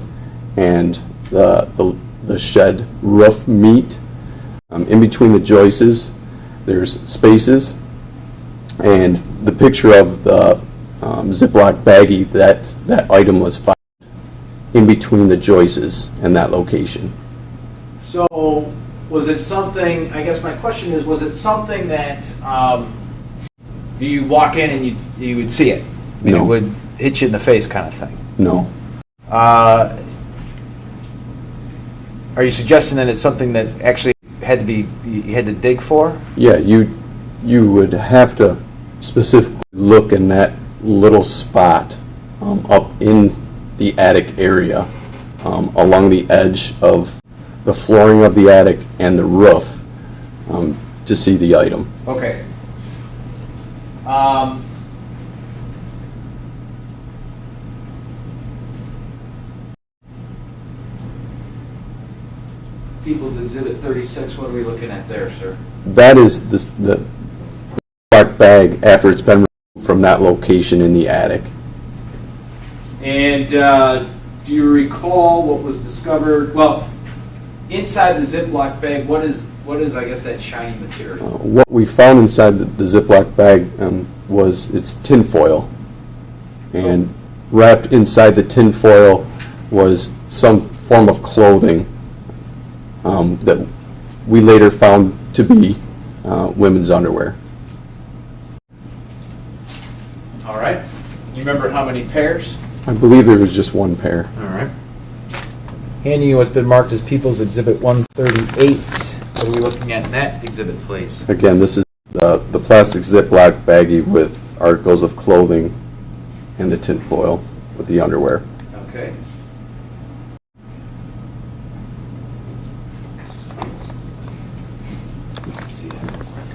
and the shed roof meet, in between the joists, there's spaces, and the picture of the Ziploc baggie, that item was found in between the joists and that location. So, was it something, I guess my question is, was it something that you walk in and you would see it? I mean, No. it would hit you in the face kind of thing? No. Are you suggesting that it's something that actually you had to dig for? Yeah, you would have to specifically look in that little spot up in the attic area, along the edge of the flooring of the attic and the roof, to see the item. Okay. People's Exhibit 36, what are we looking at there, sir? That is the black bag after it's been removed from that location in the attic. And do you recall what was discovered? Well, inside the Ziploc bag, what is I guess that shiny material? What we found inside the Ziploc bag was its tin foil, and wrapped inside the tin foil was some form of clothing that we later found to be women's underwear. All right. You remember how many pairs? I believe there was just one pair. All right. Handing you what's been marked as People's Exhibit 138. What are we looking at in that exhibit, please? Again, this is the plastic Ziploc baggie with articles of clothing and the tin foil with the underwear. Okay. Let's see that real quick.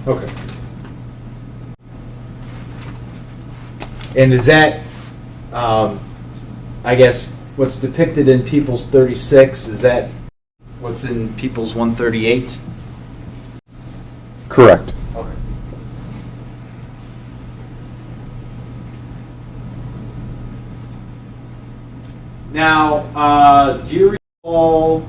Okay. And is that, I guess, what's depicted in People's 36, is that what's in People's 138? Correct. Okay. Now, do you recall?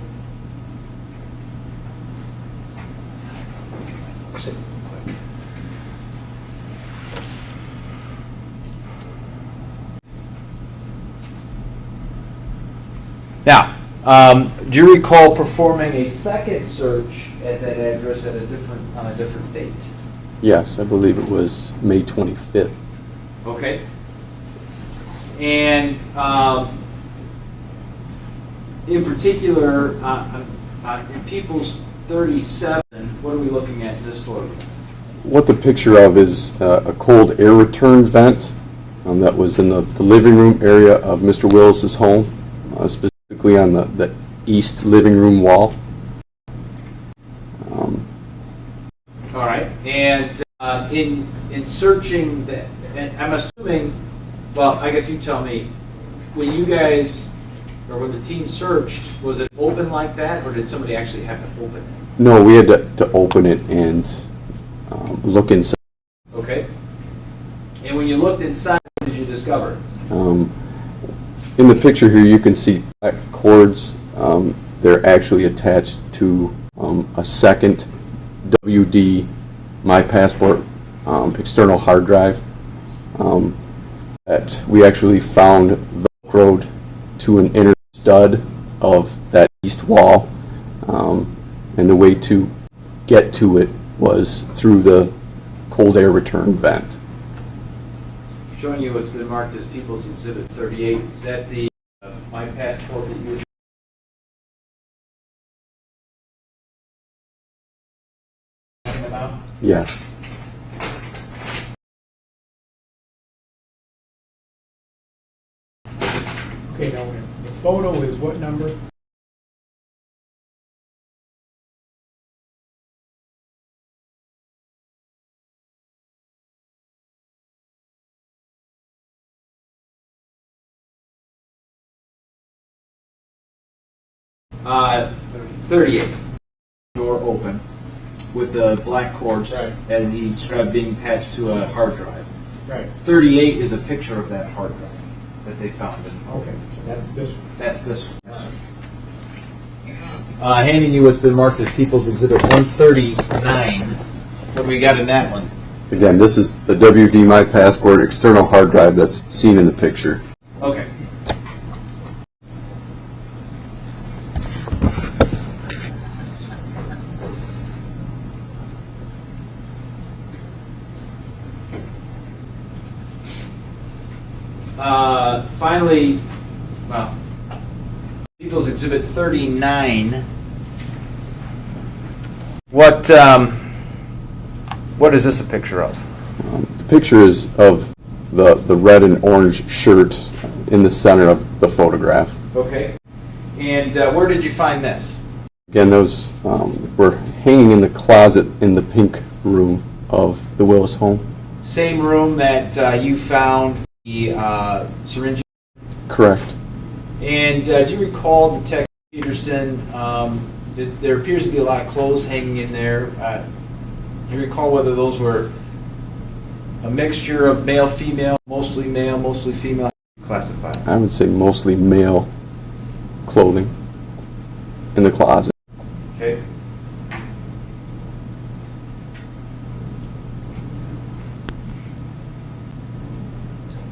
Now, do you recall performing a second search at that address on a different date? Yes, I believe it was May 25th. Okay. And in particular, in People's 37, what are we looking at in this photo? What the picture of is a cold air return vent that was in the living room area of Mr. Willis's home, specifically on the east living room wall. All right. And in searching that, and I'm assuming, well, I guess you tell me, when you guys, or when the team searched, was it open like that, or did somebody actually have to open it? No, we had to open it and look inside. Okay. And when you looked inside, what did you discover? In the picture here, you can see black cords. They're actually attached to a second WD My Passport external hard drive that we actually found velcroed to an inner stud of that east wall, and the way to get to it was through the cold air return vent. Showing you what's been marked as People's Exhibit 38. Is that the My Passport that you were talking about? Yes. Okay, now, the photo is what number? Uh, 38. Door open with the black cords, Right. and the strap being attached to a hard drive. Right. 38 is a picture of that hard drive that they found. Okay, that's this one. That's this one. Handing you what's been marked as People's Exhibit 139. What do we got in that one? Again, this is the WD My Passport external hard drive that's seen in the picture. Okay. Finally, well, People's Exhibit 39. What is this a picture of? The picture is of the red and orange shirt in the center of the photograph. Okay. And where did you find this? Again, those were hanging in the closet in the pink room of the Willis home. Same room that you found the syringe. Correct. And do you recall, Detective Peterson, there appears to be a lot of clothes hanging in there. Do you recall whether those were a mixture of male, female, mostly female? Classified. I would say mostly male clothing in the closet. Okay.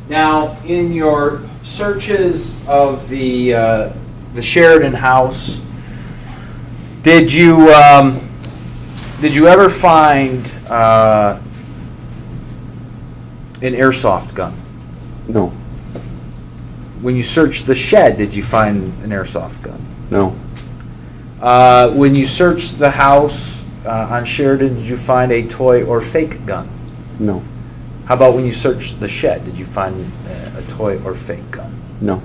Now, in your searches of the Sheridan house, did you ever find an airsoft gun? No. When you searched the shed, did you find an airsoft gun? No. When you searched the house on Sheridan, did you find a toy or fake gun? No. How about when you searched the shed? Did you find a toy or fake gun? No.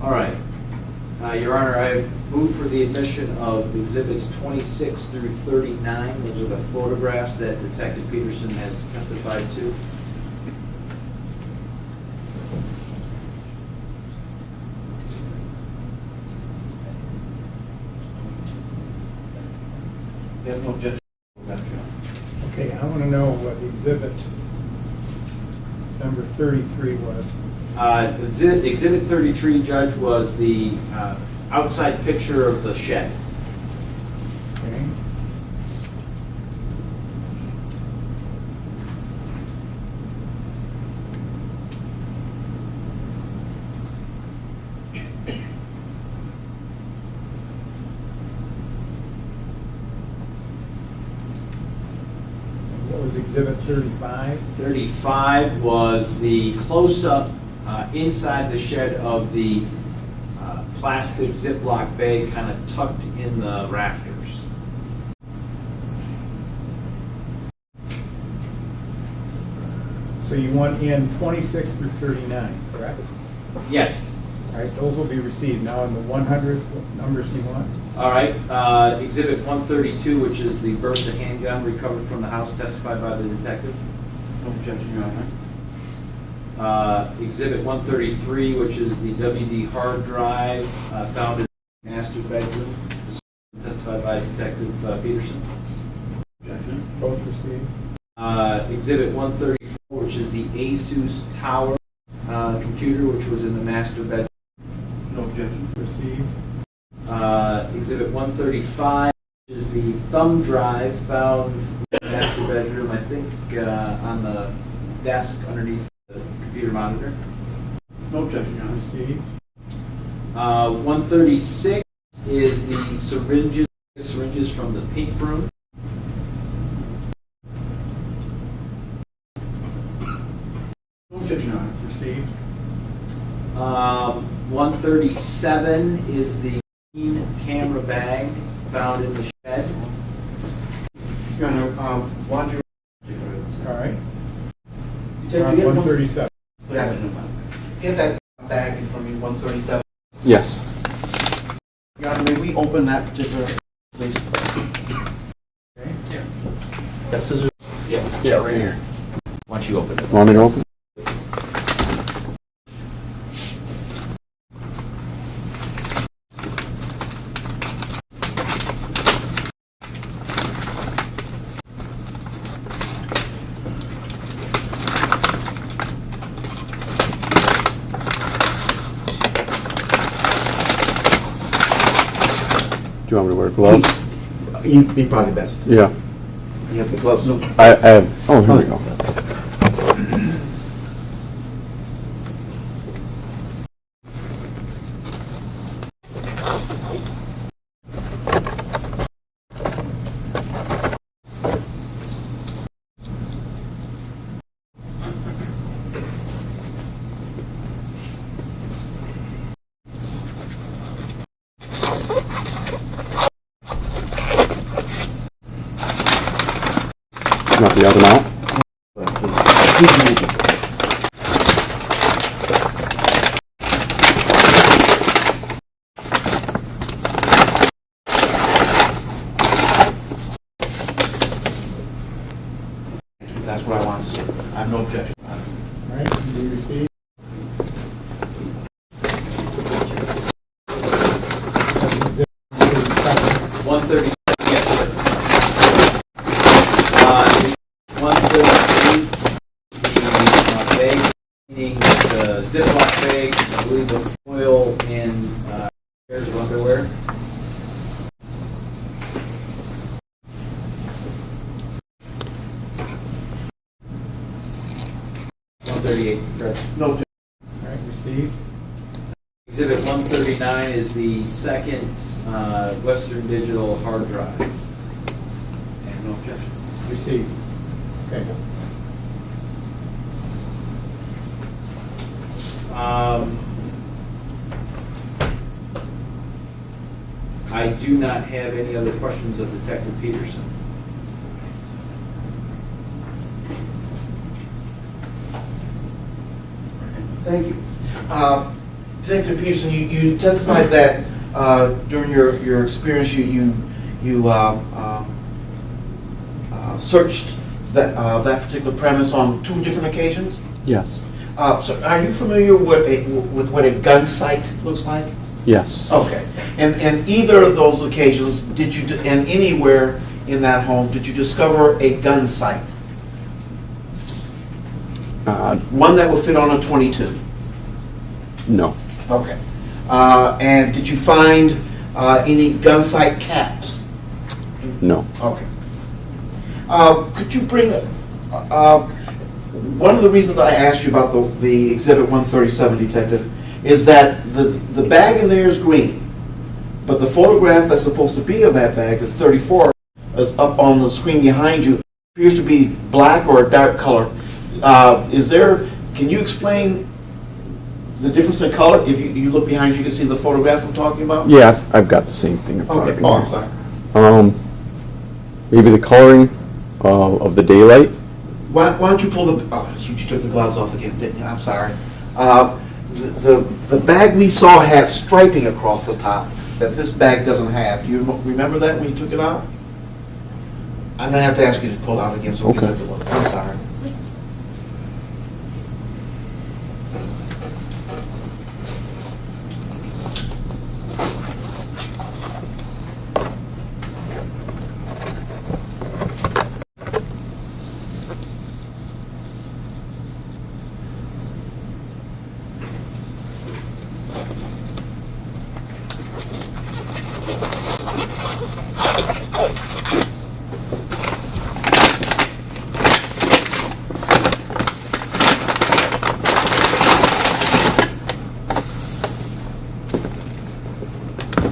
All right. Your Honor, I move for the admission of Exhibits 26 through 39. Those are the photographs that Detective Peterson has testified to. There's no objection. Okay, I want to know what exhibit number 33 was. Exhibit 33, Judge, was the outside picture of the shed. Okay. What was exhibit 35? 35 was the close-up inside the shed of the plastic Ziploc bag kind of tucked in the rafters. So you want in 26 through 39, correct? Yes. All right, those will be received. Now in the 100s, what numbers do you want? All right. Exhibit 132, which is the Bertha handgun recovered from the house, testified by the detective. No objection, Your Honor. Exhibit 133, which is the WD hard drive found in the master bedroom, testified by Detective Peterson. Objection. Both received. Exhibit 134, which is the Asus Tower computer, which was in the master bedroom. No objection. Received. Exhibit 135, which is the thumb drive found in the master bedroom, I think on the desk underneath the computer monitor. No objection, Your Honor. Received. 136 is the syringes from the pink room. objection, Your Honor. Received. 137 is the camera bag found in the shed. Your Honor, why don't you... All right. You take- you get 137. Good afternoon, ma'am. If that bag in front of you, 137. Yes. Your Honor, may we open that particular, please? Okay. Got scissors? Yeah, right here. Why don't you open it? Want me to open? Do you want me to wear gloves? You'd be probably best. Yeah. You have the gloves? No. I have, oh, here we go. Not the other mount? That's what I wanted to say. I have no objection. All right, you received. Exhibit 137. 137, yes, sir. 138, the bag containing the Ziploc bag, I believe the foil and pairs of underwear. Correct. No objection. All right, received. Exhibit 139 is the second Western Digital hard drive. And no objection. Received. Okay. I do not have any other questions of Detective Peterson. Thank you. Detective Peterson, you testified that during your experience, you searched that particular premise on 2 different occasions? Yes. So are you familiar with what a gun sight looks like? Yes. Okay. And either of those occasions, did you, and anywhere in that home, did you discover a gun sight? One that would fit on a .22? No. Okay. And did you find any gun sight caps? No. Okay. Could you bring, one of the reasons I asked you about the Exhibit 137, Detective, is that the bag in there is green, but the photograph that's supposed to be of that bag is 34, is up on the screen behind you, appears to be black or a dark color. Can you explain the difference in color? If you look behind you, you can see the photograph I'm talking about? Yeah, I've got the same thing in front of Okay. me. Oh, I'm sorry. Maybe the coloring of the daylight. Why don't you pull the, oh, shoot, you took the gloves off again, didn't you? I'm sorry. The bag we saw had striping across the top that this bag doesn't have. Do you remember that when you took it out? I'm going to have to ask you to pull out again so we can Okay. take a look. I'm sorry.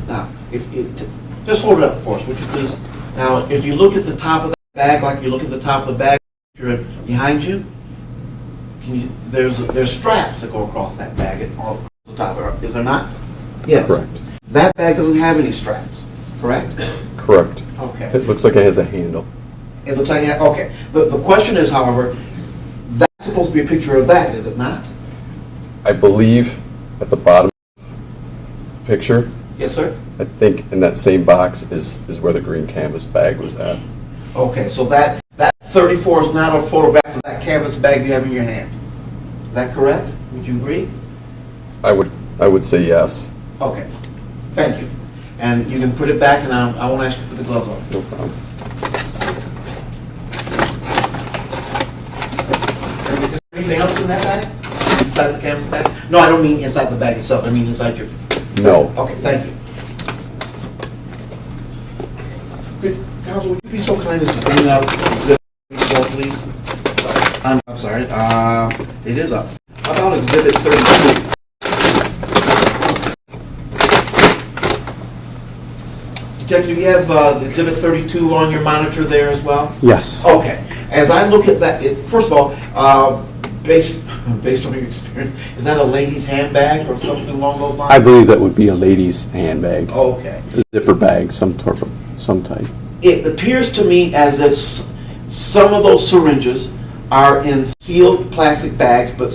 Now, just hold it up for us, would you please? Now, if you look at the top of the bag, like you look at the top of the bag behind you, there's straps that go across that bag and all across the top, is there not? Yes. Correct. That bag doesn't have any straps, correct? Correct. Okay. It looks like it has a handle. It looks like, okay. The question is, however, that's supposed to be a picture of that, is it not? I believe at the bottom picture, Yes, sir? I think in that same box is where the green canvas bag was at. Okay, so that 34 is not a photograph of that canvas bag you have in your hand. Is that correct? Would you agree? I would say yes. Okay, thank you. And you can put it back, and I won't ask you to put the gloves on. No problem. Is there anything else in that bag? Inside the canvas bag? No, I don't mean inside the bag itself, I mean inside your... No. Okay, thank you. Counsel, would you be so kind as to bring up Exhibit 32, please? I'm sorry, it is up. How about Exhibit 32? Detective, you have the Exhibit 32 on your monitor there as well? Yes. Okay. As I look at that, first of all, based on your experience, is that a lady's handbag or something along those lines? I believe that would be a lady's handbag. Okay. A zipper bag, some type. It appears to me as if some of those syringes are in sealed plastic bags, but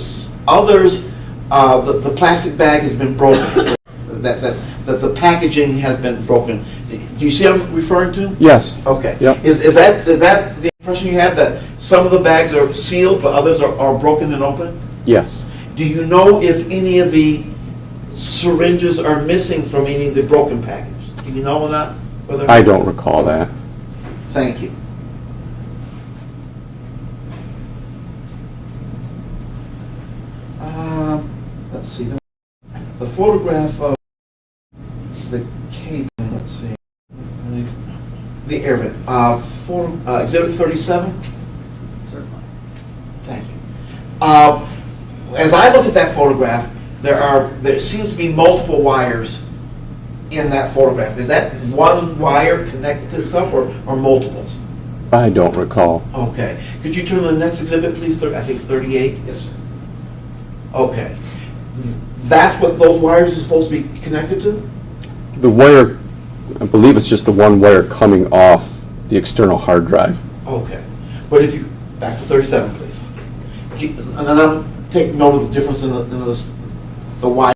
others, the plastic bag has been broken. That the packaging has been broken. Do you see what I'm referring to? Yes. Okay. Yep. Is that the impression you have, that some of the bags are sealed but others are broken and open? Yes. Do you know if any of the syringes are missing from any of the broken package? Do you know or not? I don't recall that. Thank you. Let's see. The photograph of the cable, let's see. The air vent. Exhibit 37? Certainly. Thank you. As I look at that photograph, there seems to be multiple wires in that photograph. Is that one wire connected to itself or multiples? I don't recall. Okay. Could you turn to the next exhibit, please? I think it's 38? Yes, sir. Okay. That's what those wires are supposed to be connected to? The wire, I believe it's just the one wire coming off the external hard drive. Okay. But if you, back to 37, please. And then I'll take note of the difference in the wire.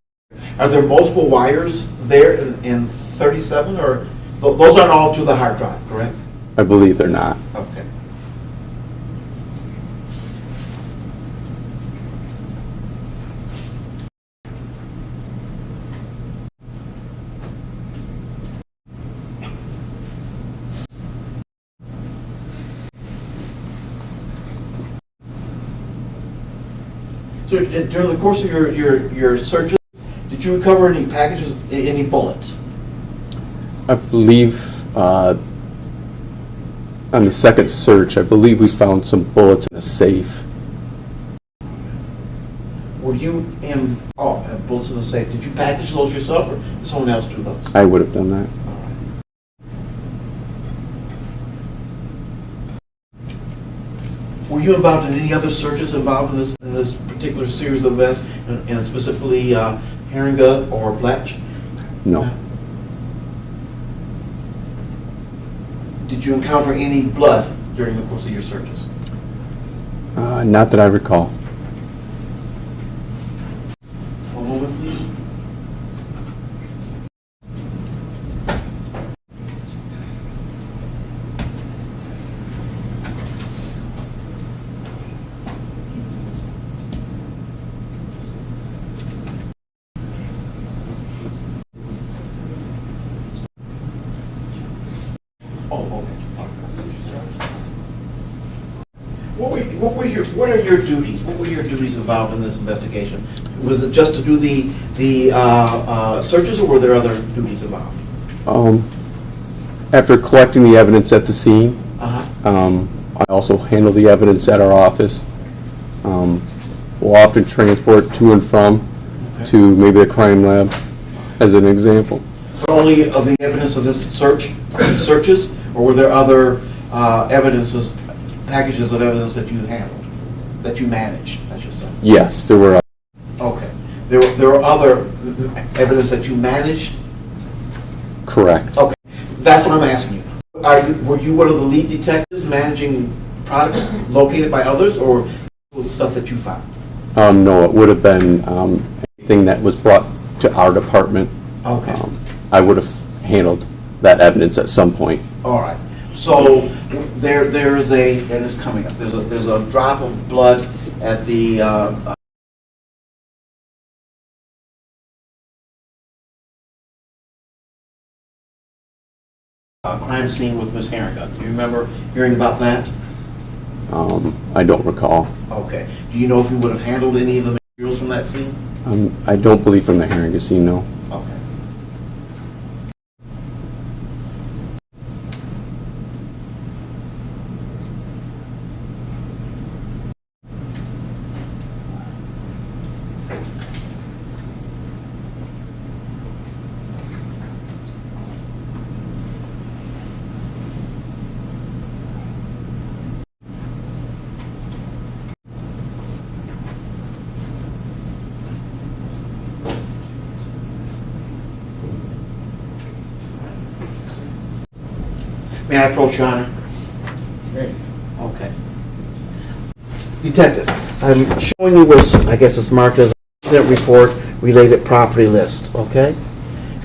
Are there multiple wires there in 37, or those aren't all to the hard drive, correct? I believe they're not. Okay. So during the course of your searches, did you recover any packages, any bullets? I believe on the second search, I believe we found some bullets in a safe. Were you in, bullets in the safe. Did you package those yourself, or did someone else do those? I would have done that. All right. Were you involved in any other searches involved in this particular series of events, and specifically Haringa or Bletch? No. Did you encounter any blood during the course of your searches? Not that I recall. One moment, please. What are your duties? What were your duties involved in this investigation? Was it just to do the searches, or were there other duties involved? After collecting the evidence at the scene, Uh-huh. I also handle the evidence at our office. We'll often transport to and from Okay. to maybe a crime lab, as an example. But only of the evidence of this searches, or were there other packages of evidence that you handled? that you managed, I should say? Yes, there were. Okay. There were other evidence that you managed? Correct. Okay. That's what I'm asking you. Were you one of the lead detectives managing products located by others, or the stuff that you found? No, it would have been anything that was brought to our department. Okay. I would have handled that evidence at some point. All right. So there is and it's coming up. There's a drop of blood at the crime scene with Miss Harrington. Do you remember hearing about that? I don't recall. Okay. Do you know if you would have handled any of the materials from that scene? I don't believe from the hearing casino. Okay. May I approach Your Honor? Okay. Detective, I'm showing you what's, I guess it's marked as incident report related property list, okay?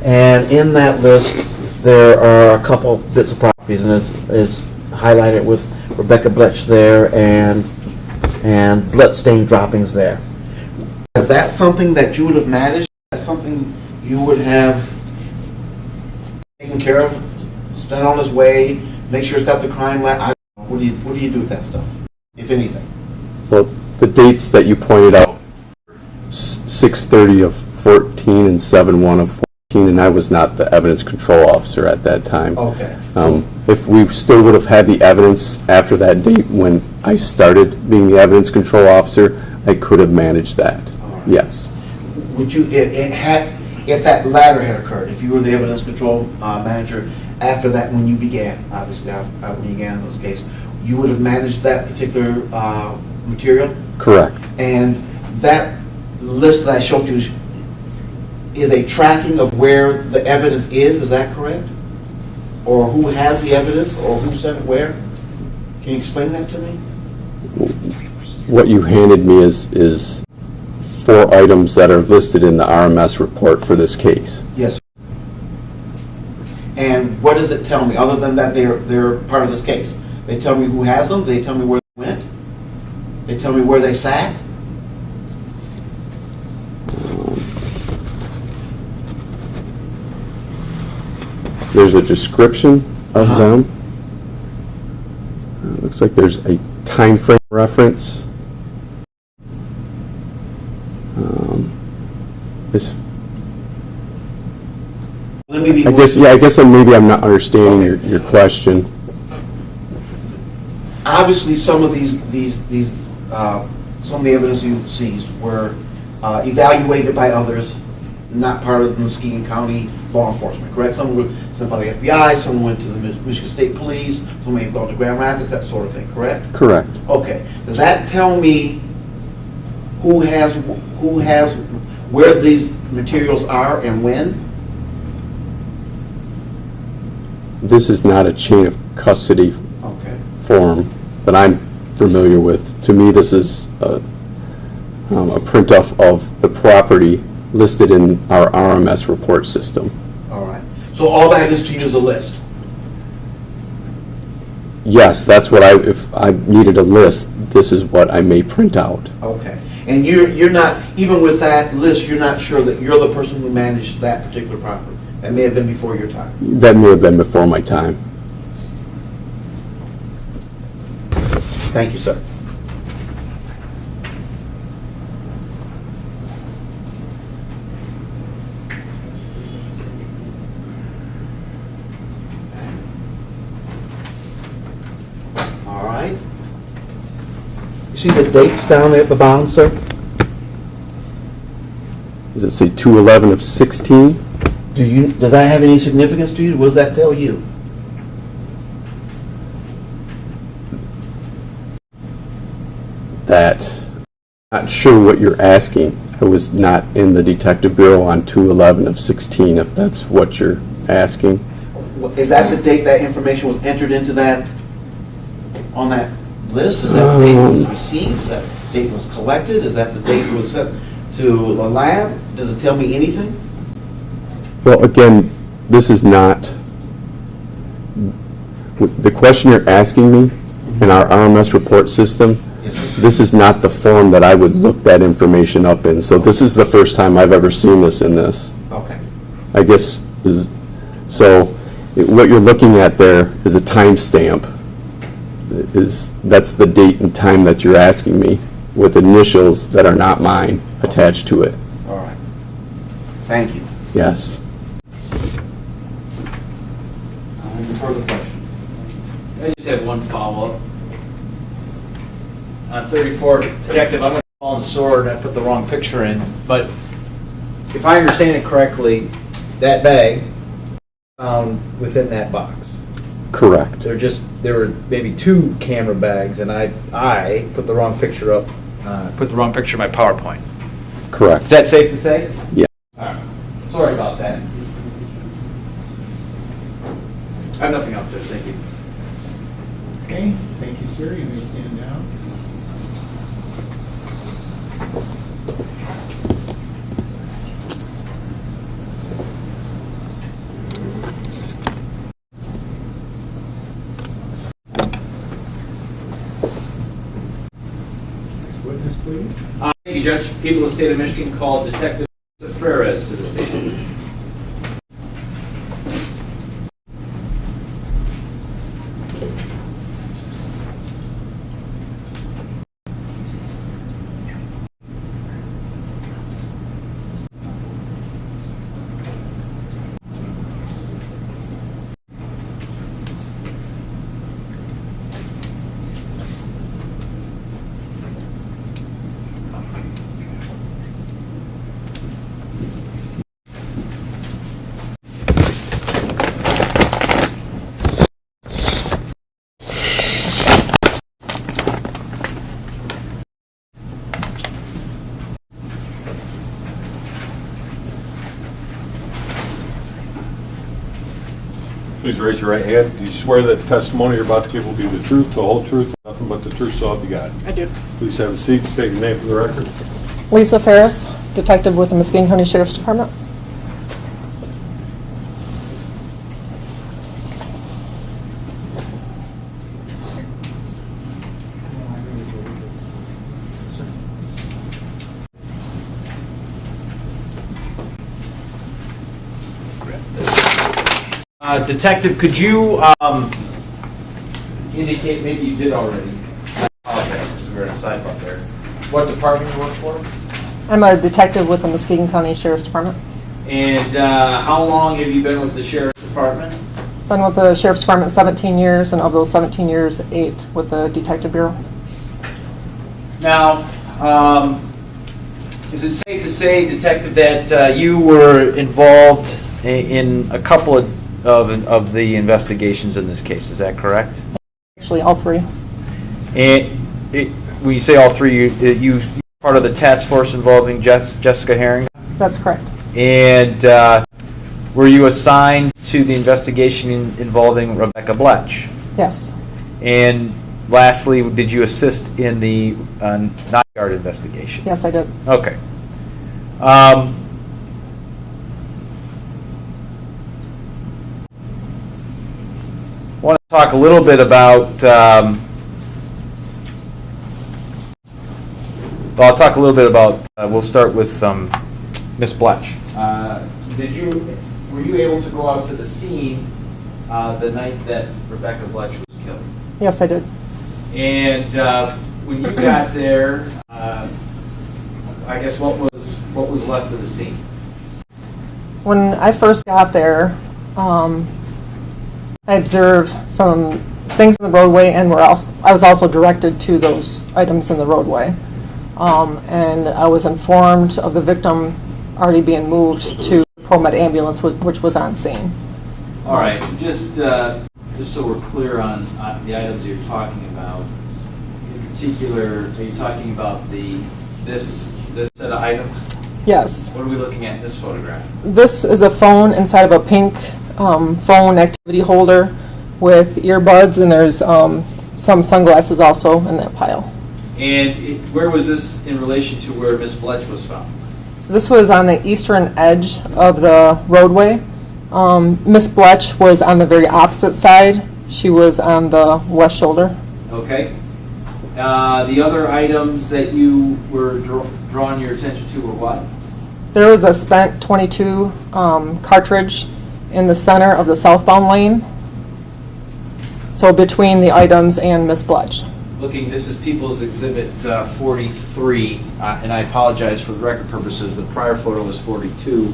And in that list, there are a couple bits of properties, and it's highlighted with Rebecca Bletch there and bloodstain droppings there. Is that something that you would have managed? Is that something you would have taken care of? Spend on his way, make sure it's got the crime lab. What do you do with that stuff, if anything? Well, the dates that you pointed out, 6/30 of 14 and 7/1 of 14, and I was not the evidence control officer at that time. Okay. If we still would have had the evidence after that date when I started being the evidence control officer, I could have managed that. Right. Yes. Would you, if that latter had occurred, if you were the evidence control manager after that, when you began, obviously, when you began in this case, you would have managed that particular material? Correct. And that list that I showed you is a tracking of where the evidence is that correct? Or who has the evidence, or who sent it where? Can you explain that to me? What you handed me is 4 items that are listed in the RMS report for this case. Yes. And what does it tell me, other than that they're part of this case? They tell me who has them, they tell me where they went, they tell me where they sat? There's a description of them. Looks like there's a time frame reference. This, Let me be I more guess maybe I'm not understanding your question. Obviously, some of some of the evidence you seized were evaluated by others, not part of the Muskegon County law enforcement, correct? Some were sent by the FBI, some went to the Michigan State Police, some may have gone to Grand Rapids, that sort of thing, correct? Correct. Okay. Does that tell me who has where these materials are and when? This is not a chain of custody form that I'm familiar with. To me, this is a print-off of the property listed in our RMS report system. All right. So all that is to you is a list? Yes, that's what if I needed a list, this is what I may print out. Okay. And you're not, even with that list, you're not sure that you're the person who managed that particular property? That may have been before your time? That may have been before my time. Thank you, sir. All right. You see the dates down there at the bottom, sir? Does it say 2/11 of 16? Does that have any significance to you? What does that tell you? that, not sure what you're asking. I was not in the Detective Bureau on 2/11 of 16, if that's what you're asking. Is that the date that information was entered into that, on that list? Is that the date it was received? Is that the date it was collected? Is that the date it was sent to a lab? Does it tell me anything? Well, again, this is not, the question you're asking me in our RMS report system, Yes, sir. this is not the form that I would look that information up in. So this is the first time I've ever seen this in this. Okay. I guess, what you're looking at there is a timestamp. That's the date and time that you're asking me, with initials that are not mine attached to it. All right. Thank you. Yes. Any further questions? I just have one follow-up. On 34, Detective, I'm going to fall on the sword and I put the wrong picture in, but if I understand it correctly, that bag found within that box. Correct. There were maybe 2 camera bags, and I put the wrong picture up, put the wrong picture in my PowerPoint. Correct. Is that safe to say? Yeah. All right. Sorry about that. I have nothing else, Judge. Thank you. Okay, thank you, sir. You may stand down. Next witness, please. Thank you, Judge. People of the state of Michigan called Detective Flores to the station. Please raise your right hand. Do you swear that the testimony you're about to give will be the truth, the whole truth, nothing but the truth, so help you God? I do. Please have a seat. State your name for the record. Lisa Ferris, detective with the Muskegon County Sheriff's Department. Detective, could you indicate, maybe you did already, I apologize, because we're in a sidebar there, what department you work for? I'm a detective with the Muskegon County Sheriff's Department. And how long have you been with the Sheriff's Department? Been with the Sheriff's Department 17 years, and of those 17 years, 8 with the Detective Bureau. Now, is it safe to say, Detective, that you were involved in a couple of the investigations in this case? Is that correct? Actually, all 3. And when you say all 3, you part of the task force involving Jessica Herring? That's correct. And were you assigned to the investigation involving Rebecca Bletch? Yes. And lastly, did you assist in the night guard investigation? Yes, I did. Okay. I want to talk a little bit about, we'll start with Miss Bletch. Were you able to go out to the scene the night that Rebecca Bletch was killed? Yes, I did. And when you got there, I guess what was left of the scene? When I first got there, I observed some things in the roadway, and I was also directed to those items in the roadway. And I was informed of the victim already being moved to the ProMed ambulance, which was on scene. All right, just so we're clear on the items you're talking about, particular, are you talking about this set of items? Yes. What are we looking at in this photograph? This is a phone inside of a pink phone activity holder with earbuds, and there's some sunglasses also in that pile. And where was this in relation to where Miss Bletch was found? This was on the eastern edge of the roadway. Miss Bletch was on the very opposite side. She was on the west shoulder. Okay. The other items that you were drawing your attention to were what? There was a spent .22 cartridge in the center of the southbound lane. So between the items and Miss Bletch. This is People's Exhibit 43, and I apologize for the record purposes, the prior photo was 42.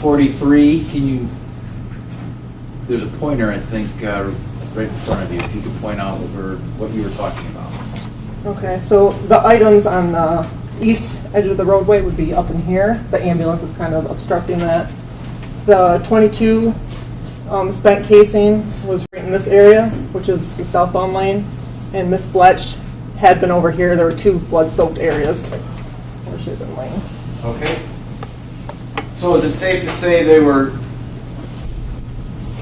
43, there's a pointer, I think, right in front of you, if you could point out what you were talking about. Okay, so the items on the east edge of the roadway would be up in here. The ambulance is kind of obstructing that. The .22 spent casing was right in this area, which is the southbound lane, and Miss Bletch had been over here. There were two blood-soaked areas where she had been laying. Okay. So is it safe to say they were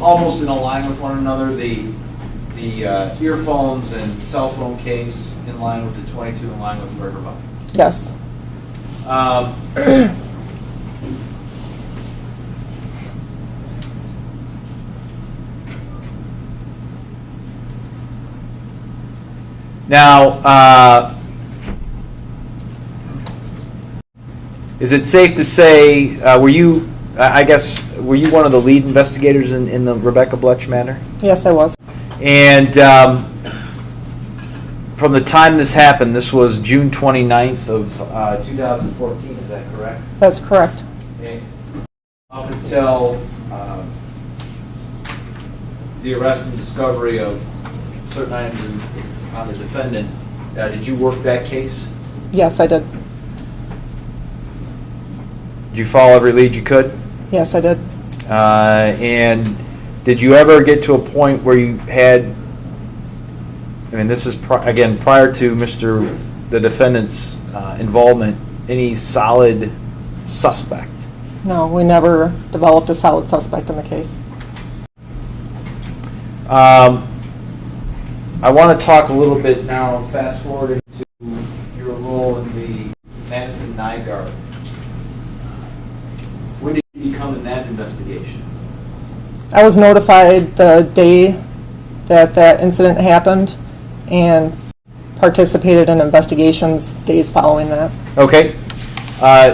almost in a line with one another, the earphones and cell phone case in line with the .22 in line with the murder weapon? Yes. Now, is it safe to say, were you one of the lead investigators in the Rebecca Bletch matter? Yes, I was. And from the time this happened, this was June 29th of 2014, is that correct? That's correct. Okay. Up until the arrest and discovery of certain items on the defendant, did you work that case? Yes, I did. Did you follow every lead you could? Yes, I did. And did you ever get to a point where you had, this is, again, prior to the defendant's involvement, any solid suspect? No, we never developed a solid suspect in the case. I want to talk a little bit now, fast forwarding to your role in the Madison Nygaard. When did you become in that investigation? I was notified the day that that incident happened and participated in investigations days following that. Okay.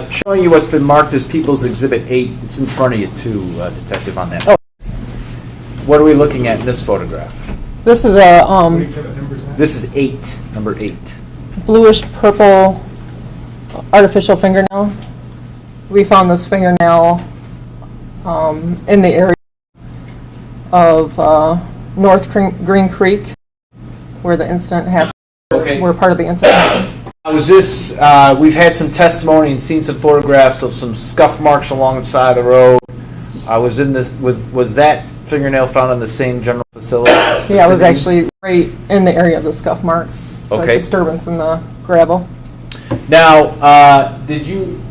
Showing you what's been marked as People's Exhibit 8. It's in front of you too, Detective, on that. Oh. What are we looking at in this photograph? This is a This is 8, number 8. bluish purple artificial fingernail. We found this fingernail in the area of North Green Creek where the incident happened. Okay. Where part of the incident happened. Was this, we've had some testimony and seen some photographs of some scuff marks along the side of the road. Was that fingernail found in the same general facility? Yeah, it was actually right in the area of the scuff marks. Okay. The disturbance in the gravel. Now, did you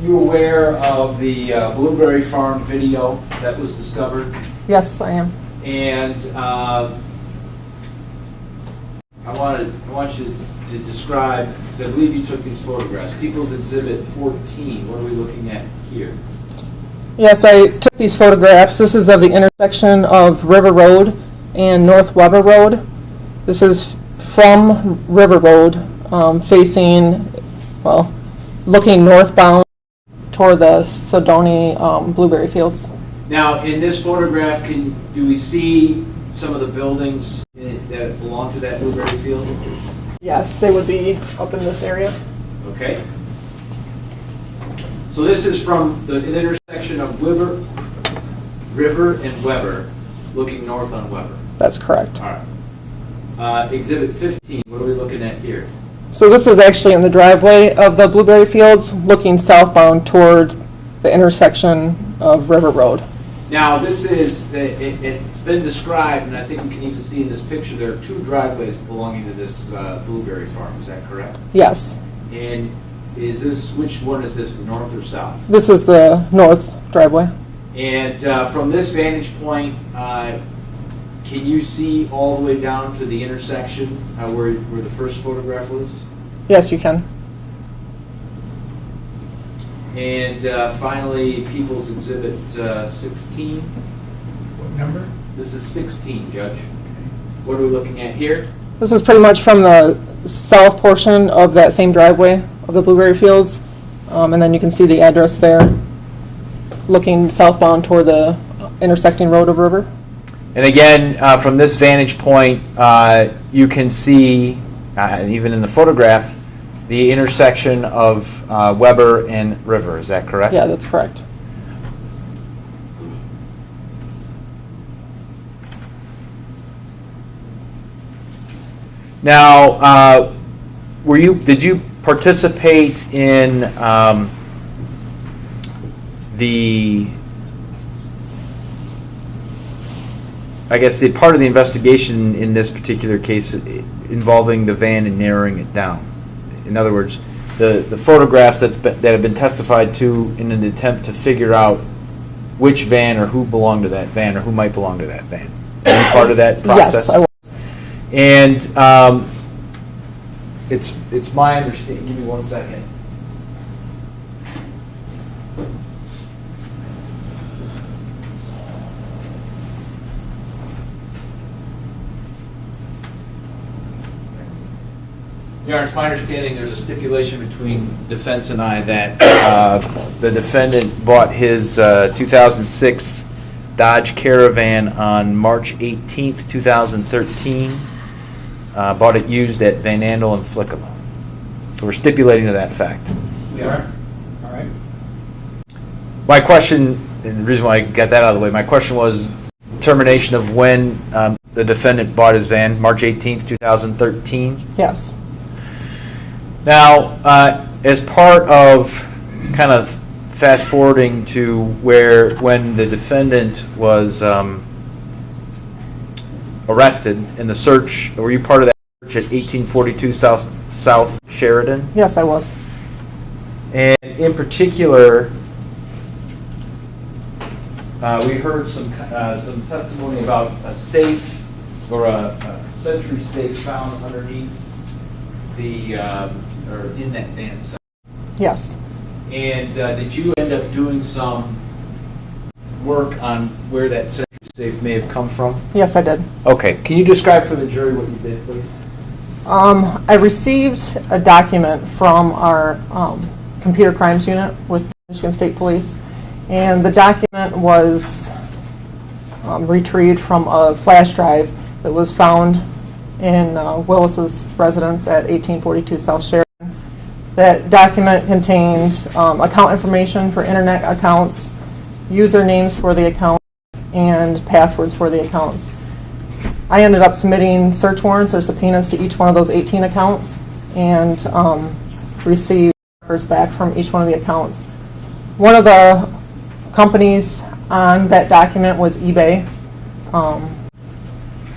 aware of the Blueberry Farm video that was discovered? Yes, I am. And I want you to describe, because I believe you took these photographs, People's Exhibit 14. What are we looking at here? Yes, I took these photographs. This is of the intersection of River Road and North Weber Road. This is from River Road, facing, well, looking northbound toward the Sodoni blueberry fields. Now, in this photograph, do we see some of the buildings that belong to that blueberry field? Yes, they would be up in this area. Okay. So this is from the intersection of River and Weber, looking north on Weber. That's correct. All right. Exhibit 15, what are we looking at here? So this is actually in the driveway of the blueberry fields, looking southbound toward the intersection of River Road. Now, this is, it's been described, and I think we can even see in this picture, there are two driveways belonging to this blueberry farm. Is that correct? Yes. And which one is this, the north or south? This is the north driveway. And from this vantage point, can you see all the way down to the intersection where the first photograph was? Yes, you can. And finally, People's Exhibit 16. What number? This is 16, Judge. What are we looking at here? This is pretty much from the south portion of that same driveway of the blueberry fields. And then you can see the address there, looking southbound toward the intersecting road of River. And again, from this vantage point, you can see, even in the photograph, the intersection of Weber and River. Is that correct? Yeah, that's correct. Now, did you participate in the part of the investigation in this particular case involving the van and narrowing it down? In other words, the photographs that have been testified to in an attempt to figure out which van or who belonged to that van or who might belong to that van. Any part of that process? Yes, I was. And it's my understanding. Give me 1 second. Your Honor, it's my understanding there's a stipulation between defense and I that the defendant bought his 2006 Dodge Caravan on March 18th, 2013. Bought it used at Van Andel and Flickama. So we're stipulating to that fact. We are. All right. My question, and the reason why I got that out of the way, my question was determination of when the defendant bought his van, March 18th, 2013. Yes. Now, as part of kind of fast forwarding to when the defendant was arrested in the search, were you part of that search at 1842 South Sheridan? Yes, I was. And in particular, we heard some testimony about a safe or a sentry safe found underneath or in that van itself. Yes. And did you end up doing some work on where that sentry safe may have come from? Yes, I did. Okay. Can you describe for the jury what you did, please? I received a document from our computer crimes unit with Michigan State Police, and the document was retrieved from a flash drive that was found in Willis's residence at 1842 South Sheridan. That document contained account information for internet accounts, usernames for the account, and passwords for the accounts. I ended up submitting search warrants or subpoenas to each one of those 18 accounts and received records back from each one of the accounts. One of the companies on that document was eBay.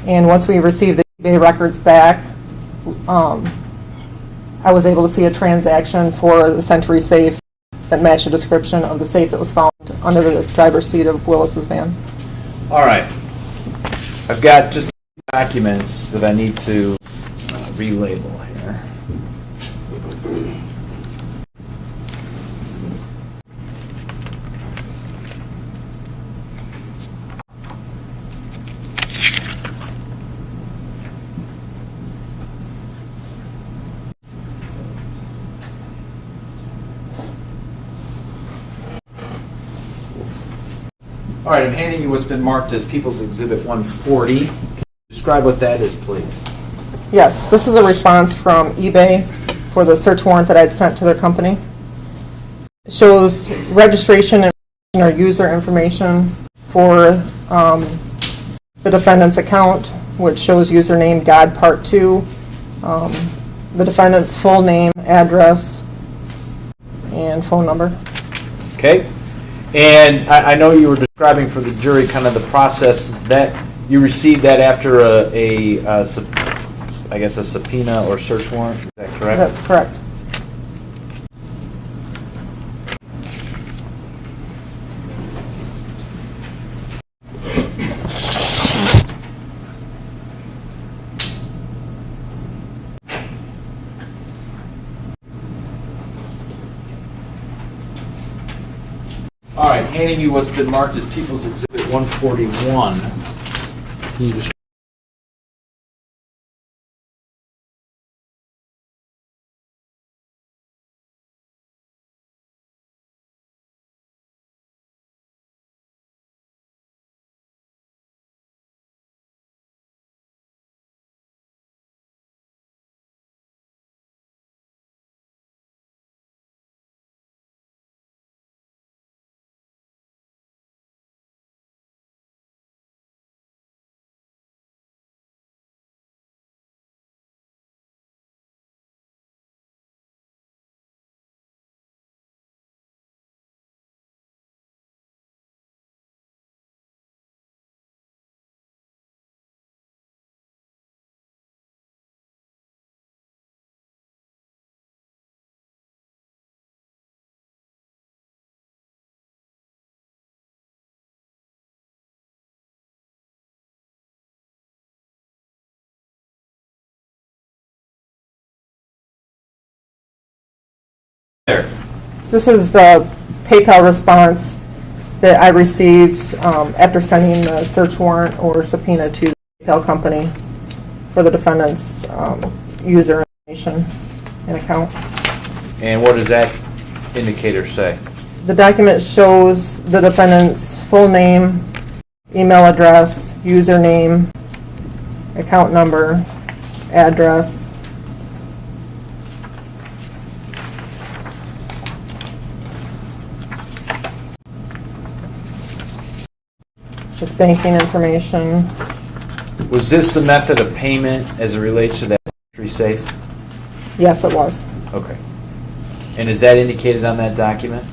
And once we received the eBay records back, I was able to see a transaction for the Century safe that matched the description of the safe that was found under the driver's seat of Willis's van. All right. I've got just documents that I need to relabel here. All right, I'm handing you what's been marked as People's Exhibit 140. Can you describe what that is, please? Yes, this is a response from eBay for the search warrant that I'd sent to their company. It shows registration information or user information for the defendant's account, which shows username God Part 2, the defendant's full name, address, and phone number. Okay. And I know you were describing for the jury kind of the process that You received that after I guess a subpoena or search warrant, is that correct? That's correct. All right, handing you what's been marked as People's Exhibit 141. Can you just there? This is the PayPal response that I received after sending the search warrant or subpoena to the PayPal company for the defendant's user information and account. And what does that indicator say? The document shows the defendant's full name, email address, username, account number, address. Just banking information. Was this the method of payment as it relates to that Century safe? Yes, it was. Okay. And is that indicated on that document?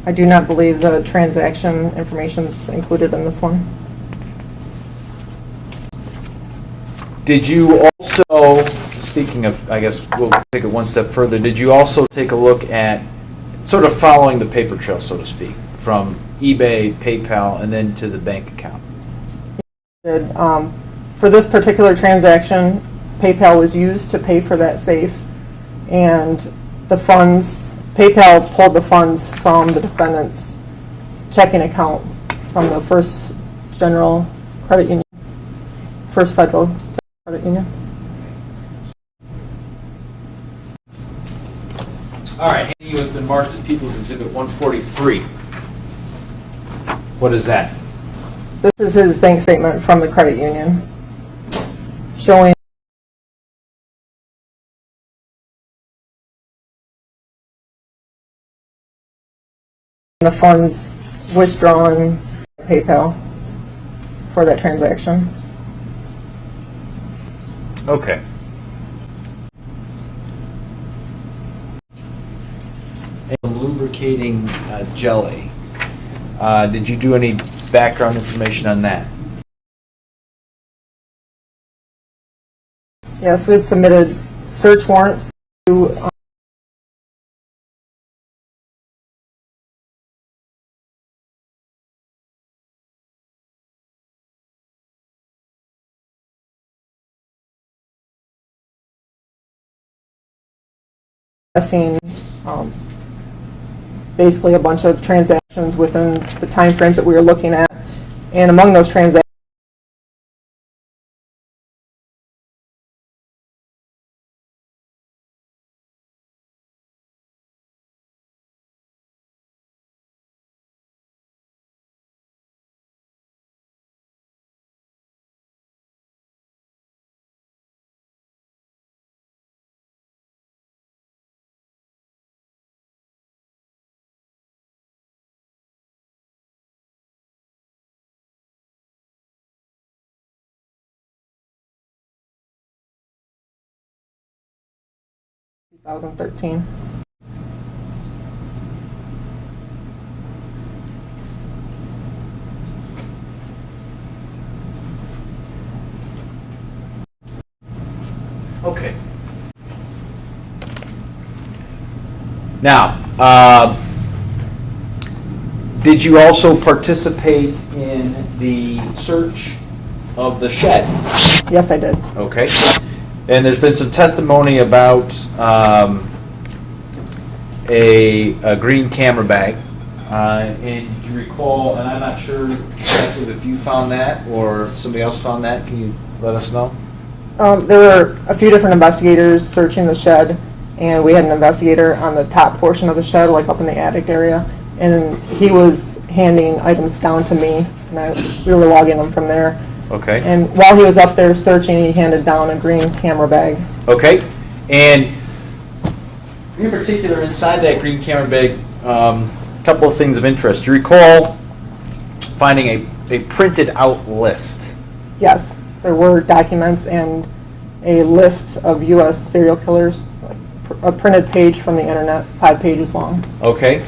I do not believe the transaction information is included in this one. Did you also, speaking of, I guess we'll take it one step further, did you also take a look at sort of following the paper trail, so to speak, from eBay, PayPal, and then to the bank account? For this particular transaction, PayPal was used to pay for that safe, and the funds, PayPal pulled the funds from the defendant's checking account from the First General Credit Union, First Federal Credit Union. All right, handing you has been marked as People's Exhibit 143. What is that? This is his bank statement from the credit union showing the funds withdrawn from PayPal for that transaction. Okay. And lubricating jelly. Did you do any background information on that? Yes, we had submitted search warrants to testing basically a bunch of transactions within the time frames that we were looking at, and among those transactions, Okay. Now, did you also participate in the search of the shed? Yes, I did. Okay. And there's been some testimony about a green camera bag. And do you recall, and I'm not sure exactly if you found that or somebody else found that, can you let us know? There were a few different investigators searching the shed, and we had an investigator on the top portion of the shed, like up in the attic area, and he was handing items down to me, and we were logging them from there. Okay. And while he was up there searching, he handed down a green camera bag. Okay. And in particular, inside that green camera bag, a couple of things of interest. Do you recall finding a printed out list? Yes, there were documents and a list of U.S. serial killers, like a printed page from the internet, 5 pages long. Okay.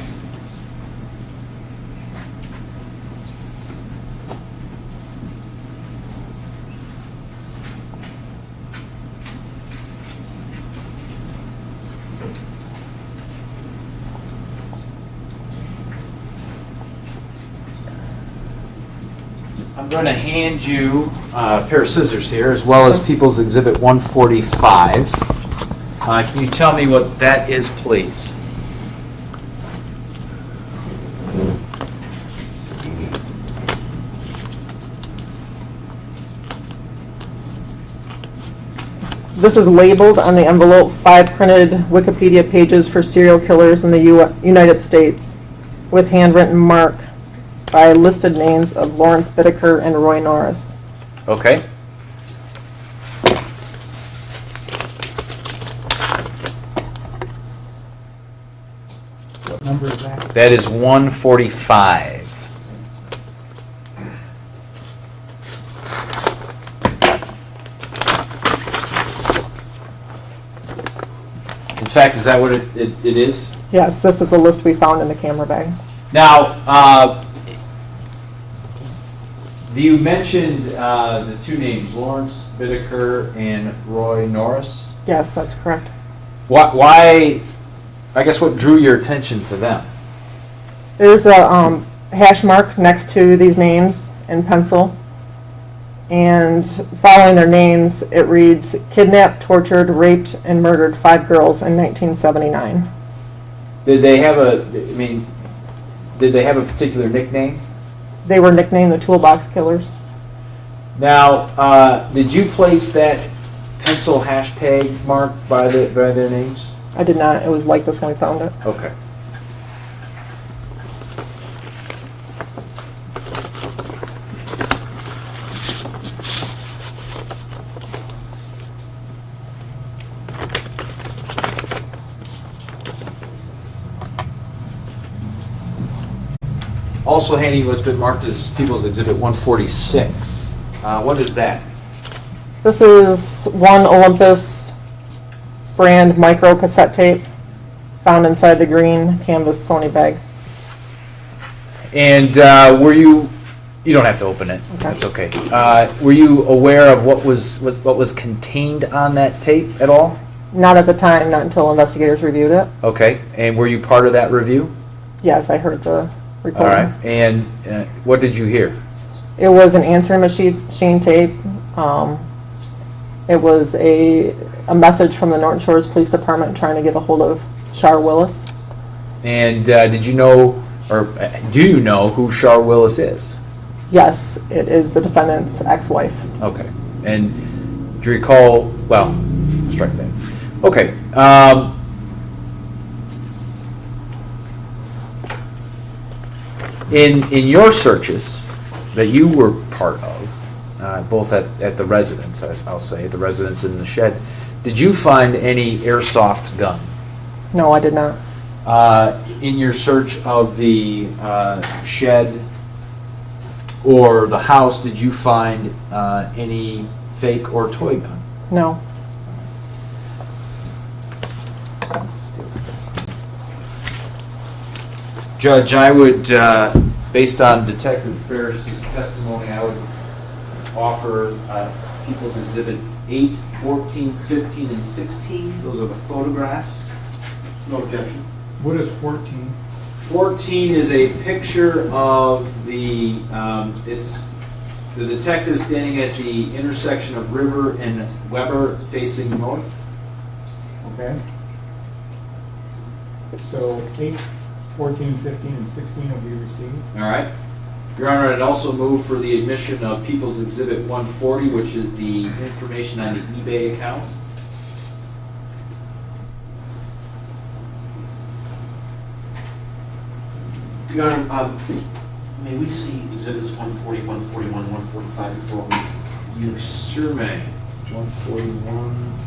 I'm going to hand you a pair of scissors here, as well as People's Exhibit 145. Can you tell me what that is, please? This is labeled on the envelope 5 printed Wikipedia pages for serial killers in the United States with handwritten mark by listed names of Lawrence Bittaker and Roy Norris. Okay. What number is that? That is 145. In fact, is that what it is? Yes, this is the list we found in the camera bag. Now, you mentioned the two names, Lawrence Bittaker and Roy Norris. Yes, that's correct. Why, I guess what drew your attention to them? There's a hash mark next to these names in pencil. And following their names, it reads, kidnapped, tortured, raped, and murdered 5 girls in 1979. Did they have did they have a particular nickname? They were nicknamed the Toolbox Killers. Now, did you place that pencil hashtag mark by their names? I did not. It was like this when we found it. Okay. Also handing what's been marked as People's Exhibit 146. What is that? This is one Olympus brand micro cassette tape found inside the green canvas Sony bag. And were you don't have to open it. Okay. That's okay. Were you aware of what was contained on that tape at all? Not at the time, not until investigators reviewed it. Okay. And were you part of that review? Yes, I heard the recording. All right. And what did you hear? It was an answering machine tape. It was a message from the Norton Shores Police Department trying to get a hold of Shar Willis. And did you know, or do you know who Shar Willis is? Yes, it is the defendant's ex-wife. Okay. And do you recall, well, strike that. Okay. In your searches that you were part of, both at the residence, I'll say, at the residence and the shed, did you find any airsoft gun? No, I did not. In your search of the shed or the house, did you find any fake or toy gun? No. Judge, I would, based on Detective Ferris's testimony, I would offer People's Exhibits 8, 14, 15, and 16. Those are the photographs. No objection. What is 14? 14 is a picture of it's the detective standing at the intersection of River and Weber facing north. Okay. So 8, 14, 15, and 16 will be received. All right. Your Honor, I'd also move for the admission of People's Exhibit 140, which is the information on the eBay account. Your Honor, may we see exhibits 140, 141, 145 before we... You sure may. 141.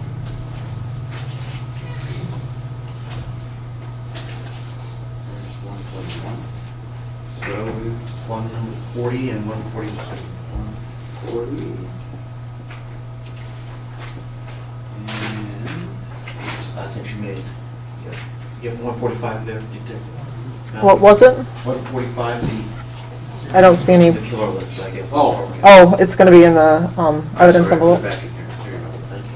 So we 140 and 146. 140. And I think she made, you have 145 there, Detective? No. What was it? 145, I don't see any. the killer list, I guess. Oh. Oh, it's going to be in the evidence sorry, envelope. back in here. There you go. Thank you.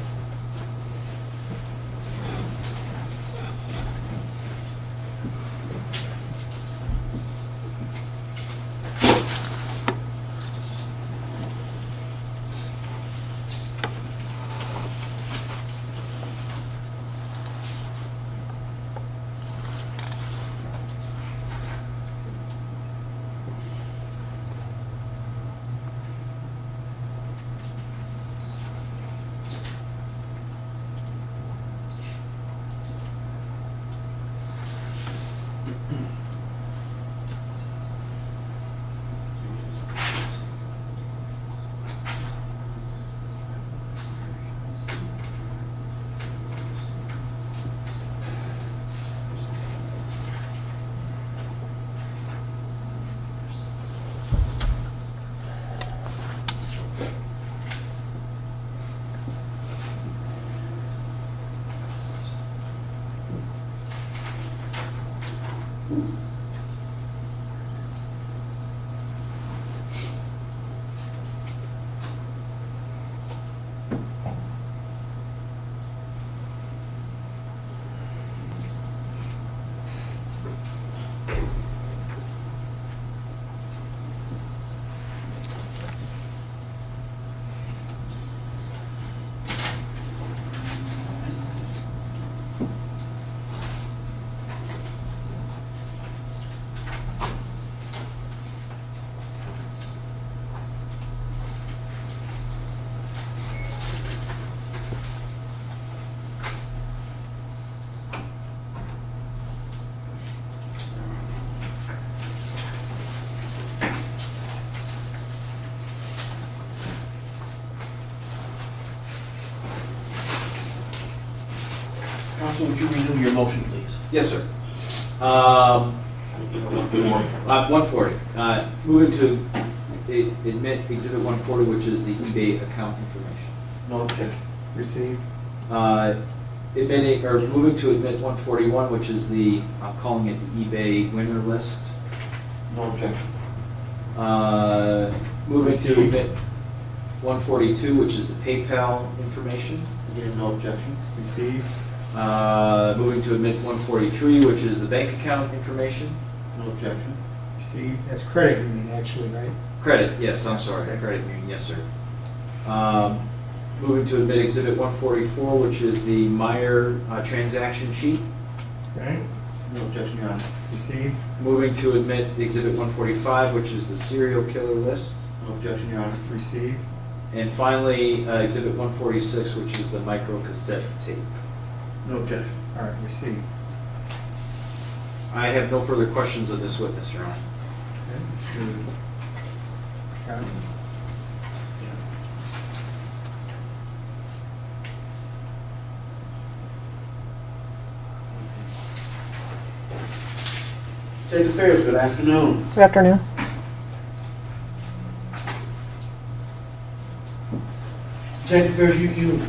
Counsel, would you renew your motion, please? Yes, sir. 140. Moving to admit Exhibit 140, which is the eBay account information. No objection. Received. Moving to admit 141, which is I'm calling it the eBay winner list. No objection. Moving to admit 142, which is the PayPal information. Again, no objection. Received. Moving to admit 143, which is the bank account information. No objection. Received. That's credit union, actually, right? Credit, yes, I'm sorry, credit union, yes, sir. Moving to admit Exhibit 144, which is the Meyer transaction sheet. Okay. No objection, Your Honor. Received. Moving to admit Exhibit 145, which is the serial killer list. No objection, Your Honor. Received. And finally, Exhibit 146, which is the micro cassette tape. No objection. All right, received. I have no further questions of this witness, Your Honor. Okay, Mr. Johnson. State Affairs, good afternoon. Good afternoon. State Affairs, you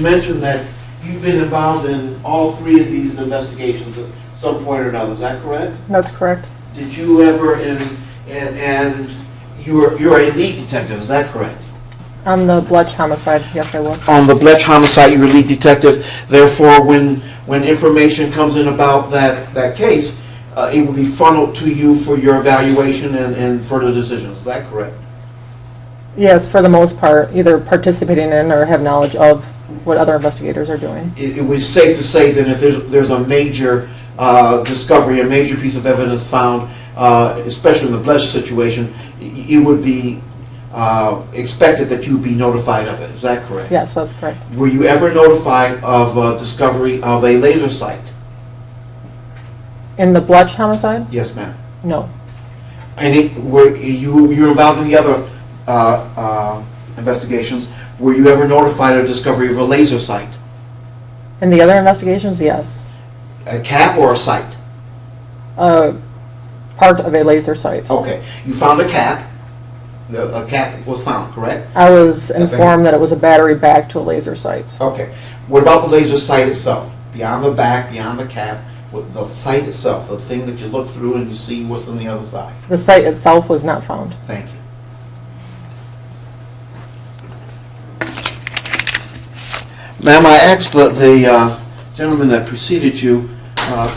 mentioned that you've been involved in all three of these investigations at some point or another, is that correct? That's correct. Did you ever, and you're a lead detective, is that correct? On the Bletch homicide, yes, I was. On the Bletch homicide, you were lead detective. Therefore, when information comes in about that case, it will be funneled to you for your evaluation and further decisions. Is that correct? Yes, for the most part, either participating in or have knowledge of what other investigators are doing. It was safe to say that if there's a major discovery, a major piece of evidence found, especially in the Bletch situation, it would be expected that you be notified of it. Is that correct? Yes, that's correct. Were you ever notified of discovery of a laser sight? In the Bletch homicide? Yes, ma'am. No. And were you involved in the other investigations? Were you ever notified of discovery of a laser sight? In the other investigations, yes. A cap or a sight? Part of a laser sight. Okay. You found a cap. A cap was found, correct? I was informed that it was a battery back to a laser sight. Okay. What about the laser sight itself? Beyond the back, beyond the cap, the sight itself, the thing that you look through and you see what's on the other side. The sight itself was not found. Thank you. Ma'am, I asked the gentleman that preceded you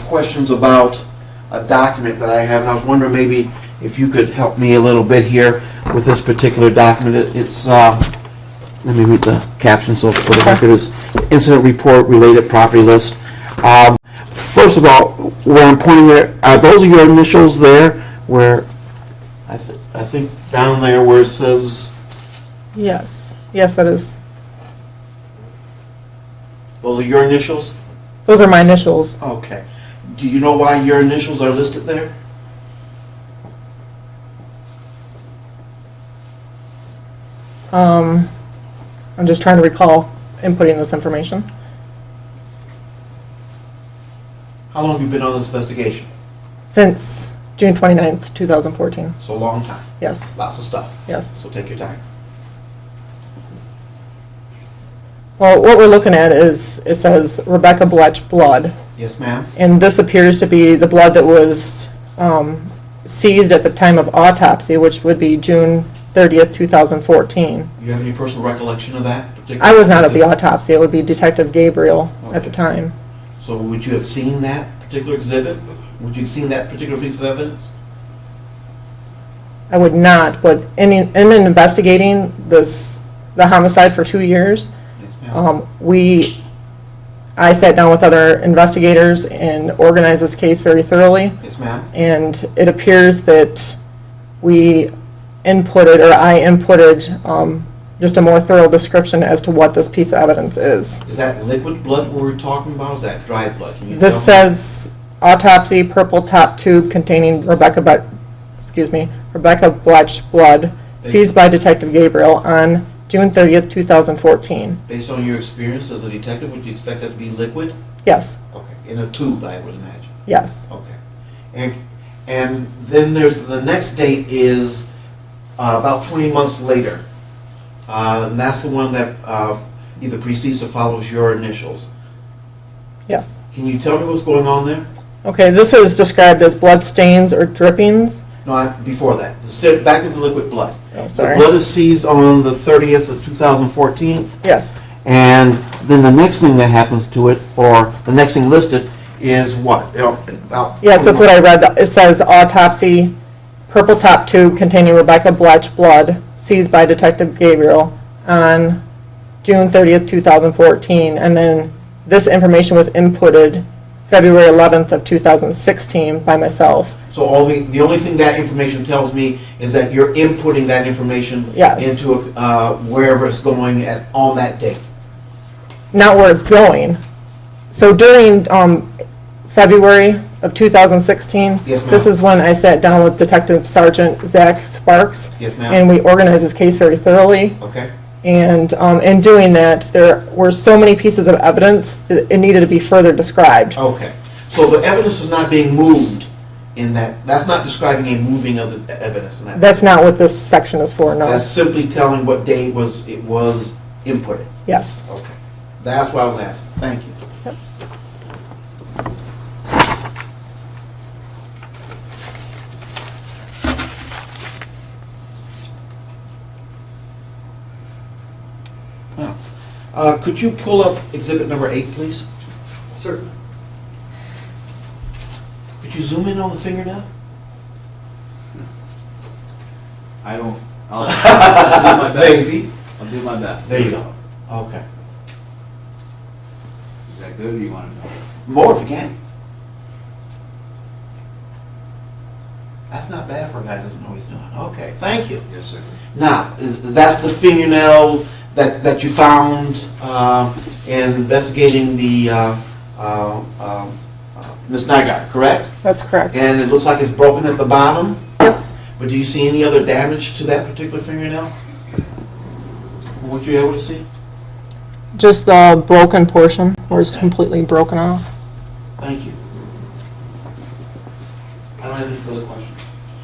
questions about a document that I have, and I was wondering maybe if you could help me a little bit here with this particular document. It's, let me read the caption so for the record, it's Incident Report Related Property List. First of all, where I'm pointing there, are those your initials there? Where, I think down there where it says... Yes. Yes, that is. Those are your initials? Those are my initials. Okay. Do you know why your initials are listed there? I'm just trying to recall inputting this information. How long have you been on this investigation? Since June 29th, 2014. So a long time. Yes. Lots of stuff. Yes. So take your time. Well, what we're looking at is, it says Rebecca Bletch blood. Yes, ma'am. And this appears to be the blood that was seized at the time of autopsy, which would be June 30th, 2014. You have any personal recollection of that particular? I was not at the autopsy. It would be Detective Gabriel at the Okay. time. So would you have seen that particular exhibit? Would you have seen that particular piece of evidence? I would not, but in investigating the homicide for 2 years, Yes, ma'am. I sat down with other investigators and organized this case very thoroughly. Yes, ma'am. And it appears that I inputted just a more thorough description as to what this piece of evidence is. Is that liquid blood we're talking about, or is that dry blood? Can you This tell me? says autopsy, purple top tube containing Rebecca Bletch blood seized by Detective Gabriel on June 30th, 2014. Based on your experience as a detective, would you expect that to be liquid? Yes, Okay. In a tube, I would imagine. yes. Okay. And then there's the next date is about 20 months later. And that's the one that either precedes or follows your initials. Yes. Can you tell me what's going on there? Okay, this is described as blood stains or drippings. No, before that. Back to the liquid blood. Oh, The sorry. blood is seized on the 30th of 2014. Yes. And then the next thing that happens to it, or the next thing listed, is what? About Yes, that's what I read. It says autopsy, purple top tube containing Rebecca Bletch blood seized by Detective Gabriel on June 30th, 2014. And then this information was inputted February 11th of 2016 by myself. So the only thing that information tells me is that you're inputting that information Yes. into wherever it's going on that date. Not where it's going. So during February of 2016, Yes, ma'am. this is when I sat down with Detective Sergeant Zach Sparks. Yes, ma'am. And we organized this case very thoroughly. Okay. And in doing that, there were so many pieces of evidence that it needed to be further described. Okay. So the evidence is not being moved in that. That's not describing a moving of the evidence in that. That's not what this section is for, no. That's simply telling what day it was inputted. Yes. Okay. That's what I was asking. Thank you. Could you pull up exhibit number 8, please? Sir. Could you zoom in on the fingernail? I'll do my best. Maybe. I'll do my best. There you go. Okay. Is that good, or do you want to know? More if you can. That's not bad for a guy who doesn't know what he's doing. Okay, thank you. Yes, sir. Now, that's the fingernail that you found in investigating the Ms. Nygaard, correct? That's correct. And it looks like it's broken at the bottom, Yes. but do you see any other damage to that particular fingernail? From what you're able to see? Just the broken portion where it's completely broken off. Thank you. I don't have any further questions.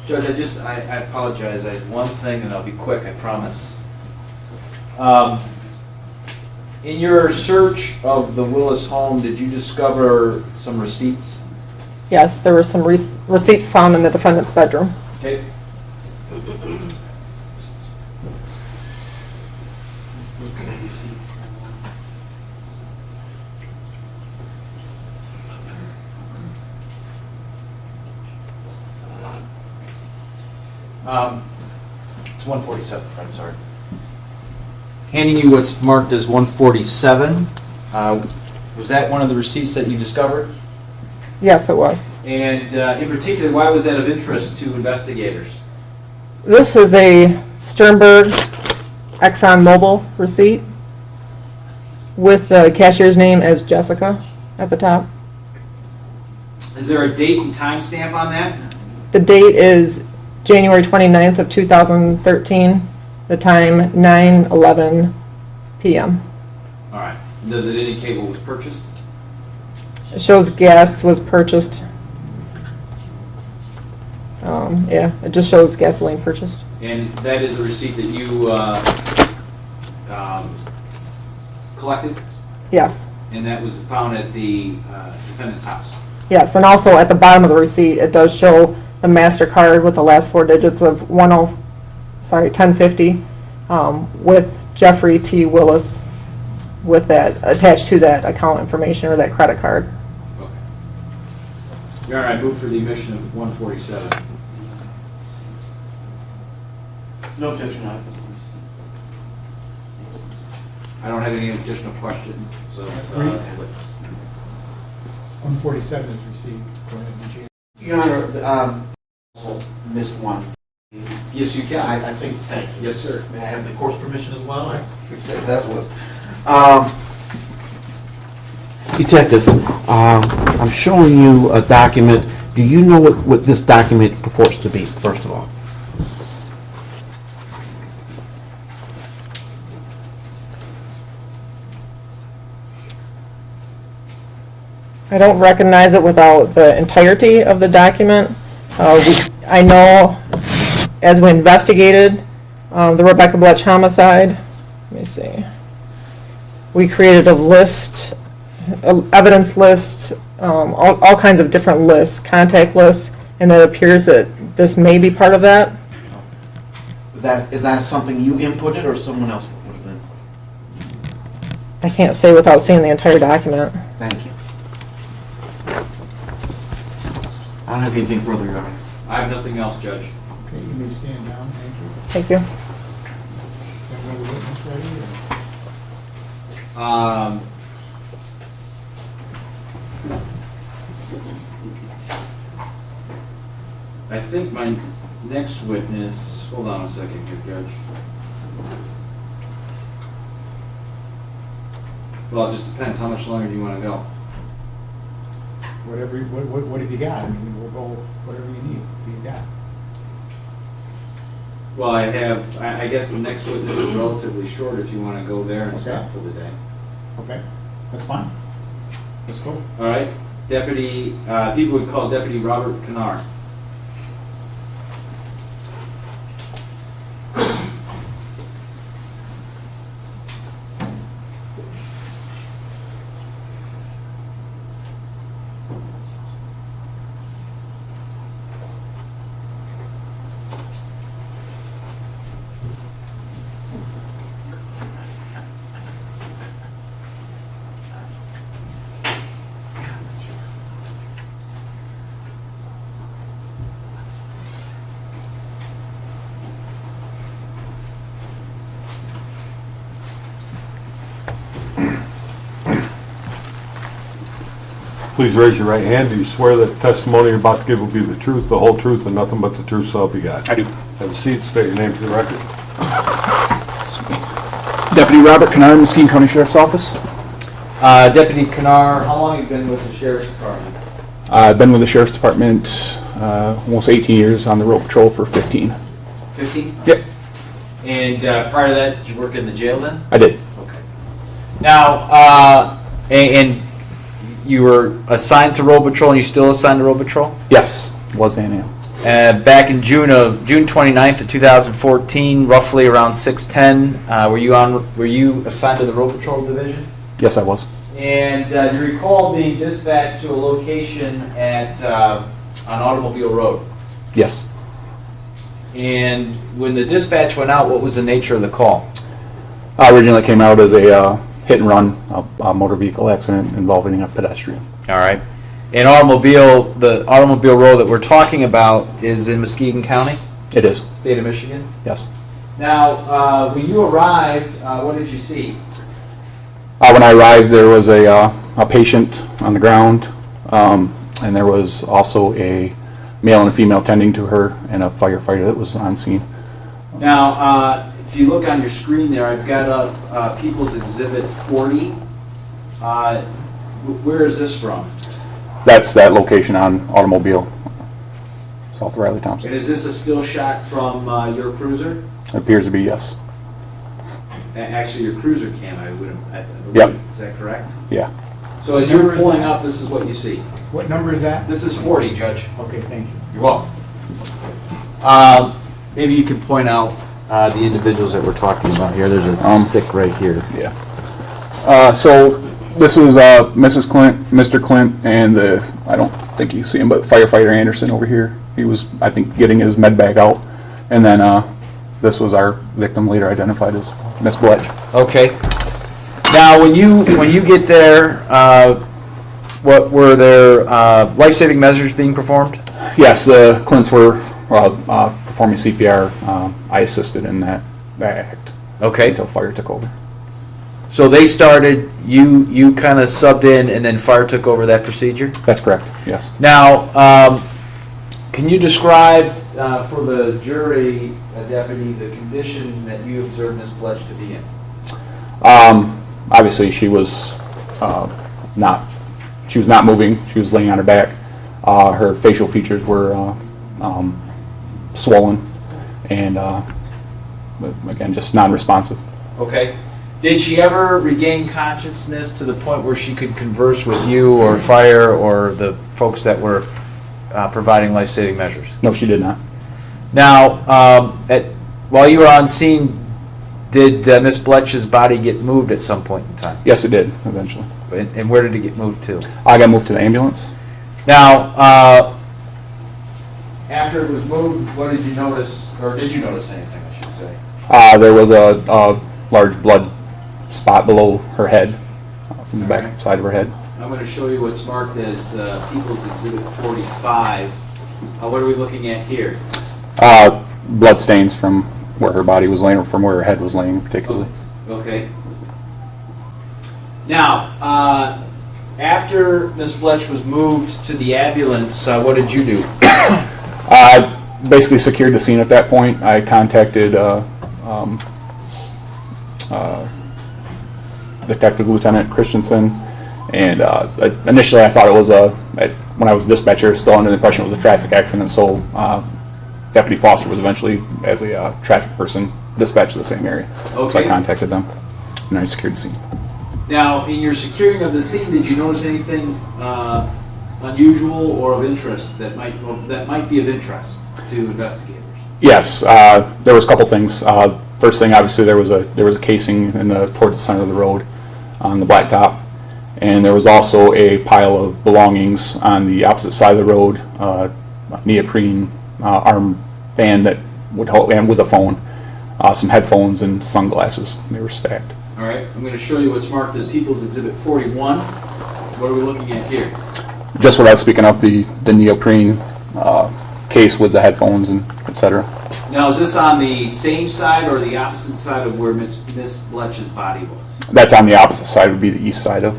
Judge, I apologize. I had one thing, and I'll be quick, I promise. In your search of the Willis home, did you discover some receipts? Yes, there were some receipts found in the defendant's bedroom. Okay. It's 147, Fred, sorry. Handing you what's marked as 147. Was that one of the receipts that you discovered? Yes, it was. And in particular, why was that of interest to investigators? This is a Sternberg ExxonMobil receipt with the cashier's name as Jessica at the top. Is there a date and time stamp on that? The date is January 29th of 2013, the time 9:11 p.m. All right. And does it indicate what was purchased? It shows gas was purchased. Yeah, it just shows gasoline purchased. And that is a receipt that you collected? Yes. And that was found at the defendant's house? Yes, and also at the bottom of the receipt, it does show the MasterCard with the last four digits of 1050 with Jeffrey T. Willis with that attached to that account information or that credit card. Okay. Your Honor, I move for the omission of 147. No objection, Your Honor. I don't have any additional questions. So, 147 is received. Go ahead, DJ. Your Honor, also missed one. Yes, you can. I think, thank you. Yes, sir. May I have the court's permission as well? That's what. Detective, I'm showing you a document. Do you know what this document purports to be, first of all? I don't recognize it without the entirety of the document. I know as we investigated the Rebecca Bletch homicide, let me see, we created a list, evidence list, all kinds of different lists, contact lists, and it appears that this may be part of that. Is that something you inputted or someone else would have inputted? I can't say without seeing the entire document. Thank you. I don't have anything further, Your Honor. I have nothing else, Judge. Okay, you may stand down, thank you. Thank you. Have another witness ready? I think my next witness, hold on a second here, Judge. Well, it just depends. How much longer do you want to go? Whatever, what have you got? I mean, we'll go whatever you need. What do you got? Well, I guess the next witness is relatively short if you want to go there and stop for the day. Okay, that's fine. Let's go. All right. Deputy, people would call Deputy Robert Canard. Please raise your right hand. Do you swear that the testimony you're about to give will be the truth, the whole truth, and nothing but the truth, so help you God? I do. Have a seat. State your name for the record. Deputy Robert Kennard, Muskegon County Sheriff's Office. Deputy Kennard, how long have you been with the Sheriff's Department? I've been with the Sheriff's Department almost 18 years, on the road patrol for 15. 15? Yep, And prior to that, did you work in the jail then? I did. Okay. Now, and you were assigned to road patrol, and you still assigned to road patrol? Yes, was and am. Back in June 29th of 2014, roughly around 6:10, were you assigned to the road patrol division? Yes, I was. And you recall being dispatched to a location at on Automobile Road. Yes. And when the dispatch went out, what was the nature of the call? Originally came out as a hit and run, a motor vehicle accident involving a pedestrian. All right. And the Automobile Road that we're talking about is in Muskegon County, It is. state of Michigan. Yes. Now, when you arrived, what did you see? When I arrived, there was a patient on the ground, and there was also a male and a female tending to her, and a firefighter that was on scene. Now, if you look on your screen there, I've got up People's Exhibit 40. Where is this from? That's that location on Automobile, south of Riley Thompson. And is this a still shot from your cruiser? It appears to be, yes. Actually, your cruiser cam, I believe. Yep. Is that correct? Yeah. So as you're pulling up, this is what you see. What number is that? This is 40, Judge. Okay, thank you. You're welcome. Maybe you can point out the individuals that we're talking about here. There's a stick right here. Yeah. So this is Mrs. Clint, Mr. Clint, and I don't think you can see him, but firefighter Anderson over here. He was, I think, getting his med bag out. And then this was our victim, later identified as Miss Bletch. Okay. Now, when you get there, what were there life-saving measures being performed? Yes, the Clints were performing CPR. I assisted in that act. Okay. Until fire took over. So they started, you kind of subbed in, and then fire took over that procedure? That's correct, yes. Now, can you describe for the jury, Deputy, the condition that you observed Ms. Bletch to be in? Obviously, she was not moving. She was laying on her back. Her facial features were swollen, and again, just non-responsive. Okay. Did she ever regain consciousness to the point where she could converse with you or fire or the folks that were providing life-saving measures? No, she did not. Now, while you were on scene, did Ms. Bletch's body get moved at some point in time? Yes, it did, eventually. And where did it get moved to? I got moved to the ambulance. Now, after it was moved, what did you notice, or did you notice anything, I should say? There was a large blood spot below her head, from the back side of her head. I'm going to show you what's marked as People's Exhibit 45. What are we looking at here? Blood stains from where her body was laying, or from where her head was laying, particularly. Okay. Now, after Ms. Bletch was moved to the ambulance, what did you do? I basically secured the scene at that point. I contacted Detective Lieutenant Christensen, and initially I thought it was when I was a dispatcher, still under the impression it was a traffic accident, so Deputy Foster was eventually, as a traffic person, dispatched to the same area. Okay. So I contacted them, and I secured the scene. Now, in your securing of the scene, did you notice anything unusual or of interest that might be of interest to investigators? Yes, there was a couple things. First thing, obviously, there was a casing towards the center of the road on the blacktop, and there was also a pile of belongings on the opposite side of the road, a neoprene arm band that would hold, and with a phone, some headphones and sunglasses. They were stacked. All right, I'm going to show you what's marked as People's Exhibit 41. What are we looking at here? Just what I was speaking of, the neoprene case with the headphones and etc. Now, is this on the same side or the opposite side of where Miss Bletch's body was? That's on the opposite side, would be the east side of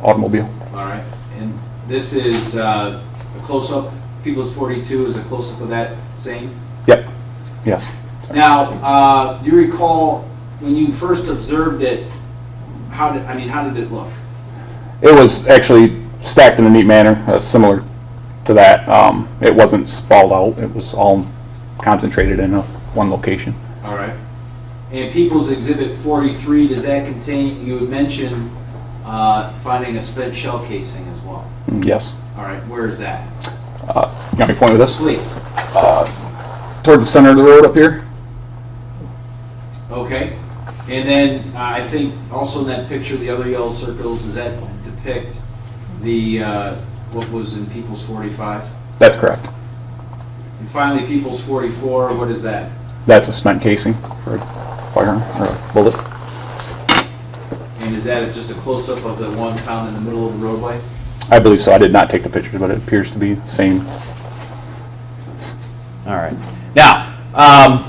Automobile. All right. And this is a close-up, People's 42 is a close-up of that same? Yep, yes. Now, do you recall when you first observed it, how did it look? It was actually stacked in a neat manner, similar to that. It wasn't sprawled out. It was all concentrated in one location. All right. And People's Exhibit 43, does that contain, you had mentioned finding a spent shell casing as well? Yes. All right, where is that? You want me to point with this? Please. Towards the center of the road up here. Okay. And then I think also in that picture, the other yellow circles, does that depict the what was in People's 45? That's correct. And finally, People's 44, what is that? That's a spent casing for a firearm or a bullet. And is that just a close-up of the one found in the middle of the roadway? I believe so. I did not take the pictures, but it appears to be the same. All right. Now,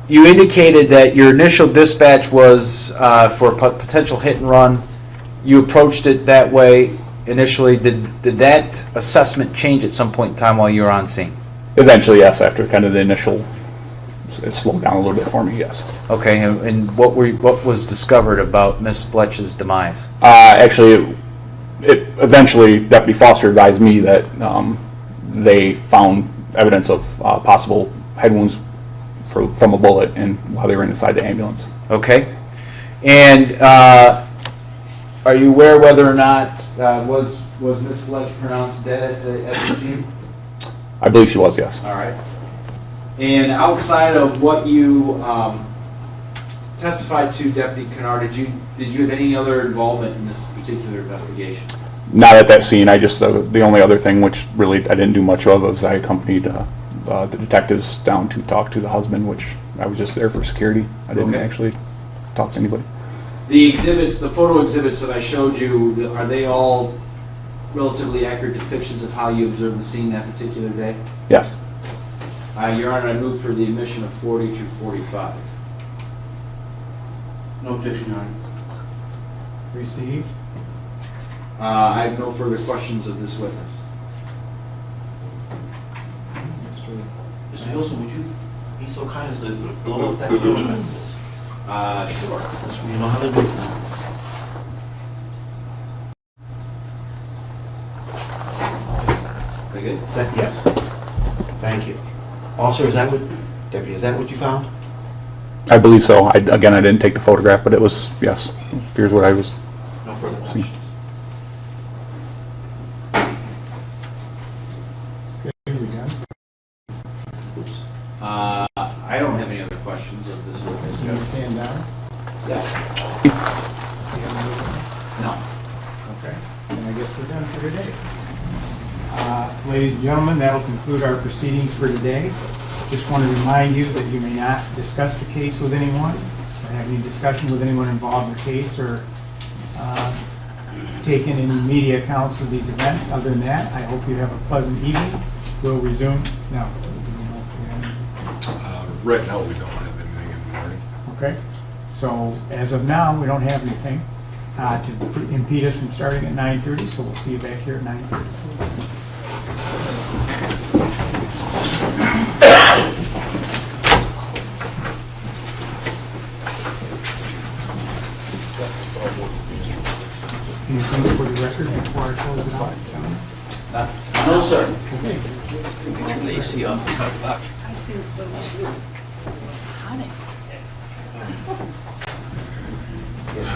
you indicated that your initial dispatch was for a potential hit and run. You approached it that way initially. Did that assessment change at some point in time while you were on scene? Eventually, yes. After kind of the initial, it slowed down a little bit for me. Yes. Okay. And what was discovered about Miss Bletch's demise? Actually, it eventually Deputy Foster advised me that they found evidence of possible head wounds from a bullet and while they were inside the ambulance. Okay. And are you aware whether or not was Miss Bletch pronounced dead at the scene? I believe she was, yes. All right. And outside of what you testified to, Deputy Kennard, did you have any other involvement in this particular investigation? Not at that scene. I just the only other thing, which really I didn't do much of, was I accompanied the detectives down to talk to the husband, which I was just there for security. I didn't actually talk to anybody. The exhibits, the photo exhibits that I showed you, are they all relatively accurate depictions of how you observed the scene that particular day? Yes. Your Honor, I move for the admission of 40 through 45. No objection, Your Honor. Received. I have no further questions of this witness. Mr. Hilson, would you be so kind as to blow up that photograph? Sure. That's what you know how to do now. Very good. Yes. Thank you. Officer, Deputy, is that what you found? I believe so. Again, I didn't take the photograph, but it was, yes, it appears what I was No further seeing. questions. I don't have any other questions of this witness. Can you stand down? Yes. No. Okay. And I guess we're done for today. Ladies and gentlemen, that'll conclude our proceedings for today. Just want to remind you that you may not discuss the case with anyone, or have any discussion with anyone involved in the case, or take in any media accounts of these events. Other than that, I hope you have a pleasant evening. We'll resume. No. Right now, we don't have anything in the morning. Okay. So as of now, we don't have anything to impede us from starting at 9:30, so we'll see you back here at 9:30. Anything for the record before I close it out, gentlemen? No, sir. Okay. Turn the AC off. I feel so hot. Yes,